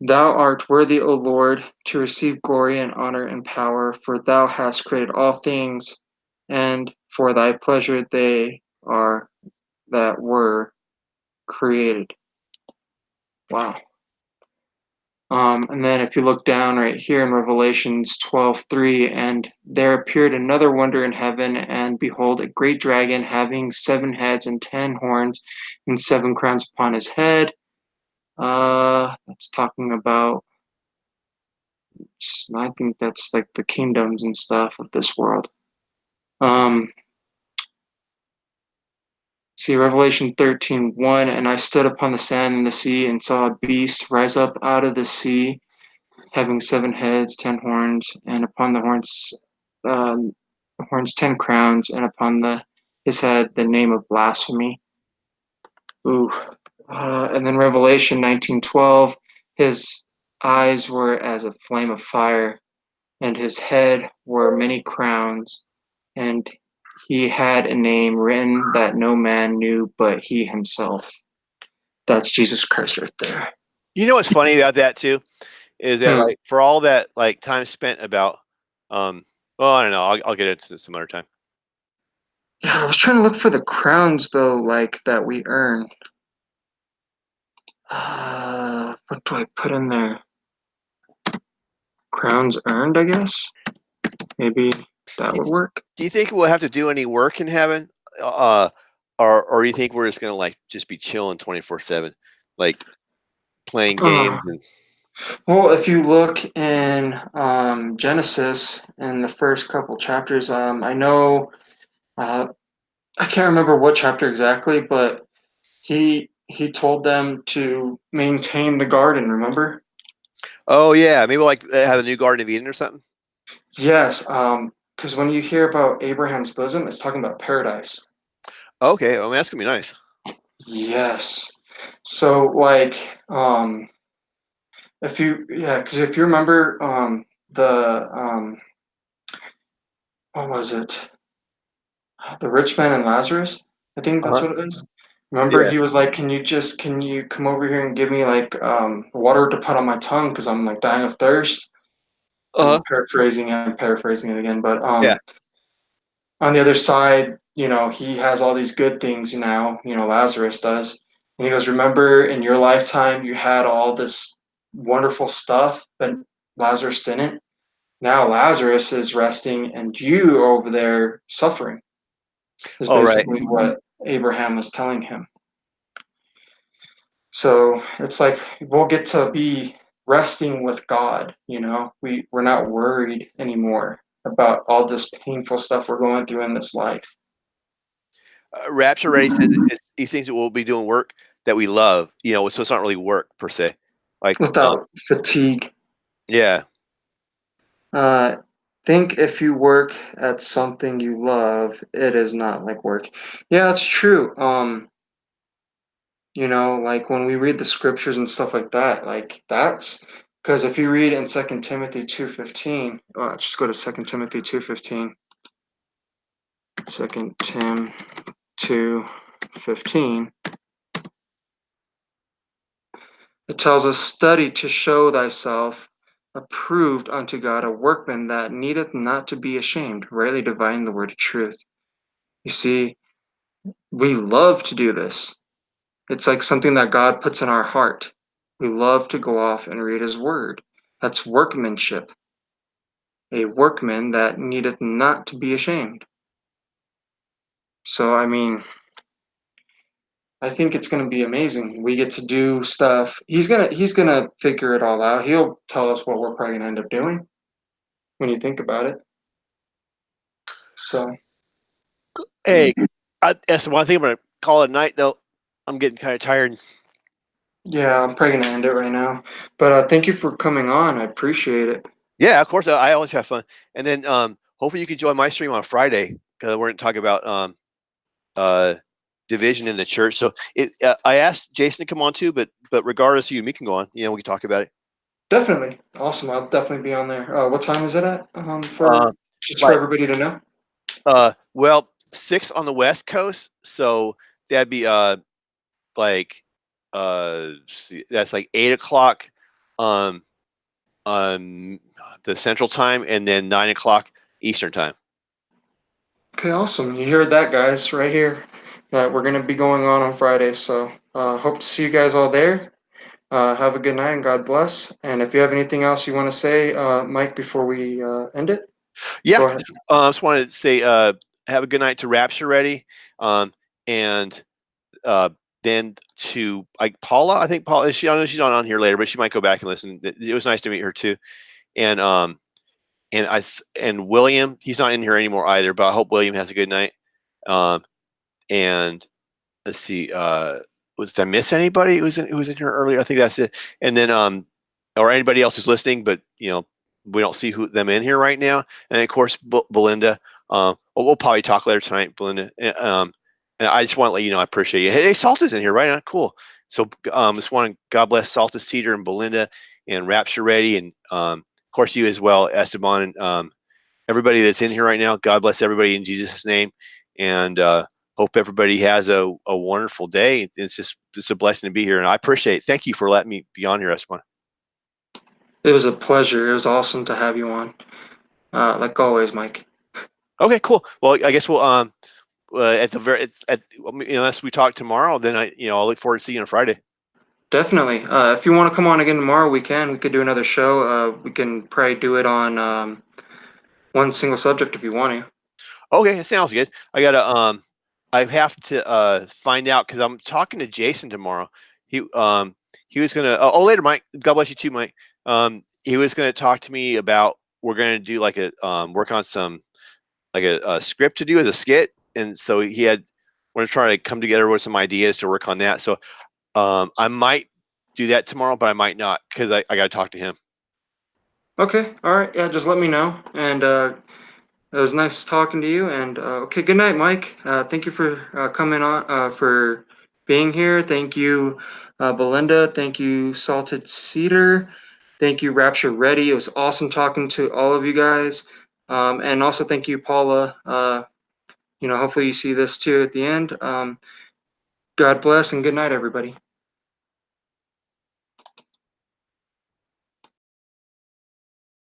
thou art worthy, O Lord, to receive glory and honor and power, for thou hast created all things, and for thy pleasure they are that were created. Wow. And then if you look down right here in Revelations 12:3, and there appeared another wonder in heaven, and behold, a great dragon having 7 heads and 10 horns, and 7 crowns upon his head. That's talking about, I think that's like the kingdoms and stuff of this world. Um, See Revelation 13:1, and I stood upon the sand in the sea and saw a beast rise up out of the sea, having 7 heads, 10 horns, and upon the horns 10 crowns, and upon his head the name of blasphemy. Ooh. And then Revelation 19:12, his eyes were as a flame of fire, and his head were many crowns, and he had a name written that no man knew but he himself. That's Jesus Christ right there. You know what's funny about that too is that Hmm. like for all that like time spent about, well, I don't know. I'll get into this some other time. Yeah, I was trying to look for the crowns though, like that we earn. What do I put in there? Crowns earned, I guess. Maybe that Do would work. do you think we'll have to do any work in heaven, uh, or you think we're just gonna like just be chilling 24/7, like playing Uh, games and well, if you look in Genesis in the first couple chapters, I know I can't remember what chapter exactly, but he told them to maintain the garden. Remember? oh yeah, maybe like have a new Garden of Eden or something. Yes, because when you hear about Abraham's bosom, it's talking about paradise. Okay, well, that's gonna be nice. Yes. So like because if you remember the what was it? The rich man and Lazarus? I think that's Uh-huh. what it is. Remember Yeah. he was like, can you come over here and give me like water to put on my tongue because I'm like dying of thirst? Uh-huh. I'm paraphrasing it again, but Yeah. on the other side, he has all these good things now, Lazarus does. And he goes, remember in your lifetime you had all this wonderful stuff, but Lazarus didn't. Now Lazarus is resting and you are over there suffering, is All right. basically what Abraham was telling him. So it's like we'll get to be resting with God, we're not worried anymore about all this painful stuff we're going through in this life. Rapture already said that he thinks that we'll be doing work that we love, so it's not really work per se. Like, Without fatigue. yeah. Uh, think if you work at something you love, it is not like work. Yeah, it's true. Like when we read the scriptures and stuff like that, like that's because if you read in Second Timothy 2:15, let's just go to Second Timothy 2:15. Second Tim 2:15. It tells us, study to show thyself approved unto God, a workman that needeth not to be ashamed, rightly dividing the word of truth. You see, we love to do this. It's like something that God puts in our heart. We love to go off and read his word. That's workmanship. A workman that needeth not to be ashamed. So, I mean, I think it's going to be amazing. We get to do stuff. He's gonna figure it all out. He'll tell us what we're probably going to end up doing when you think about it. So, Hey, that's the one thing I'm gonna call it a night though. I'm getting kind of tired. yeah, I'm probably going to end it right now. But thank you for coming on. I appreciate it. Yeah, of course. I always have fun. And then hopefully you can join my stream on Friday because we're going to talk about uh, division in the church. So I asked Jason to come on too, but regardless, you and me can go on. We can talk about it. Definitely. Awesome. I'll definitely be on there. What time is it at? For Um, just for like everybody to know. well, 6 on the West Coast, so that'd be like see, that's like 8 o'clock um on the Central Time, and then 9 o'clock Eastern Time. Okay, awesome. You heard that, guys, right here. That we're gonna be going on Friday. So hope to see you guys all there. Have a good night and God bless. And if you have anything else you want to say, Mike, before we end it, Yeah, go ahead. just wanted to say, have a good night to Rapture Ready, and uh, then to like Paula. I think Paula. I know she's on here later, but she might go back and listen. It was nice to meet her too. And and William. He's not in here anymore either, but I hope William has a good night. Um, and let's see. Did I miss anybody who was in here earlier? I think that's it. And then or anybody else who's listening, but we don't see them in here right now. And of course, Belinda. We'll probably talk later tonight, Belinda. And I just want to let you know I appreciate you. Hey, Salta's in here, right? Cool. So just want to God bless Salta, Cedar, and Belinda, and Rapture Ready, and of course you as well, Esteban, and everybody that's in here right now. God bless everybody in Jesus' name, and hope everybody has a wonderful day. It's a blessing to be here, and I appreciate it. Thank you for letting me be on here, Esteban. It was a pleasure. It was awesome to have you on. Like always, Mike. Okay, cool. Well, I guess we'll at the very it's at unless we talk tomorrow, then I'll look forward to seeing you on Friday. Definitely. If you want to come on again tomorrow, we can. We could do another show. We can probably do it on one single subject if you want to. Okay, it sounds good. I have to find out because I'm talking to Jason tomorrow. He was gonna later, Mike. God bless you too, Mike. He was gonna talk to me about we're gonna do like a work on some like a script to do as a skit, and so we're trying to come together with some ideas to work on that. So I might do that tomorrow, but I might not because I got to talk to him. Okay. All right. Yeah. Just let me know. And it was nice talking to you. And okay. Good night, Mike. Thank you for coming on. For being here. Thank you, Belinda. Thank you, Salted Cedar. Thank you, Rapture Ready. It was awesome talking to all of you guys. And also thank you, Paula. Hopefully you see this too at the end. God bless and good night, everybody.